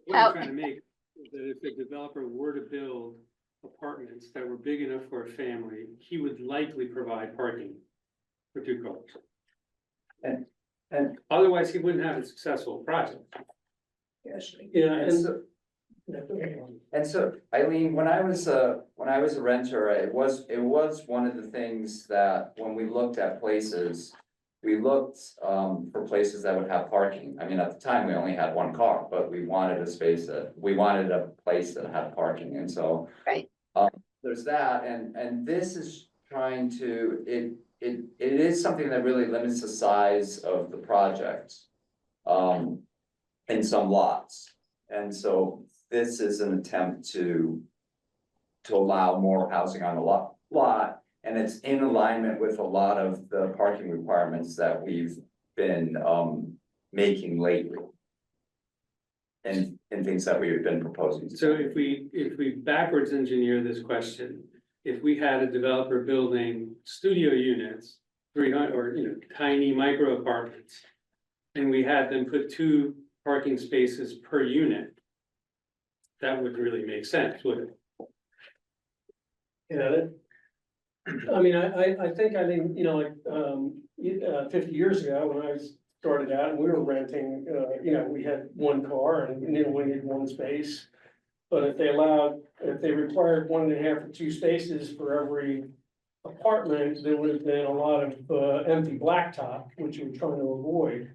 what I'm trying to make is that if the developer were to build apartments that were big enough for a family, he would likely provide parking for 2 cars. And Otherwise, he wouldn't have a successful project. Yeah, And so, Eileen, when I was a renter, it was one of the things that when we looked at places, we looked for places that would have parking. I mean, at the time, we only had 1 car, but we wanted a place that had parking, and so. Right. There's that, and this is trying to, it is something that really limits the size of the project. In some lots, and so this is an attempt to allow more housing on the lot, and it's in alignment with a lot of the parking requirements that we've been making lately. And things that we've been proposing. So if we backwards engineer this question, if we had a developer building studio units, 300 or tiny micro apartments, and we had them put 2 parking spaces per unit, that would really make sense, wouldn't it? yeah, I mean, I think, like, 50 years ago, when I started out and we were renting, we had 1 car and we needed 1 space. But if they required 1.5 or 2 spaces for every apartment, there would have been a lot of empty blacktop, which we're trying to avoid.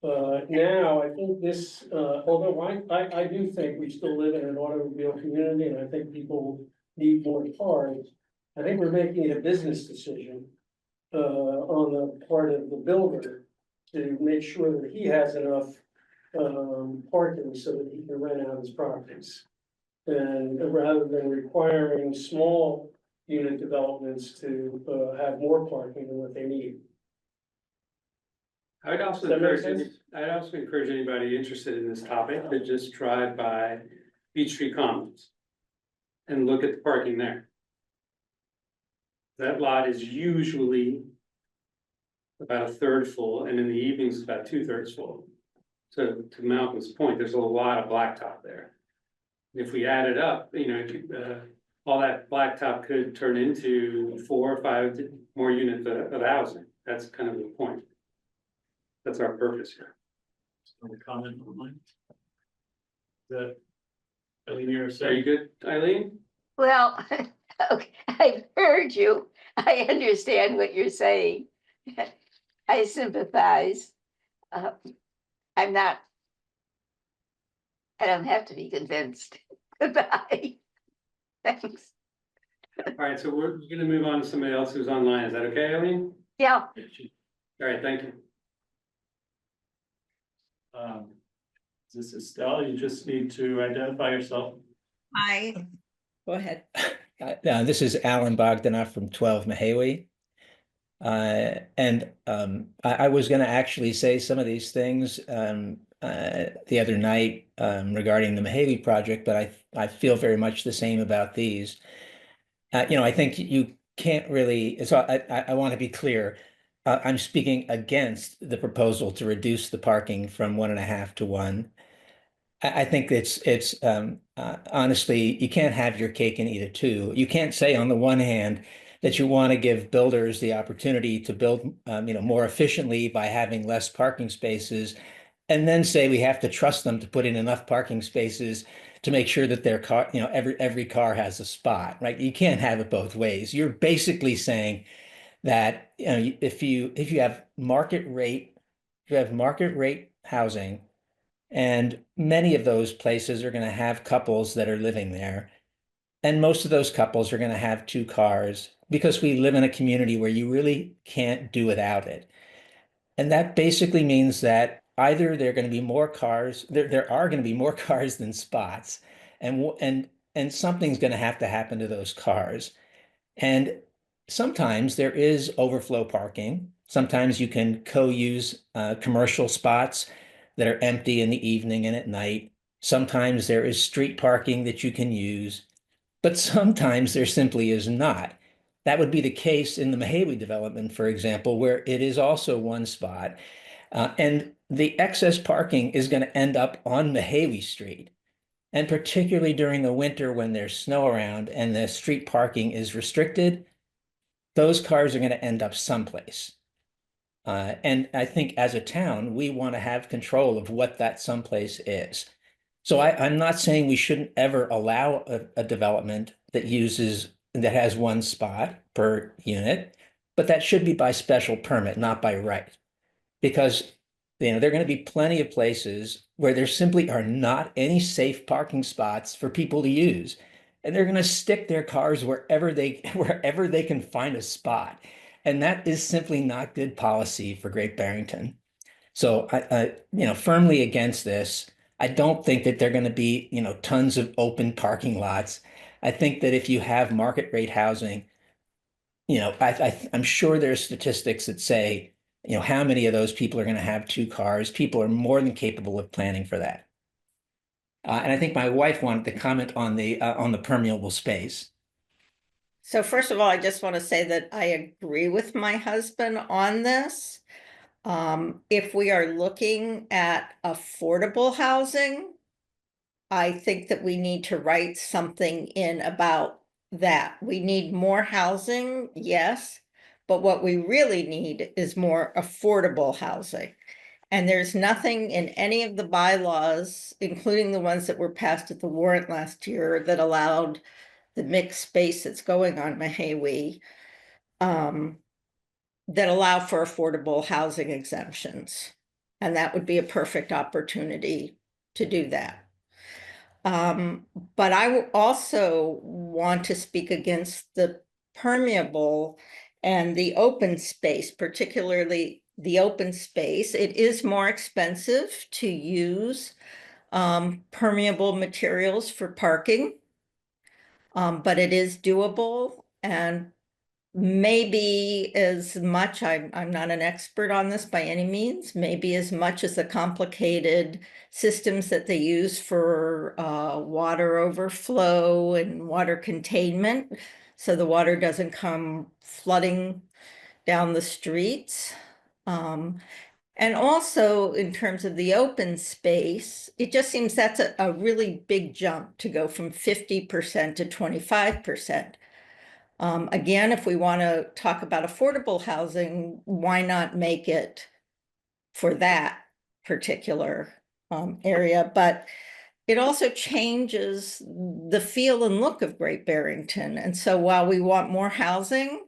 Now, I think this, although I do think we still live in an automobile community, and I think people need more cars. I think we're making it a business decision on the part of the builder to make sure that he has enough parking so that he can rent out his properties. And rather than requiring small unit developments to have more parking than what they need. I'd also encourage anybody interested in this topic to just drive by Beach Street Commons and look at the parking there. That lot is usually about 1/3 full, and in the evenings, it's about 2/3 full. So to Malcolm's point, there's a lot of blacktop there. If we add it up, all that blacktop could turn into 4 or 5 more units of housing. That's kind of the point. That's our purpose here. Comment online? That, Eileen, Are you good, Eileen? well, okay, I've heard you. I understand what you're saying. I sympathize. I don't have to be convinced. Goodbye. Thanks. All right, so we're gonna move on to somebody else who's online. Is that okay, Eileen? Yeah. All right, thank you. This is Estelle, you just need to identify yourself. Hi, go ahead. This is Alan Bogdanoff from 12 Mahawi. I was going to actually say some of these things the other night regarding the Mahawi project, but I feel very much the same about these. I think you can't really, so I want to be clear. I'm speaking against the proposal to reduce the parking from 1.5 to 1. I think it's honestly, you can't have your cake and eat it too. You can't say on the one hand that you want to give builders the opportunity to build, more efficiently by having less parking spaces, and then say we have to trust them to put in enough parking spaces to make sure that their car, every car has a spot, right? You can't have it both ways. You're basically saying that, if you have market rate, if you have market rate housing, and many of those places are going to have couples that are living there. And most of those couples are going to have two cars because we live in a community where you really can't do without it. And that basically means that either there are going to be more cars, there are going to be more cars than spots, and something's going to have to happen to those cars. And sometimes there is overflow parking. Sometimes you can co-use commercial spots that are empty in the evening and at night. Sometimes there is street parking that you can use, but sometimes there simply is not. That would be the case in the Mahawi development, for example, where it is also one spot. And the excess parking is going to end up on Mahawi Street. And particularly during the winter when there's snow around and the street parking is restricted, those cars are going to end up someplace. And I think as a town, we want to have control of what that someplace is. So I'm not saying we shouldn't ever allow a development that has one spot per unit, but that should be by special permit, not by right. Because there are going to be plenty of places where there simply are not any safe parking spots for people to use. And they're going to stick their cars wherever they can find a spot. And that is simply not good policy for Great Barrington. So I firmly against this. I don't think that they're going to be, tons of open parking lots. I think that if you have market rate housing, I'm sure there's statistics that say, how many of those people are going to have two cars. People are more than capable of planning for that. And I think my wife wanted to comment on the permeable space. So first of all, I just want to say that I agree with my husband on this. If we are looking at affordable housing, I think that we need to write something in about that. We need more housing, yes, but what we really need is more affordable housing. And there's nothing in any of the bylaws, including the ones that were passed at the warrant last year, that allowed the mixed space that's going on Mahawi, that allow for affordable housing exemptions. And that would be a perfect opportunity to do that. But I also want to speak against the permeable and the open space, particularly the open space. It is more expensive to use permeable materials for parking, but it is doable. And maybe as much, I'm not an expert on this by any means, maybe as much as the complicated systems that they use for water overflow and water containment, so the water doesn't come flooding down the streets. And also in terms of the open space, it just seems that's a really big jump to go from 50% to 25%. Again, if we want to talk about affordable housing, why not make it for that particular area? But it also changes the feel and look of Great Barrington. And so while we want more housing,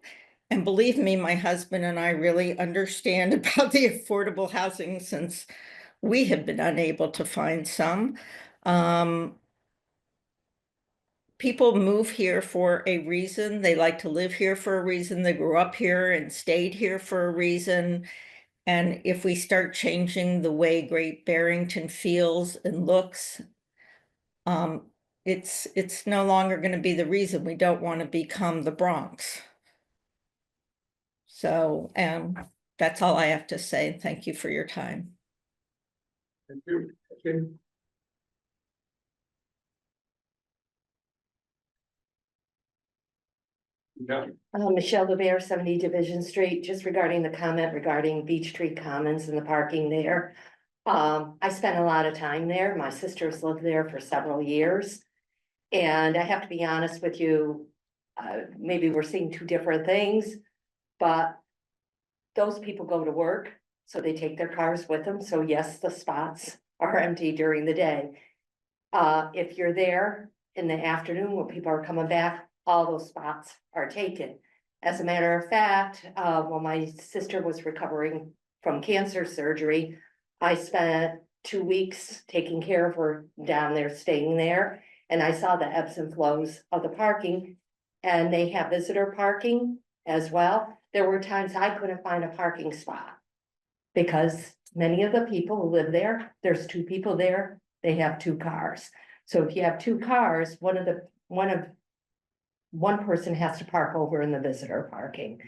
and believe me, my husband and I really understand about the affordable housing since we have been unable to find some. People move here for a reason. They like to live here for a reason. They grew up here and stayed here for a reason. And if we start changing the way Great Barrington feels and looks, it's no longer going to be the reason. We don't want to become the Bronx. So, that's all I have to say. Thank you for your time. Thank you. Okay. Yeah. Michelle LeBaire, 70 Division Street, just regarding the comment regarding Beech Tree Commons and the parking there. I spent a lot of time there. My sisters lived there for several years. And I have to be honest with you, maybe we're seeing two different things, but those people go to work, so they take their cars with them. So yes, the spots are empty during the day. If you're there in the afternoon when people are coming back, all those spots are taken. As a matter of fact, when my sister was recovering from cancer surgery, I spent 2 weeks taking care of her down there, staying there. And I saw the ebbs and flows of the parking, and they have visitor parking as well. There were times I couldn't find a parking spot. Because many of the people who live there, there's 2 people there, they have 2 cars. So if you have 2 cars, one person has to park over in the visitor parking.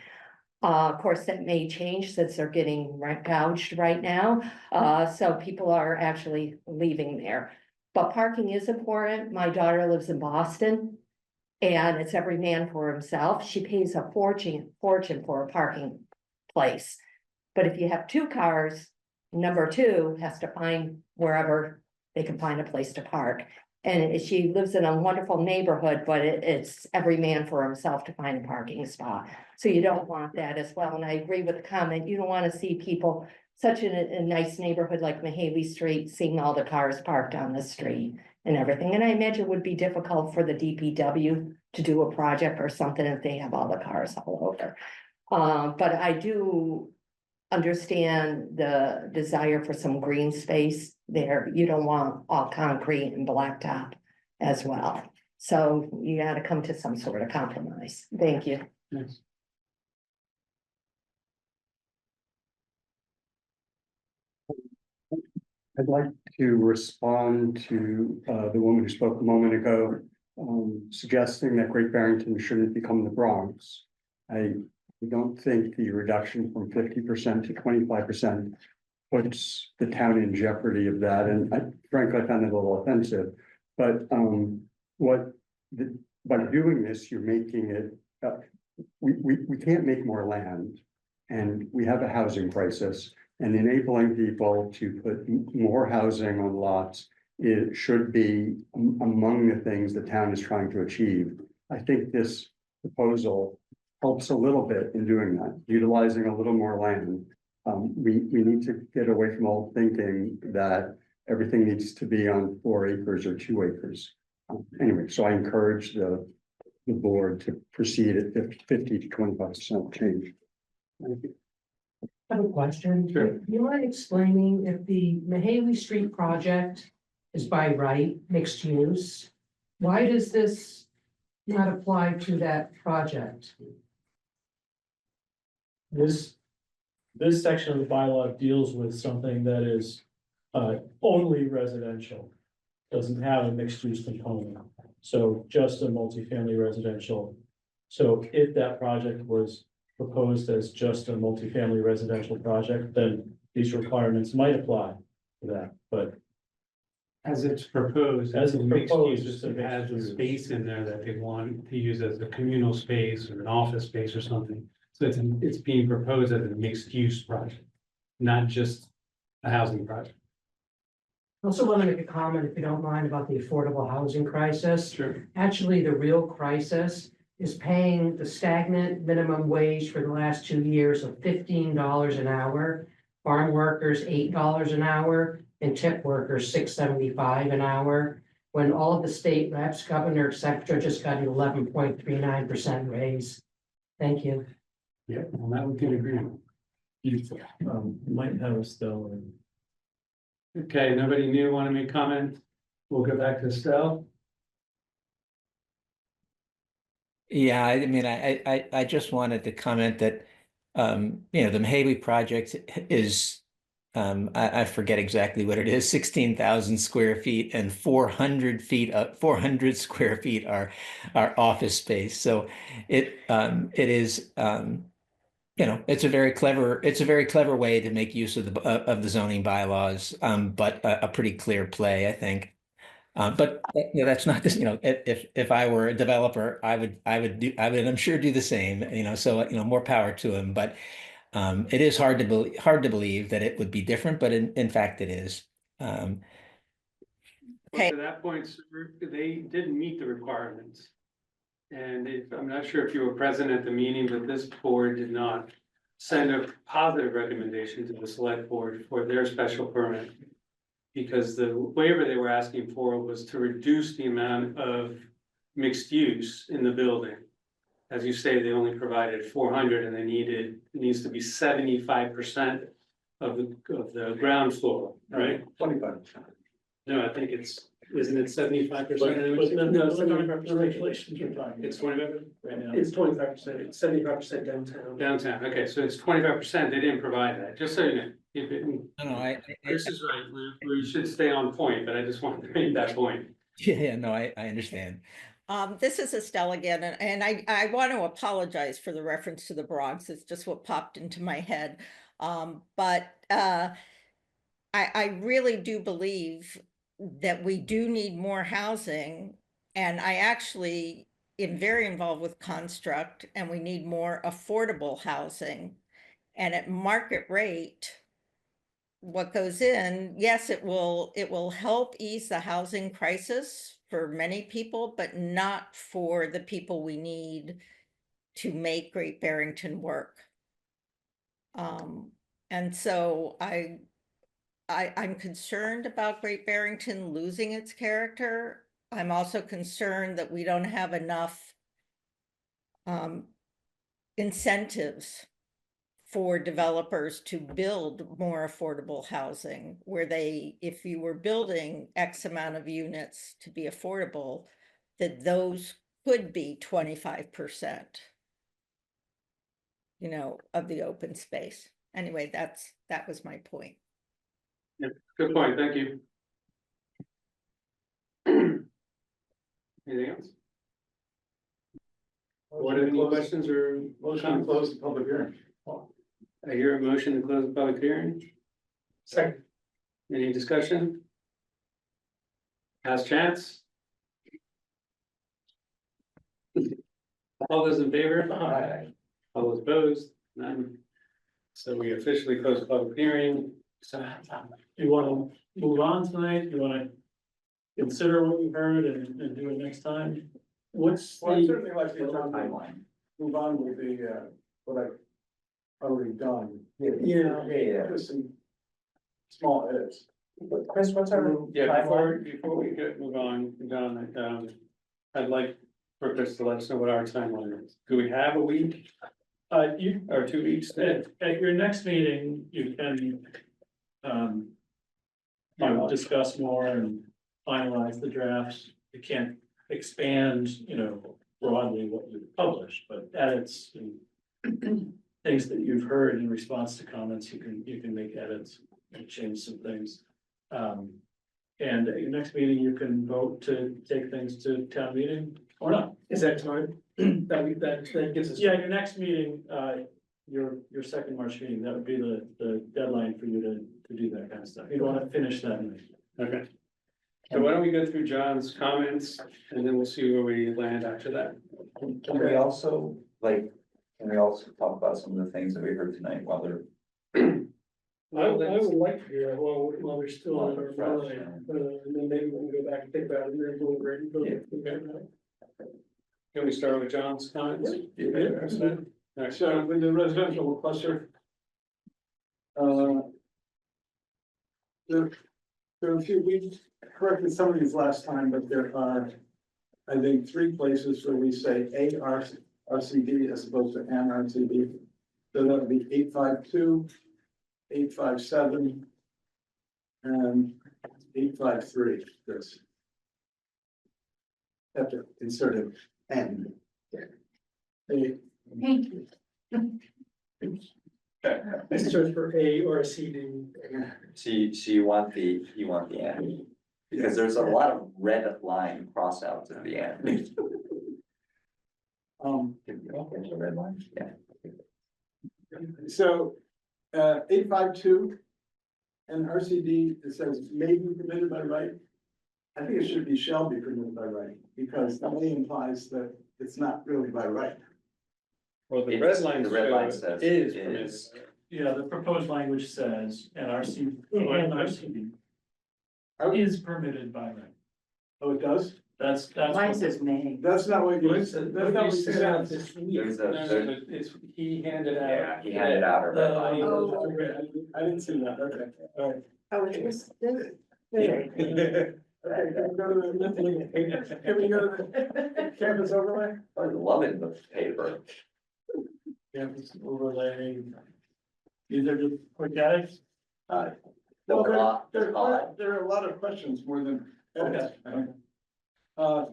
Of course, that may change since they're getting gouged right now. So people are actually leaving there. But parking is important. My daughter lives in Boston. And it's every man for himself. She pays a fortune for a parking place. But if you have 2 cars, number 2 has to find wherever they can find a place to park. And she lives in a wonderful neighborhood, but it's every man for himself to find a parking spot. So you don't want that as well. And I agree with the comment, you don't want to see people such a nice neighborhood like Mahaley Street, seeing all the cars parked on the street and everything. And I imagine it would be difficult for the DPW to do a project or something if they have all the cars all over. But I do understand the desire for some green space there. You don't want all concrete and blacktop as well. So you gotta come to some sort of compromise. Thank you. Yes. I'd like to respond to the woman who spoke a moment ago, suggesting that Great Barrington shouldn't become the Bronx. I don't think the reduction from 50% to 25% puts the town in jeopardy of that, and frankly, I found it a little offensive. But by doing this, you're making it, we can't make more land, and we have a housing crisis. And enabling people to put more housing on lots, it should be among the things the town is trying to achieve. I think this proposal helps a little bit in doing that, utilizing a little more land. We need to get away from old thinking that everything needs to be on 4 acres or 2 acres. Anyway, so I encourage the board to proceed at 50 to 25% change. Thank you. I have a question. Sure. Do you mind explaining if the Mahaley Street project is by right mixed use? Why does this not apply to that project? This section of the bylaw deals with something that is only residential. Doesn't have a mixed use component, so just a multifamily residential. So if that project was proposed as just a multifamily residential project, then these requirements might apply to that, but. As it's proposed, As as a it's mixed proposed, use, it's a it has a mixed use. space in there that they want to use as a communal space or an office space or something. So it's being proposed as a mixed use project, not just a housing project. I also want to make a comment, if you don't mind, about the affordable housing crisis. Sure. Actually, the real crisis is paying the stagnant minimum wage for the last 2 years of $15 an hour, farm workers $8 an hour, and tip workers $6.75 an hour. When all of the state reps, governor, et cetera, just got an 11.39% raise. Thank you. Yeah, well, that we can agree on. Might have a still. Okay, nobody new want to make comment? We'll go back to Estelle. Yeah, I mean, I just wanted to comment that, the Mahaley project is, I forget exactly what it is, 16,000 square feet and 400 square feet are office space. So it is, it's a very clever way to make use of the zoning bylaws, but a pretty clear play, I think. But that's not this, if I were a developer, I would, I'm sure do the same, so, more power to him, but it is hard to believe that it would be different, but in fact it is. Well, to that point, sir, they didn't meet the requirements. And I'm not sure if you were present at the meeting, but this board did not send a positive recommendation to the select board for their special permit. Because the waiver they were asking for was to reduce the amount of mixed use in the building. As you say, they only provided 400 and it needs to be 75% of the ground floor, right? 25%. No, I think isn't it 75%? No, 75% regulations are talking. It's 25 right now. It's 25%, it's 75% downtown. Downtown, okay, so it's 25%, they didn't provide that, just so you know. No, Chris is right, we should stay on point, but I just wanted to make that point. Yeah, no, I understand. This is Estelle again, and I want to apologize for the reference to the Bronx. It's just what popped into my head. But I really do believe that we do need more housing. And I actually am very involved with Construct, and we need more affordable housing. And at market rate, what goes in, yes, it will help ease the housing crisis for many people, but not for the people we need to make Great Barrington work. And so I'm concerned about Great Barrington losing its character. I'm also concerned that we don't have enough incentives for developers to build more affordable housing, where if you were building X amount of units to be affordable, that those could be 25%, of the open space. Anyway, that was my point. Yeah, good point, thank you. Anything else? What are any questions or? Motion to close the public hearing. I hear a motion to close the public hearing. Second. Any discussion? Last chance? All those in favor? Aye. All those opposed? None. So we officially close the public hearing. So, You want to move on tonight? You want to consider what you heard and do it next time? What's Well, I the, certainly like to move on with what I've already done. Yeah. Just some small edits. Chris, what's our yeah, timeline? before we move on, John, I'd like for Chris to let us know what our timeline is. Do we have a week or 2 weeks? at your next meeting, you can discuss more and finalize the drafts. You can't expand, broadly what you've published, but edits and things that you've heard in response to comments, you can make edits and change some things. And at your next meeting, you can vote to take things to town meeting or not. Is that time? That gives us. Yeah, your next meeting, your second March meeting, that would be the deadline for you to do that kind of stuff. You'd want to finish that. Okay. So why don't we go through John's comments and then we'll see where we land after that. Can we also talk about some of the things that we heard tonight while they're. I would like to do that while we're still on our mind, and then maybe we can go back and think about it and then deliberate and go. Can we start with John's comments? Yeah. So with the residential cluster. There are a few, we corrected some of these last time, but there are, I think, 3 places where we say RCD as opposed to an RCD. So that would be 852, 857, and 853. This. Have to insert an N. Thank you. Let's search for A or a CD. So you want the end, because there's a lot of red line cross outs at the end. Red line? Yeah. So, 852 and RCD, it says may be permitted by right. I think it should be shall be permitted by right, because that may implies that it's not really by right. Well, the red line says is it permitted. is. Yeah, the proposed language says, and RCD is permitted by right. Oh, it does? That's. Mine what- says may. That's not what you What said. what That's not you what you sent out said. this week. There's No, a- no, but it's, he handed out. Yeah, he handed out a red line. I didn't see that, okay, all right. Oh, it's this, Can we go to the campus overlay? I love it, the paper. Campus overlay. These are just quick edits. Well, there are a lot of questions more than. edits.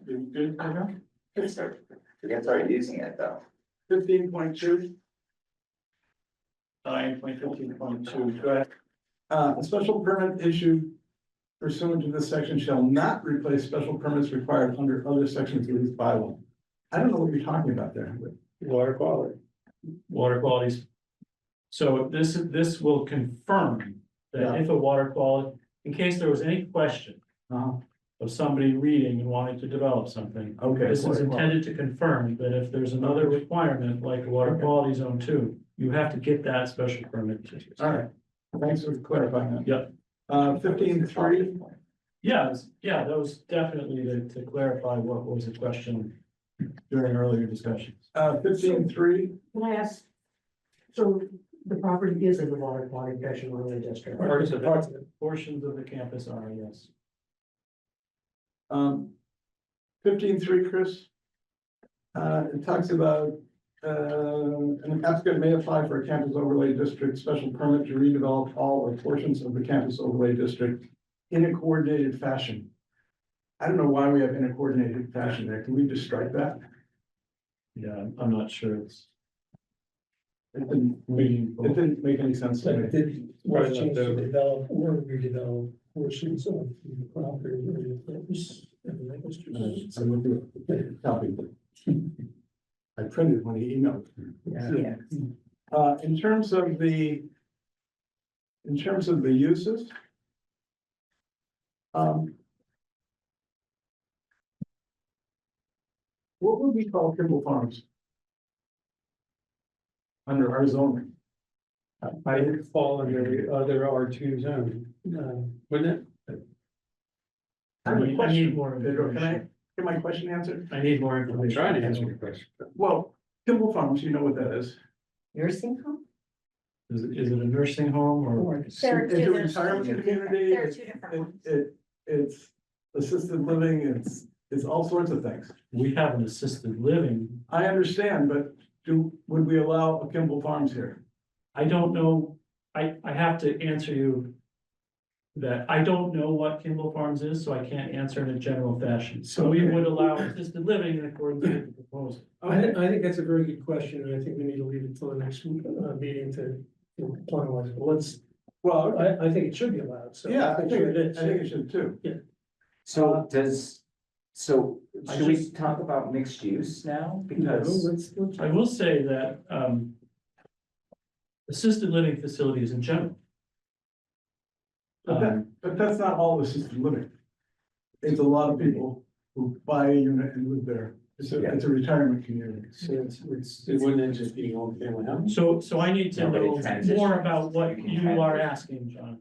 Good. We can start using it though. 15.2. 9.15.2, go ahead. A special permit issued pursuant to this section shall not replace special permits required under other sections of this bylaw. I don't know what you're talking about there. Water quality. Water qualities. So this will confirm that if a water quality, in case there was any question of somebody reading and wanting to develop something. Okay. This is intended to confirm that if there's another requirement like water quality zone 2, you have to get that special permit. All right, thanks for clarifying that. Yep. 15.3. Yeah, that was definitely to clarify what was the question during earlier discussions. 15.3. Can I ask, so the property is in the water quality protection overlay district? Portions of the campus are, yes. 15.3, Chris. It talks about, an applicant may apply for a campus overlay district special permit to redevelop all or portions of the campus overlay district in a coordinated fashion. I don't know why we have in a coordinated fashion there. Can we just strike that? Yeah, I'm not sure it's. It didn't make any sense to me. Right, change to develop or redevelop portions of the property. I went through it. Copy. I printed when he emailed. Yeah. In terms of the uses. What would we call Kimball Farms? Under our zoning. I would fall under the other R2 zone, wouldn't it? I have a I need question. more Pedro, can I information. get my question answered? I need more I'm information. trying to answer your question. Well, Kimball Farms, you know what that is. Nursing home? Is it a nursing home or? It's a retirement community. There are two different ones. It's assisted living, it's all sorts of things. We have an assisted living. I understand, but would we allow a Kimball Farms here? I don't know. I have to answer you. That I don't know what Kimball Farms is, so I can't answer in a general fashion. So we would allow assisted living in accordance with the proposal. I think that's a very good question, and I think we need to leave it till the next meeting to finalize it. Let's, Well, I think it should be allowed, so. yeah, I think it is. it should too. So should we just- talk about mixed use now? No, Because let's. I will say that assisted living facilities in general. But that's not all assisted living. It's a lot of people who buy a unit and live there. It's a retirement community. So it wouldn't just be one family house. So I need to Nobody know transitions. more about what you are asking, John.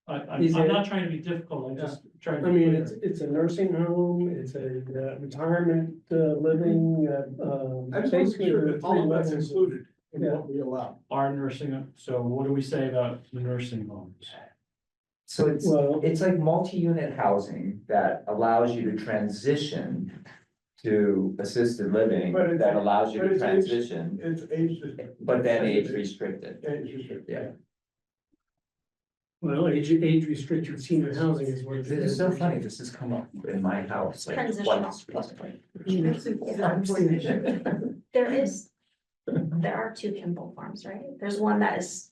I'm not trying to be difficult, I'm just trying to. I be mean, clear. it's a nursing home, it's a retirement living. I just want to be basically sure there are that all three of that's levels. included in Yeah. what we allow. Our nursing, so what do we say about the nursing homes? so Well- it's like multi-unit housing that allows you to transition to assisted living, But it's- that allows you but to it's age- transition, It's age. but then age restricted. Age restricted. Yeah. Well, age restricted senior housing is what. This is so funny, this has come up in my house like twice recently. There are two Kimball Farms, right? There's one that is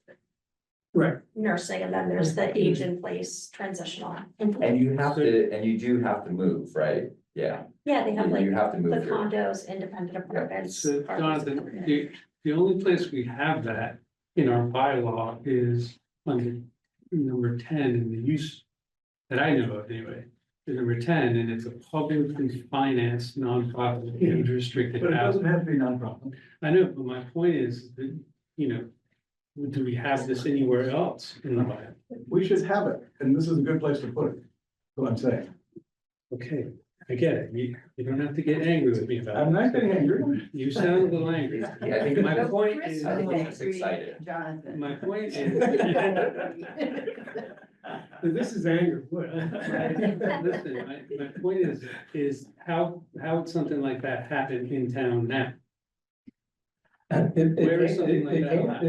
Right. nursing, and then there's the age in place transitional. And you have to, and you do have to move, right? Yeah. Yeah, they have like You have to the move your. condos, independent apartments. So Jonathan, the only place we have that in our bylaw is under number 10 in the use that I know of anyway. Is number 10, and it's a publicly financed nonprofit age restricted But it doesn't housing. have to be nonprofit. I know, but my point is that, do we have this anywhere else in the bylaw? We should have it, and this is a good place to put it. That's what I'm saying. Okay, I get it. You don't have to get angry with me about it. I'm not getting angry. You sound a little angry. Yeah, I think My point is, I think he's excited. Jonathan. my point is, This is anger. What? Listen, my point is how would something like that happen in town now? Where is something like that allowed?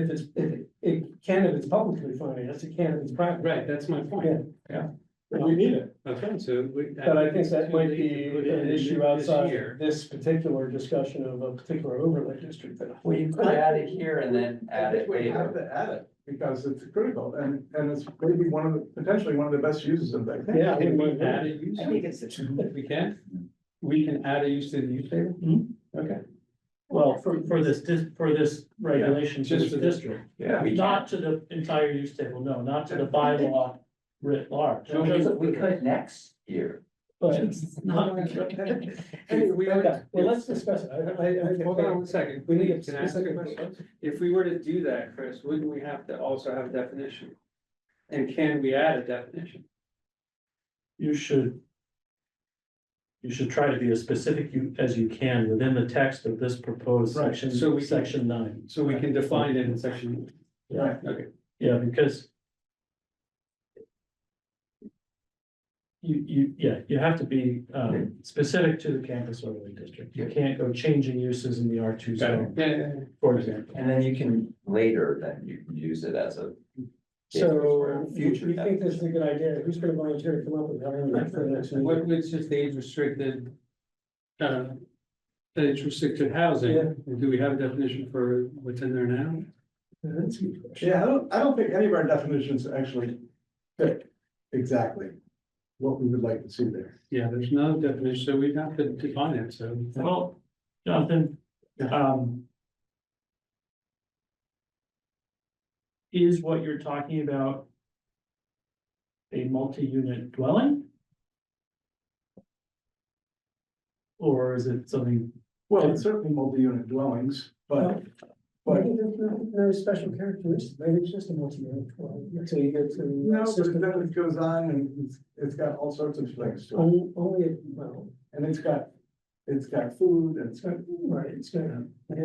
It can if it's publicly financed, it can if it's private. Right, that's my point. Yeah. We need it. Okay, so. But I think that might be Put it an in issue this outside year. of this particular discussion of a particular overlay district. Well, you could add it here and then add it We have later. to add it because it's critical and it's maybe potentially one of the best uses of that. Yeah, I Can we wouldn't add mind. a use? I think it's, We can? We can add a use to the use table? Okay. Well, for this regulation to Just this for this. district, Yeah. not to the entire use table, no, not to the bylaw writ large. we could next year. But It's not. Hey, well, let's discuss it. Hold on one second. We need a Can I ask a specific question? If we were to do that, Chris, wouldn't we have to also have a definition? And can we add a definition? You should try to be as specific as you can within the text of this proposed Right, section, so we can- section 9. So we can define it in section. Yeah, Okay. yeah, because you have to be specific to the campus overlay district. You can't go changing uses in the R2 zone, Yeah. for example. And then you can later, then you can use it as a. So, Future you think this is a good idea? Who's gonna volunteer to come up with that for the next meeting? What, it's just age restricted. Age restricted housing, Yeah. do we have a definition for what's in there now? That's a good question. Yeah, I don't think any of our definitions actually fit exactly what we would like to see there. Yeah, there's no definition, so we'd have to define it, so. Well, Jonathan, is what you're talking about a multi-unit dwelling? Or is it something? Well, it's certainly multi-unit dwellings, but Maybe there's no special characteristic, maybe it's just a multi-unit dwelling, until you get to. no, but system. then it goes on and it's got all sorts of things to it. Only, well, And it's got food and it's got, right, it's gonna, yeah.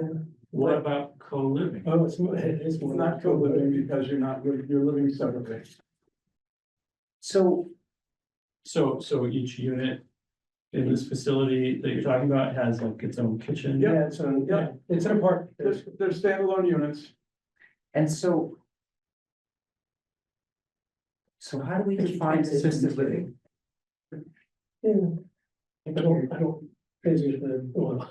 What about co-living? Oh, it's it's not co-living because you're living separately. So So each unit in this facility that you're talking about has like its own kitchen? Yeah, it's an, yeah, it's an apartment. There's standalone units. And so. So how do we define assisted living? Yeah. I don't, crazy, well,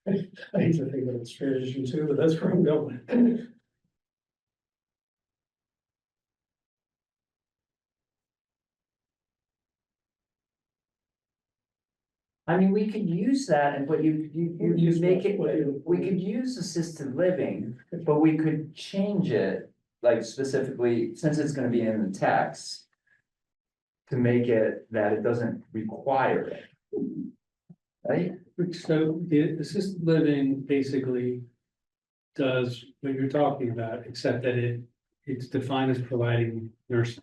I hate to think that it's tradition too, but that's where I'm going. I mean, we could use that, and but you Use make what it, you- we could use assisted living, but we could change it. Like specifically, since it's gonna be in the text. To make it that it doesn't require it. Right? So the assisted living basically does what you're talking about, except that it's defined as providing nursing.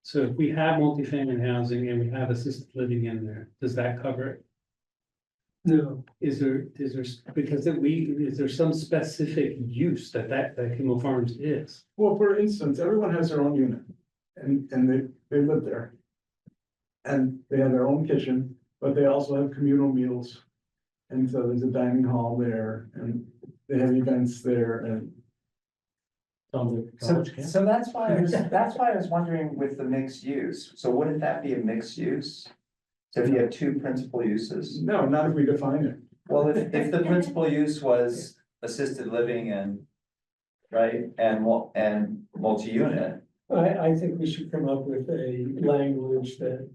So if we have multifamily housing and we have assisted living in there, does that cover it? No, Is there, because is there some specific use that Kimball Farms is? Well, for instance, everyone has their own unit and they live there. And they have their own kitchen, but they also have communal meals. And so there's a dining hall there and they have events there and. So that's why I was wondering with the mixed use, so wouldn't that be a mixed use? So if you have two principal uses, No, not if we define it. well, if the principal use was assisted living and. Right, and multi-unit, I think we should come up with a language that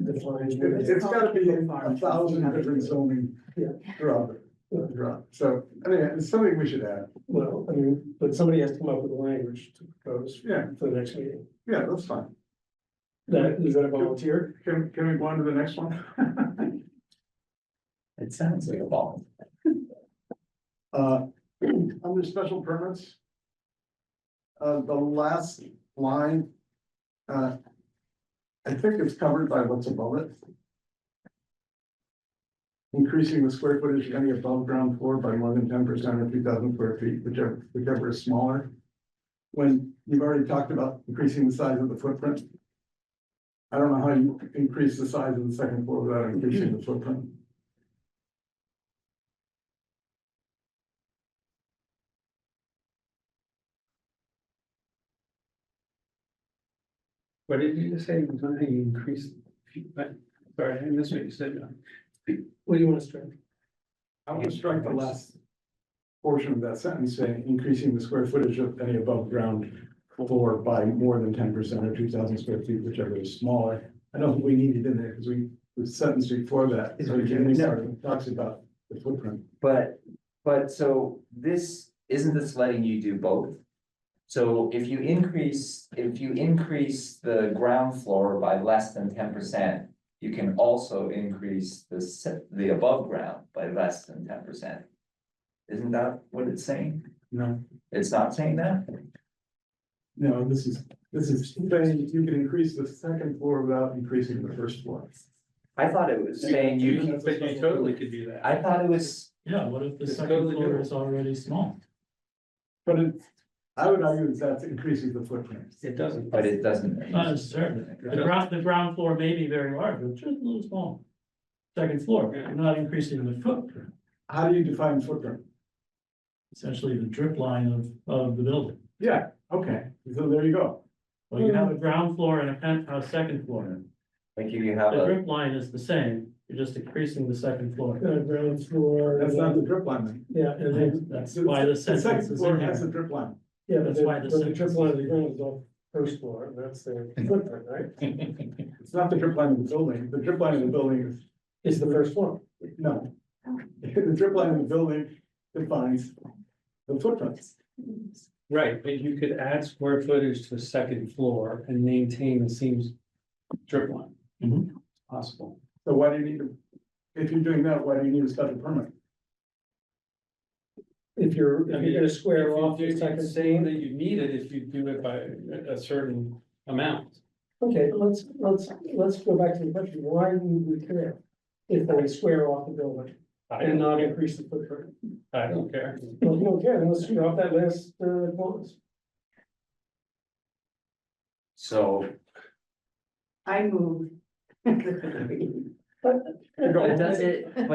defines. what It's gotta be 1,000 different zoning Yeah. throughout it. So, I mean, it's something we should add. Well, I mean, but somebody has to come up with a language to propose Yeah, for the next meeting. yeah, that's fine. Is that a volunteer? Can we go on to the next one? it sounds like a ball. Under special permits. The last line. I think it's covered by what's above it. Increasing the square footage of any above ground floor by more than 10% or 2,000 square feet, whichever is smaller. When you've already talked about increasing the size of the footprint. I don't know how you increase the size of the second floor without increasing the footprint. What did you just say? You want to increase? Sorry, I missed what you said. What do you want to strike? I want to strike the last portion of that sentence saying increasing the square footage of any above ground floor by more than 10% or 2,000 square feet, whichever is smaller. I don't think we need it in there because the sentence before that is talks about the footprint. But so this, isn't this letting you do both? So if you increase the ground floor by less than 10%, you can also increase the above ground by less than 10%. Isn't that what it's saying? No, It's not saying that? no, this is saying you can increase the second floor without increasing the first floor. I thought it was saying you can, But you totally could do that. I thought it was, Yeah, what if the It's second totally floor doable. is already small? But I would argue that increases the footprint. It doesn't. but it doesn't. Not necessarily. The ground floor may be very large, but just a little small. Second floor, you're not increasing the footprint, How do you define footprint? essentially the drip line of the building. Yeah, okay, so there you go. Well, you have a ground floor and a penthouse second floor. Like if you have The a, drip line is the same, you're just increasing the second floor. Ground floor. That's not the drip line then. Yeah, and then, That's why the sentence second is floor in has here. a drip line. yeah, but That's why the the sentence trip is- line of the ground is off first floor, and that's the footprint, right? It's not the drip line of the building. The drip line of the building Is the first floor. is, no. The drip line of the building defines the footprint. Right, but you could add square footage to the second floor and maintain the same drip line. Mhm. Possible. So why do you need to, if you're doing that, why do you need a special permit? If you're gonna square If you off do- the second. it's saying that you need it if you do it by a certain amount. Okay, let's go back to the question, why do we care if they square off the building and not increase the footprint? I don't care. Well, you don't care, then let's square off that last, clause. so, I move. but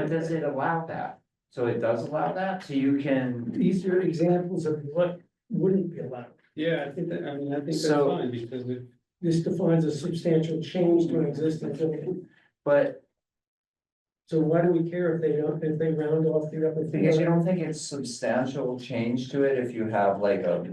does it allow that? So it does allow that, so you can, These are examples of what wouldn't be allowed. Yeah, I think that, I mean, I think that's So- fine because it, This defines a substantial change to an existing building. but So why do we care if they round off the upper? because you floor? don't think it's substantial change to it if you have like a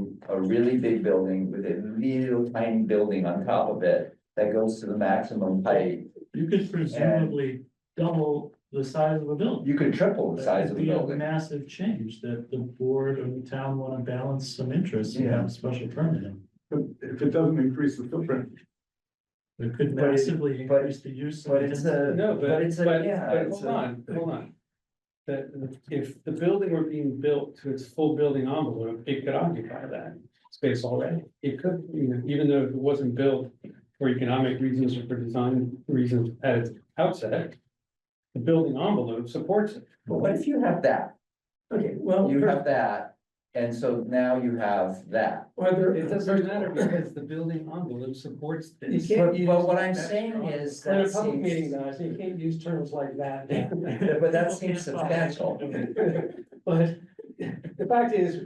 really big building with a little tiny building on top of it that goes to the maximum height. You could presumably double the size of a building. You could triple the size of the That'd be a building. massive change that the board or the town want to balance some interests and have a special permit in. But if it doesn't increase the footprint, It could But it- massively but- increase the use. of But it's a, no, but it's a, yeah, but it's hold on. That if the building were being built to its full building envelope, it could occupy that space already. It could, you know, even though it wasn't built for economic reasons or for design reasons at its outset. The building envelope supports it. But what if you have that? Okay, well. You have that, and so now you have that. It doesn't matter because the building envelope supports this. You can't But what I'm saying is In a that public meeting, seems, guys, you can't use terms like that. but that seems substantial. But the fact is,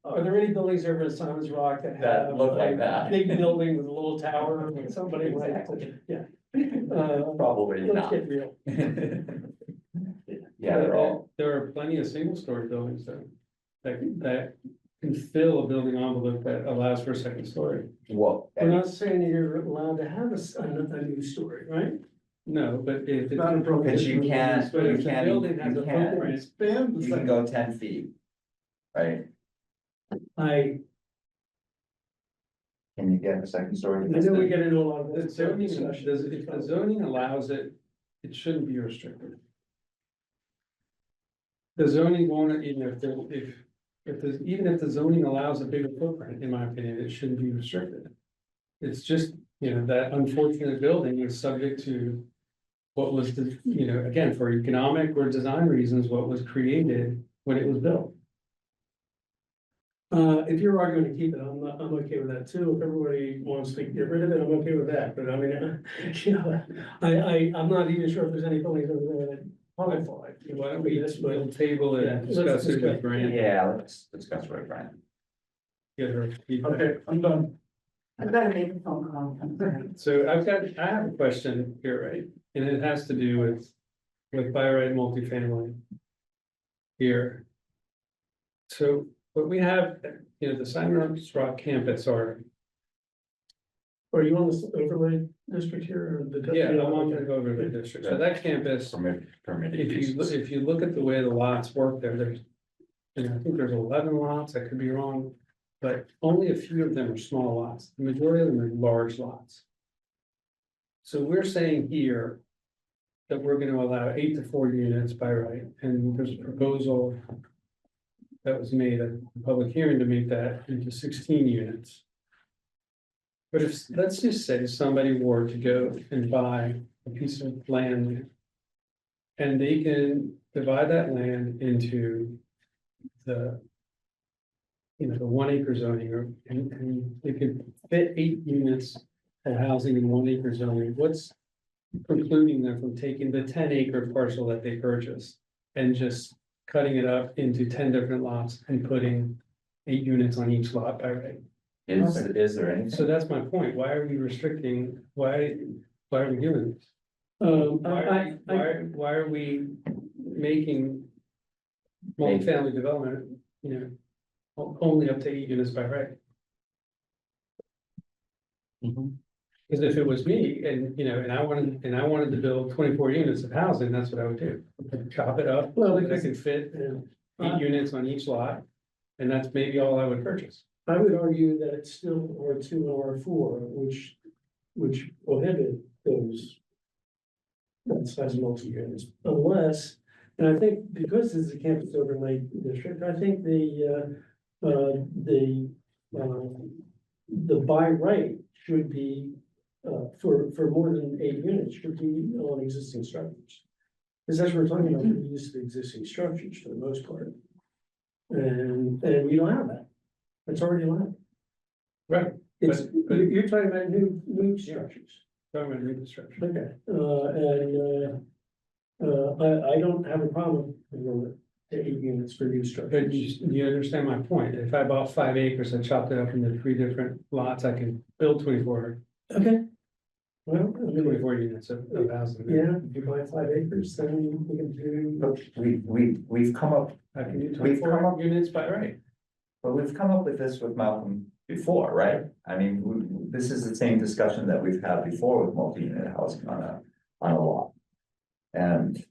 are there any buildings over in Simon's Rock that That have? look like a that. Big building with a little tower with somebody like, yeah. Probably Let's not. get real. Yeah, they're all, There are plenty of single story buildings that can fill a building envelope that allows for a second story. well, We're not saying you're allowed to have a new story, right? No, but if. it's not appropriate. but you can't, But you if the can't, building has you a can't, footprint, Expand the you can second. go 10 feet. Right? Can you get a second story? I know we get into a lot of the this. zoning, if the zoning allows it, it shouldn't be restricted. The zoning won't, even even if the zoning allows a bigger footprint, in my opinion, it shouldn't be restricted. It's just, you know, that unfortunate building is subject to what was, you know, again, for economic or design reasons, what was created when it was built. If you're arguing to keep it, I'm okay with that too. If everybody wants to get rid of it, I'm okay with that, but I mean, you know, I'm not even sure if there's any buildings over there that qualify. Why don't we just, we'll table it, and Yeah, let's discuss it discuss. with Brand. Yeah, let's discuss right, Brian. Get her feedback. Okay, I'm done. I better make a phone call. So I have a question here, right, and it has to do with by right multifamily. Here. So, what we have, you know, the Simon Rock campus are, Are you on this overlay district here or the? yeah, I'm on the overlay district, so that campus. If you look at the way the lots work there, there's. And I think there's 11 lots, I could be wrong, but only a few of them are small lots, the majority of them are large lots. So we're saying here. That we're gonna allow 8 to 4 units by right, and there's a proposal. That was made at the public hearing to make that into 16 units. But if, let's just say somebody were to go and buy a piece of land. And they can divide that land into the. You know, the 1 acre zoning, or, and they could fit 8 units of housing in 1 acre zoning, what's. Precluding them from taking the 10 acre parcel that they purchased and just cutting it up into 10 different lots and putting 8 units on each lot by right. Is there anything? So that's my point. Why are we restricting, why are we doing this? Why are we making multifamily development, you know, only up to 8 units by right? Because if it was me and, you know, and I wanted to build 24 units of housing, that's what I would do. Chop it up, Well, so that I because- could fit 8 units on each lot. And that's maybe all I would purchase. I would argue that it's still R2 and R4, which prohibit those. That size multi-units, unless, and I think because this is a campus overlay district, I think the by right should be. For more than 8 units should be on existing structures. Because that's what we're talking about, the use of existing structures for the most part. And we don't have that. It's already allowed. Right. It's, But- you're talking about new structures. Talking about new construction. Okay, I don't have a problem with the 8 units for new But structures. you understand my point. If I bought 5 acres and chopped it up into 3 different lots, I can build 24. Okay. Well, I mean, 24 units of housing. yeah, if you buy 5 acres, then we can do. We've come up, I can do We've come 24 up- units by right. but we've come up with this with Malcolm before, right? I mean, this is the same discussion that we've had before with multi-unit housing on a lot. And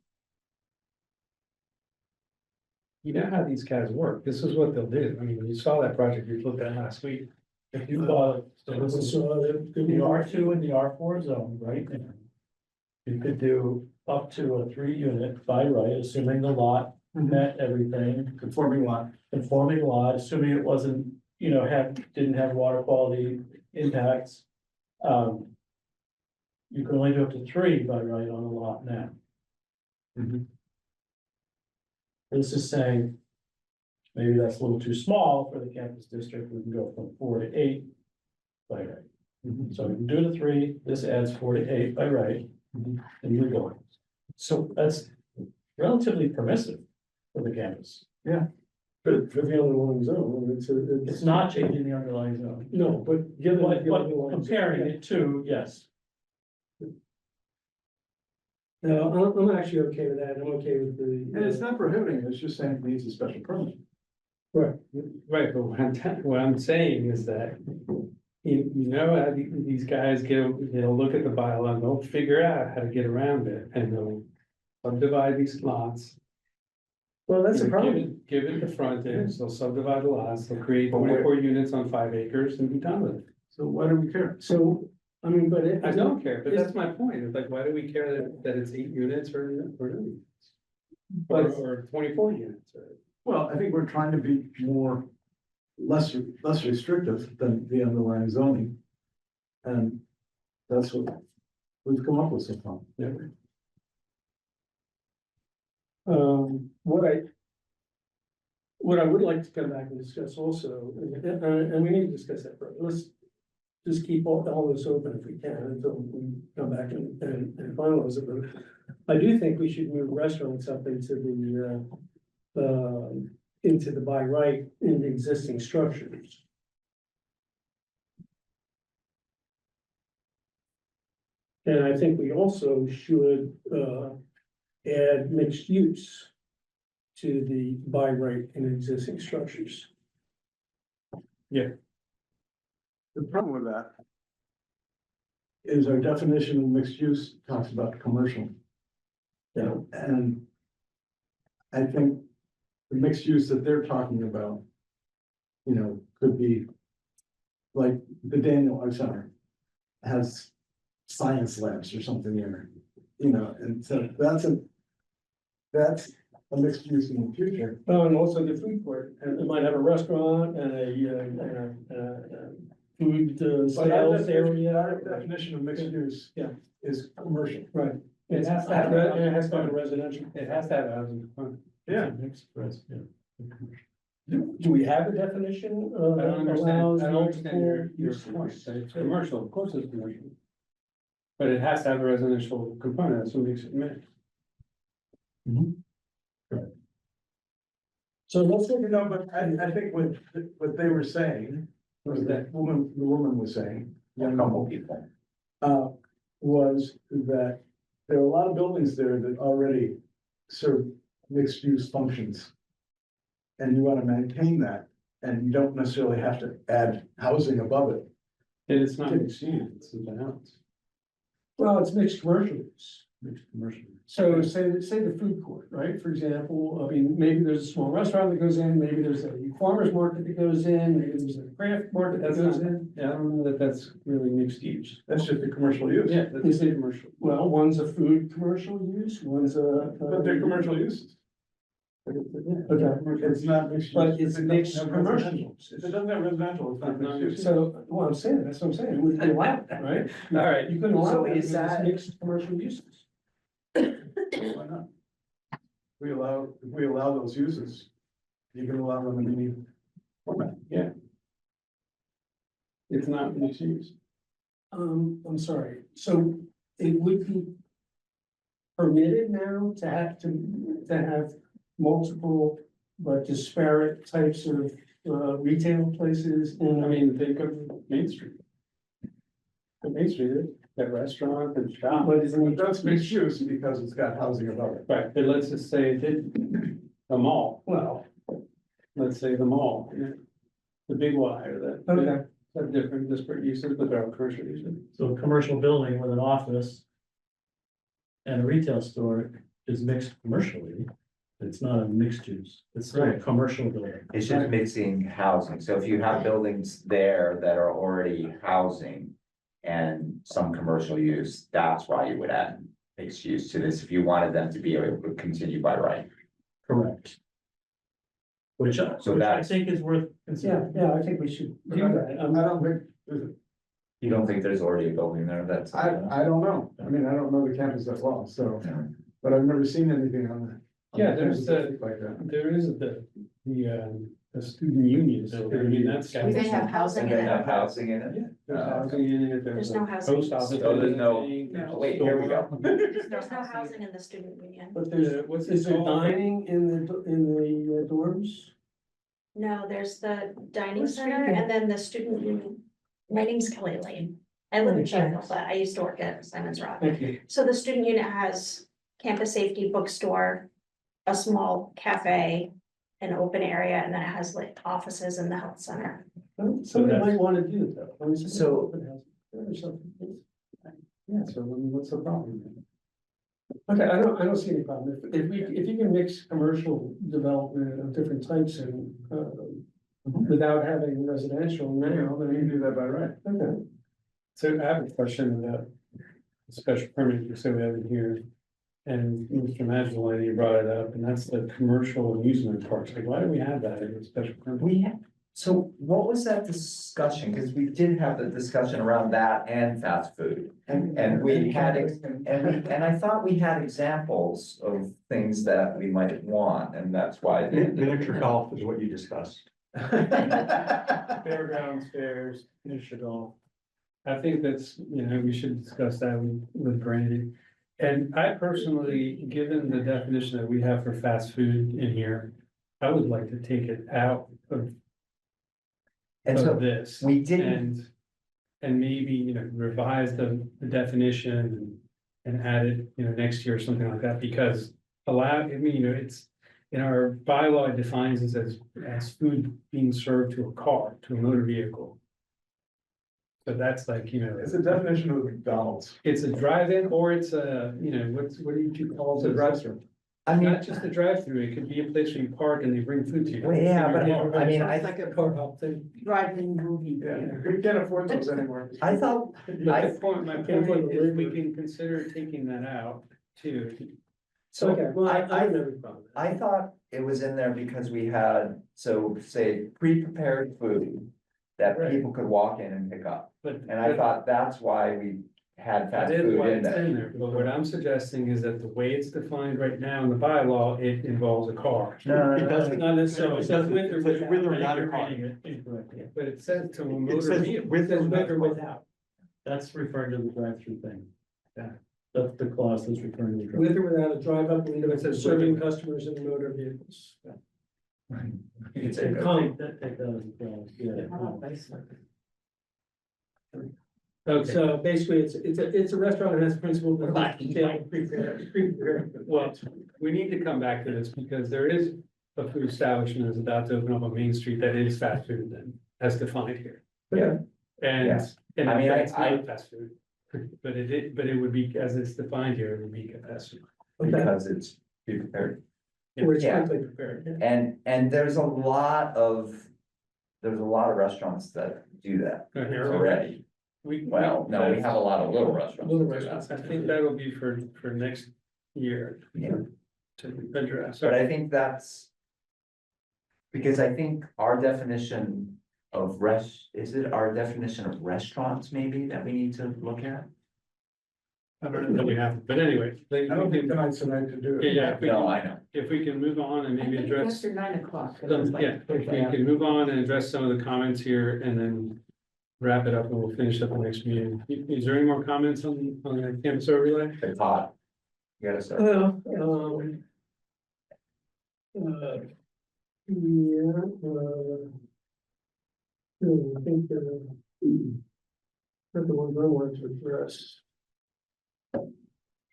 You know how these guys work. This is what they'll do. I mean, you saw that project we looked at last week. If you bought, so this is the R2 and the R4 zone, right? You could do up to a 3 unit by right, assuming the lot met everything. Conforming lot. Conforming lot, assuming it wasn't, you know, didn't have water quality impacts. You can only do up to 3 by right on a lot now. This is saying, maybe that's a little too small for the campus district, we can go from 4 to 8 by right. So we can do the 3, this adds 4 to 8 by right, and you're going. So that's relatively permissive for the campus. For the underlying zone, It's not changing the underlying zone. No, but given. But the underlying zone, comparing it to, yes, No, I'm actually okay with that, I'm okay with the. And it's not prohibiting, it's just saying it needs a special permit. Right, but what I'm saying is that. You know, how these guys they'll look at the bylaw and they'll figure out how to get around it and they'll subdivide these lots. Well, that's the Give problem. give it the frontage, they'll subdivide the lots, they'll create 24 units on 5 acres and be done with it. So why do we care? So, I mean, but it. I don't care, but that's my point, it's like, why do we care that it's 8 units or no? Or 24 units or. Well, I think we're trying to be less restrictive than the underlying zoning. And that's what we've come up with so far. What what I would like to come back and discuss also, and we need to discuss that further, let's just keep all this open if we can until we come back and finalize it. But I do think we should move restaurants up into the by right in the existing structures. And I think we also should add mixed use to the by right in existing structures. The problem with that is our definition of mixed use talks about commercial. Yeah. And I think the mixed use that they're talking about, you know, could be like the Daniel Art Center has science labs or something there, you know, and so that's a mixed use in the future. Oh, and also the food court, and it might have a restaurant and a food But our sales area. our definition of mixed use is commercial. Right. It has to have, it has to have a residential. It has to have a housing component. Yeah. Do we have a definition? I don't understand, allows I don't understand your multiple point. uses? It's commercial, of course it's commercial. But it has to have a residential component, that's what makes it mixed. So let's look You know, but I think what they were saying, was that the woman was saying, A couple people. was that there are a lot of buildings there that already serve mixed use functions. And you wanna maintain that, and you don't necessarily have to add housing above it. And it's not mixed use, it's something else. Well, it's mixed commercial use. Mixed commercial. So say the food court, right? For example, I mean, maybe there's a small restaurant that goes in, maybe there's a farmer's market that goes in, maybe there's a craft market that That's goes not, in. yeah, I don't know that that's really mixed use. That's just a commercial use. Yeah, that's Is it- commercial. Well, one's a food commercial use, one's a. But they're commercial uses. Okay, It's not mixed use. but it's If it mixed doesn't have commercial residential. use. If it doesn't have residential, it's not mixed use. So, well, I'm saying, that's what I'm saying, we can allow that, right? All right, You couldn't allow So that is because it's that- mixed commercial uses. Why not? If we allow those uses, you can allow them in any format. yeah. It's not mixed use. I'm sorry, so it would be permitted now to have multiple but disparate types of retail places in, I mean, think of Main Street. On Main Street, that restaurant and shop. But isn't But it that's mixed use because it's got housing above it. Right, but let's just say the mall, well, let's say the mall, yeah. The big Y or that. okay, Have different disparate uses, but they're all commercial uses. So a commercial building with an office and a retail store is mixed commercially. It's not a mixed use. It's still a commercial building. It's just mixing housing. So if you have buildings there that are already housing and some commercial use, that's why you would add mixed use to this, if you wanted them to be able to continue by right. Correct. Which I that's- think is worth yeah, considering. yeah, I think we should do that. I don't think, You don't think there's already a building there that's. I don't know. I mean, I don't know the campus that well, so, but I've never seen anything on that. Yeah, there's Like that. There is the student unions, I mean, that's. Do they have housing And in they have it? housing in it? Yeah, there's housing in it, there's There's a no housing. post office. Oh, there's no- there's a Wait, here we go. There's no housing in the student union. But there's, What's is it there called? dining in the dorms? No, there's the dining What's center that? and then the student union. My name's Kelly Lane. I live in Sheffield, but I used to work at Simon's Rock. Thank you. So the student unit has campus safety bookstore, a small cafe, an open area, and then it has like offices in the health center. Somebody might want to do it though. I mean, somebody So- open house or something. Yeah, so I mean, what's the problem? Okay, I don't see any problem. If you can mix commercial development of different types and, without having residential now, You then, do that by right. okay. So I have a question about the special permit you said we have in here. And Mr. Magdalene, you brought it up, and that's the commercial amusement parks. Like, why do we have that in the special permit? So what was that discussion? Because we did have the discussion around that and fast food. And we had, and I thought we had examples of things that we might want, and that's why. Miniature golf is what you discussed. Fairgrounds, fairs, miniature golf. I think that's, we should discuss that with Brandy. And I personally, given the definition that we have for fast food in here, I would like to take it out of this. We didn't. And maybe, revise the definition and add it, next year or something like that, because it's. In our bylaw, it defines it as food being served to a car, to a motor vehicle. So that's like, It's a definition of McDonald's. it's a drive-in or it's a, what do you call it? It's a drive-through. I mean, Not just a drive-through, it could be a place where you park and they bring food to you. well, yeah, but I mean, It's like a car hop thing. Drive-in movie. Yeah, we can't afford those anymore. I thought, My point is we can consider taking that out too. so Okay, well, I don't have any problem. with that. I thought it was in there because we had, so say, pre-prepared food that Right. people could walk in and pick up. But. And I thought that's why we had fast That is food why in it's there. in there, but what I'm suggesting is that the way it's defined right now in the bylaw, it involves a car. No, It doesn't. Not necessarily, it says with or It says without. with or I think without a you're car. reading it incorrectly. But it says to a It motor says vehicle. with It says or with or without. without. That's referring to the drive-through thing. Yeah. That's the clause that's referring to. the With or without a drive-up window, it says With serving or- customers in motor vehicles. You could say, Take that as a clause, yeah. Okay, So basically, it's a restaurant that has principal. Pre-prepared. well, we need to come back to this because there is a food establishment that's about to open up on Main Street that is fast food then, as defined here. Yeah. And, Yeah. and I mean, that's I- not fast food. But it would be, as it's defined here, it would be fast food. because it's pre-prepared. Or it's Yeah. quickly prepared. And there's a lot of restaurants that do that already. Well, no, we have a lot of little restaurants. Little that do that. restaurants. I think that'll be for next year. Yeah. To address. But I think that's. Because I think our definition of is it our definition of restaurants maybe that we need to look at? I don't know that we have, but anyway. I don't think tonight's the night to do it. Yeah, if we No, can- I know. if we can move on and maybe address. After 9 o'clock. Yeah, if we can move on and address some of the comments here and then wrap it up and we'll finish up the next meeting. Is there any more comments on the campus overlay? It's hot. You gotta start. I think, that's the ones I wanted to address.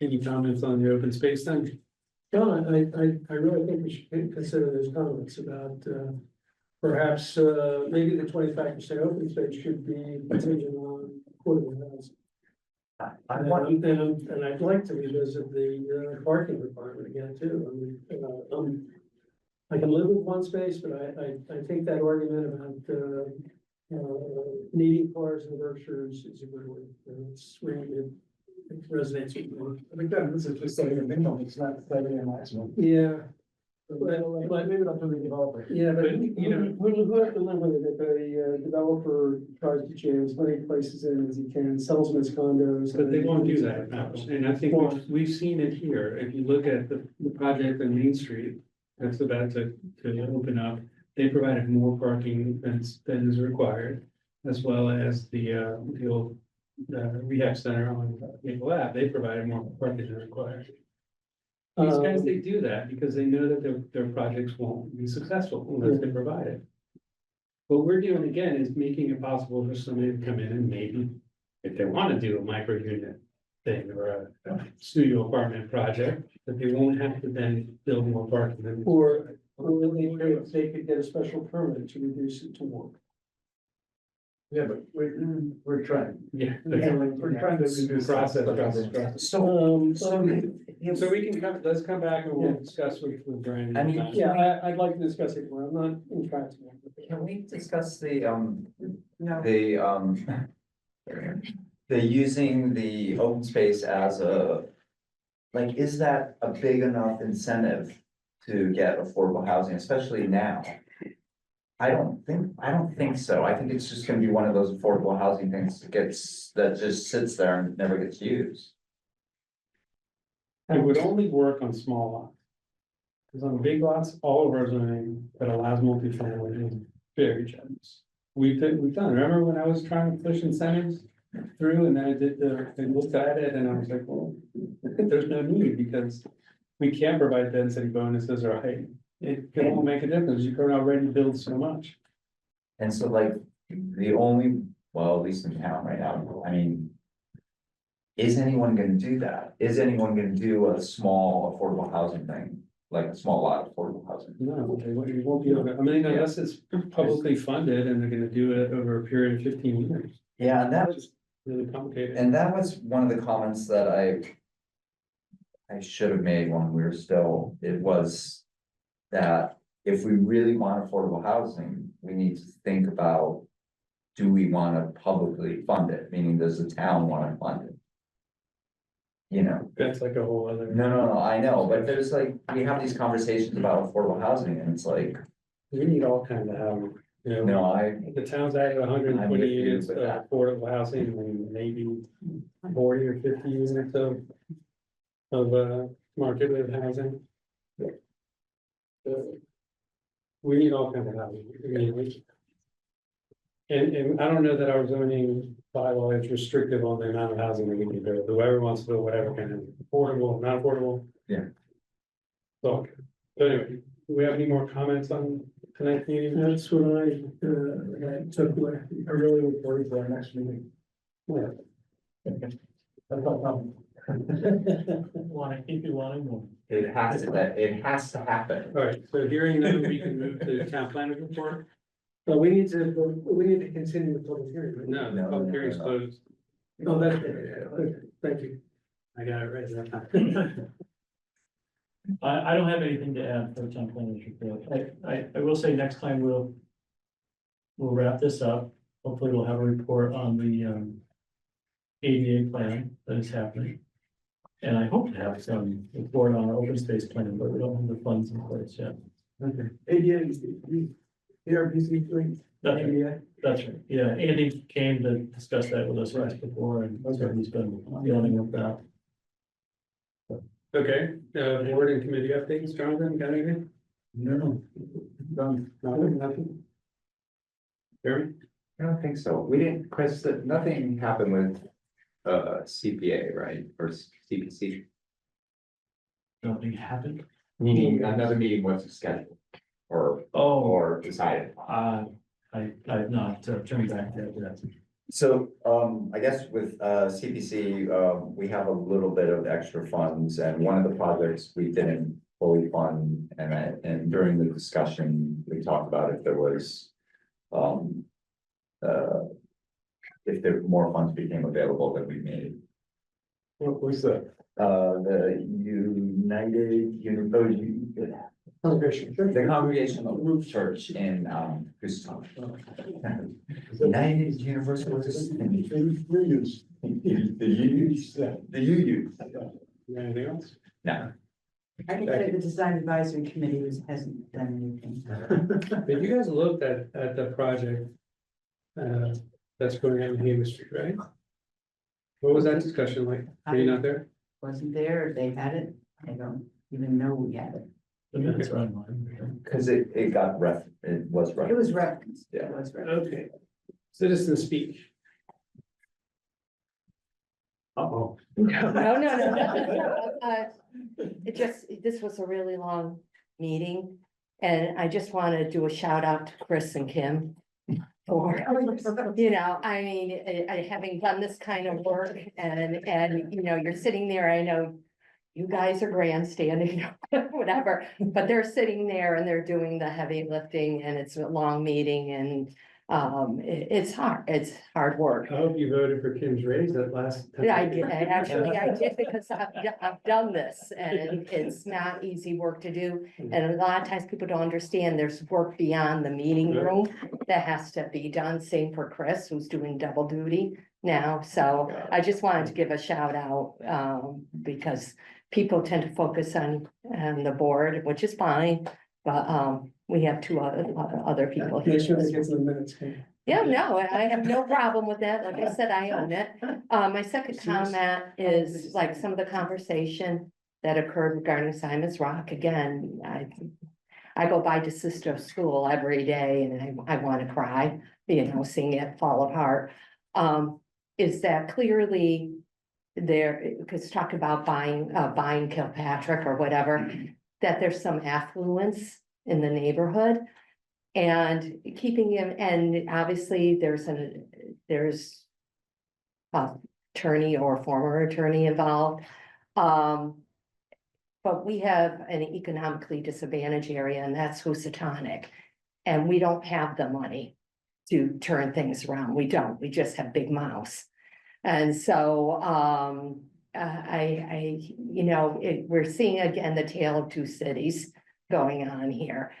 Any comments on the open space then? John, I really think we should consider those comments about, perhaps, maybe the 25% open space should be contingent on affordable housing. I want, And I'd like to revisit the parking requirement again too. I mean, I can live with one space, but I think that argument about, needing cars in Berkshires is a good one. And it's really, it resonates with me. I think that this is just saying a minimum, it's not setting a maximum. Yeah. But maybe not to the developer. Yeah, but But, you know- who have to live with it if a developer tries to jam as many places in as he can, sells them as condos. But they won't do that now, and I think we've seen it here, if you look at the project on Main Street. That's about to open up, they provided more parking than is required. As well as the old rehab center on Maple Ave, they provided more parking than required. These guys, they do that because they know that their projects won't be successful unless they provide it. What we're doing again is making it possible for somebody to come in and maybe, if they want to do a micro unit thing or a studio apartment project, that they won't have to then build more parking than. Or they could get a special permit to reduce it to one. Yeah, but we're trying. Yeah. We're trying to reduce. Process. so, So we can come, let's come back and we'll discuss with Brandon. I mean, Yeah, I'd like to discuss it more. I'm not intractable. can we discuss the using the open space as a, like, is that a big enough incentive to get affordable housing, especially now? I don't think so. I think it's just gonna be one of those affordable housing things that just sits there and never gets used. It would only work on small lots. Because on big lots, all of our zoning that allows multifamily is very generous. We've done, remember when I was trying to push incentives through and then I looked at it and I was like, well, there's no need because we can't provide density bonuses or height. It can all make a difference. You can already build so much. And so like, the only, well, at least in town right now, I mean. Is anyone gonna do that? Is anyone gonna do a small affordable housing thing, like a small lot of affordable housing? No, you won't be able to, I mean, unless it's publicly funded and they're gonna do it over a period of 15 years. Yeah, and that was, Really complicated. and that was one of the comments that I should have made when we were still, it was that if we really want affordable housing, we need to think about, do we wanna publicly fund it? Meaning, does the town wanna fund it? You know, That's like a whole other. no, I know, but there's like, we have these conversations about affordable housing and it's like, We need all kinds of housing, you know. no, The town's added 120 I'm with you units with of that. affordable housing and maybe 40 or 50 units of market rate housing. We need all kinds of housing. And I don't know that our zoning bylaw is restrictive on the amount of housing that we can build. Whoever wants to build whatever kind of affordable, not affordable. Yeah. So anyway, do we have any more comments on tonight's meeting? That's what I took away. I really look forward to our next meeting. Yeah. Want to keep you wanting more. it has to happen. All right, so hearing none, we can move to the town planner's report. But we need to continue the public hearing. right? No, the public hearing is closed. Oh, that's good. Okay, thank you. I got it right that time. I don't have anything to add for the town planner's report. I will say next time we'll wrap this up. Hopefully we'll have a report on the ADA plan that is happening. And I hope to have some report on our open space plan, but we don't have the funds in place yet. Okay. ADA, ARPC three. That's right. ADA. That's right. Yeah, Andy came to discuss that with us once before and so he's been dealing with that. Okay, board and committee updates, Jonathan, got anything? No. Done. Nothing? Jeremy? I don't think so. We didn't, Chris, nothing happened with CPA, right, or CPC? Nothing happened. Meaning another meeting was scheduled or decided. I've not turned back that. So, I guess with, CPC, we have a little bit of extra funds and one of the projects we didn't fully fund. And during the discussion, we talked about if there was, if there more funds became available that we made. What was that? The the Congregational Roof Church in, Houston. United Universal. The UU. Anything else? No. I think that the design advisory committee hasn't done anything. But you guys looked at the project that's going on in Hamer Street, right? What was that discussion like? Were you not there? Wasn't there, they had it, I don't even know we had it. The minutes are online. Cause it was It was referenced. Yeah. It was referenced. Okay. Citizen speech. Uh-oh. No. This was a really long meeting. And I just want to do a shout out to Chris and Kim. For, you know, I mean, having done this kind of work and, you know, you're sitting there, I know. You guys are grandstanding, whatever, but they're sitting there and they're doing the heavy lifting and it's a long meeting and. It's hard work. I hope you voted for Kim's raise that last time. Yeah, I did because I've done this and it's not easy work to do. And a lot of times people don't understand there's work beyond the meeting room that has to be done. Same for Chris, who's doing double duty now. So I just wanted to give a shout out, because people tend to focus on the board, which is fine. But, we have two other people here. Make sure that gets in the minutes. okay? Yeah, no, I have no problem with that. Like I said, I own it. My second comment is like some of the conversation that occurred regarding Simon's Rock. Again, I go by DeSisto School every day and I want to cry, you know, seeing it fall apart. Is that clearly there, because talk about buying Kilpatrick or whatever, that there's some affluence in the neighborhood. And keeping him, and obviously there's attorney or former attorney involved. But we have an economically disadvantaged area, and that's Housatonic. And we don't have the money to turn things around. We don't, we just have Big Mouse. And so, you know, we're seeing again the tale of two cities going on here.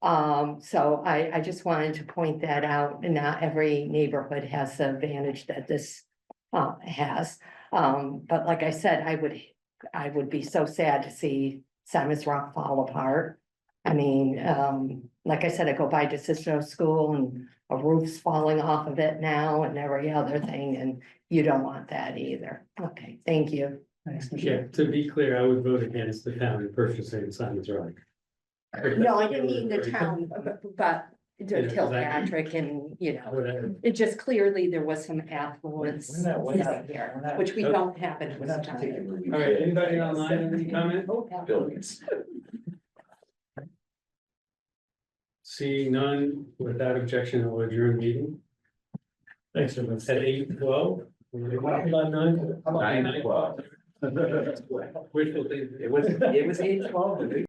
So I just wanted to point that out, and not every neighborhood has the advantage that this has. But like I said, I would be so sad to see Simon's Rock fall apart. I mean, like I said, I go by DeSisto School and a roof's falling off of it now and every other thing, and you don't want that either. Okay, thank you. Yeah, to be clear, I would vote against the town in purchasing Simon's Rock. No, I didn't mean the town, but Yeah, Kilpatrick and, you know, Whatever. it just clearly there was some affluence We're not- here, which we don't have in We're not Housatonic. particularly. All right, anybody online, have any comment? Buildings. Seeing none, without objection, I'll adjourn the meeting. Thanks, everyone. At 8:12. About 9. 9 to 12. Wishful thinking. It was 8:12.